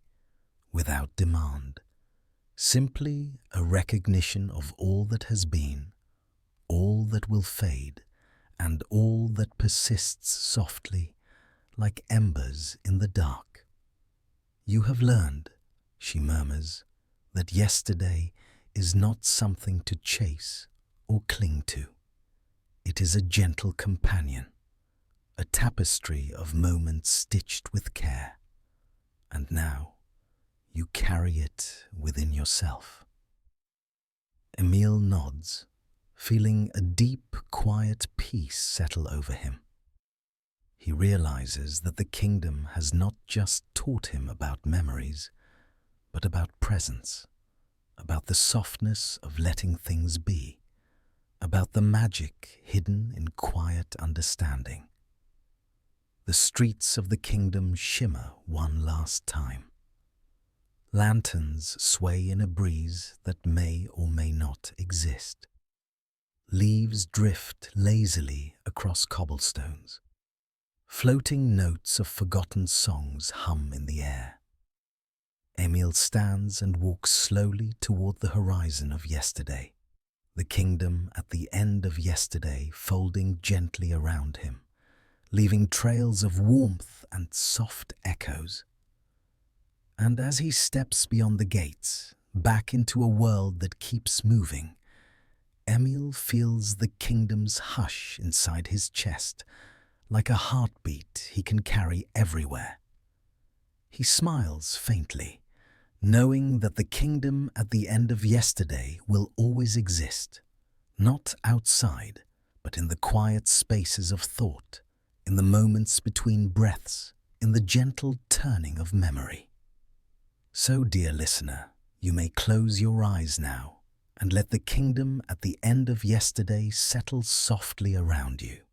without demand, simply a recognition of all that has been, all that will fade, and all that persists softly, like embers in the dark. "You have learned," she murmurs, "that yesterday is not something to chase or cling to. It is a gentle companion, a tapestry of moments stitched with care. And now you carry it within yourself." Emile nods, feeling a deep, quiet peace settle over him. He realizes that the kingdom has not just taught him about memories, but about presence, about the softness of letting things be, about the magic hidden in quiet understanding. The streets of the kingdom shimmer one last time. Lanterns sway in a breeze that may or may not exist. Leaves drift lazily across cobblestones. Floating notes of forgotten songs hum in the air. Emile stands and walks slowly toward the horizon of yesterday, the kingdom at the end of yesterday folding gently around him, leaving trails of warmth and soft echoes. And as he steps beyond the gates, back into a world that keeps moving, Emile feels the kingdom's hush inside his chest, like a heartbeat he can carry everywhere. He smiles faintly, knowing that the kingdom at the end of yesterday will always exist, not outside, but in the quiet spaces of thought, in the moments between breaths, in the gentle turning of memory. So, dear listener, you may close your eyes now and let the kingdom at the end of yesterday settle softly around you.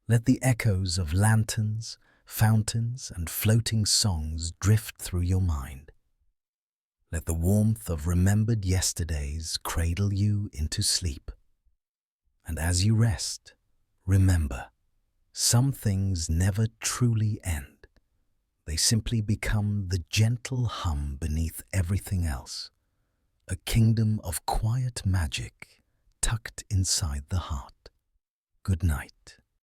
Let the echoes of lanterns, fountains, and floating songs drift through your mind. Let the warmth of remembered yesterdays cradle you into sleep. And as you rest, remember, some things never truly end. They simply become the gentle hum beneath everything else, a kingdom of quiet magic tucked inside the heart. Good night.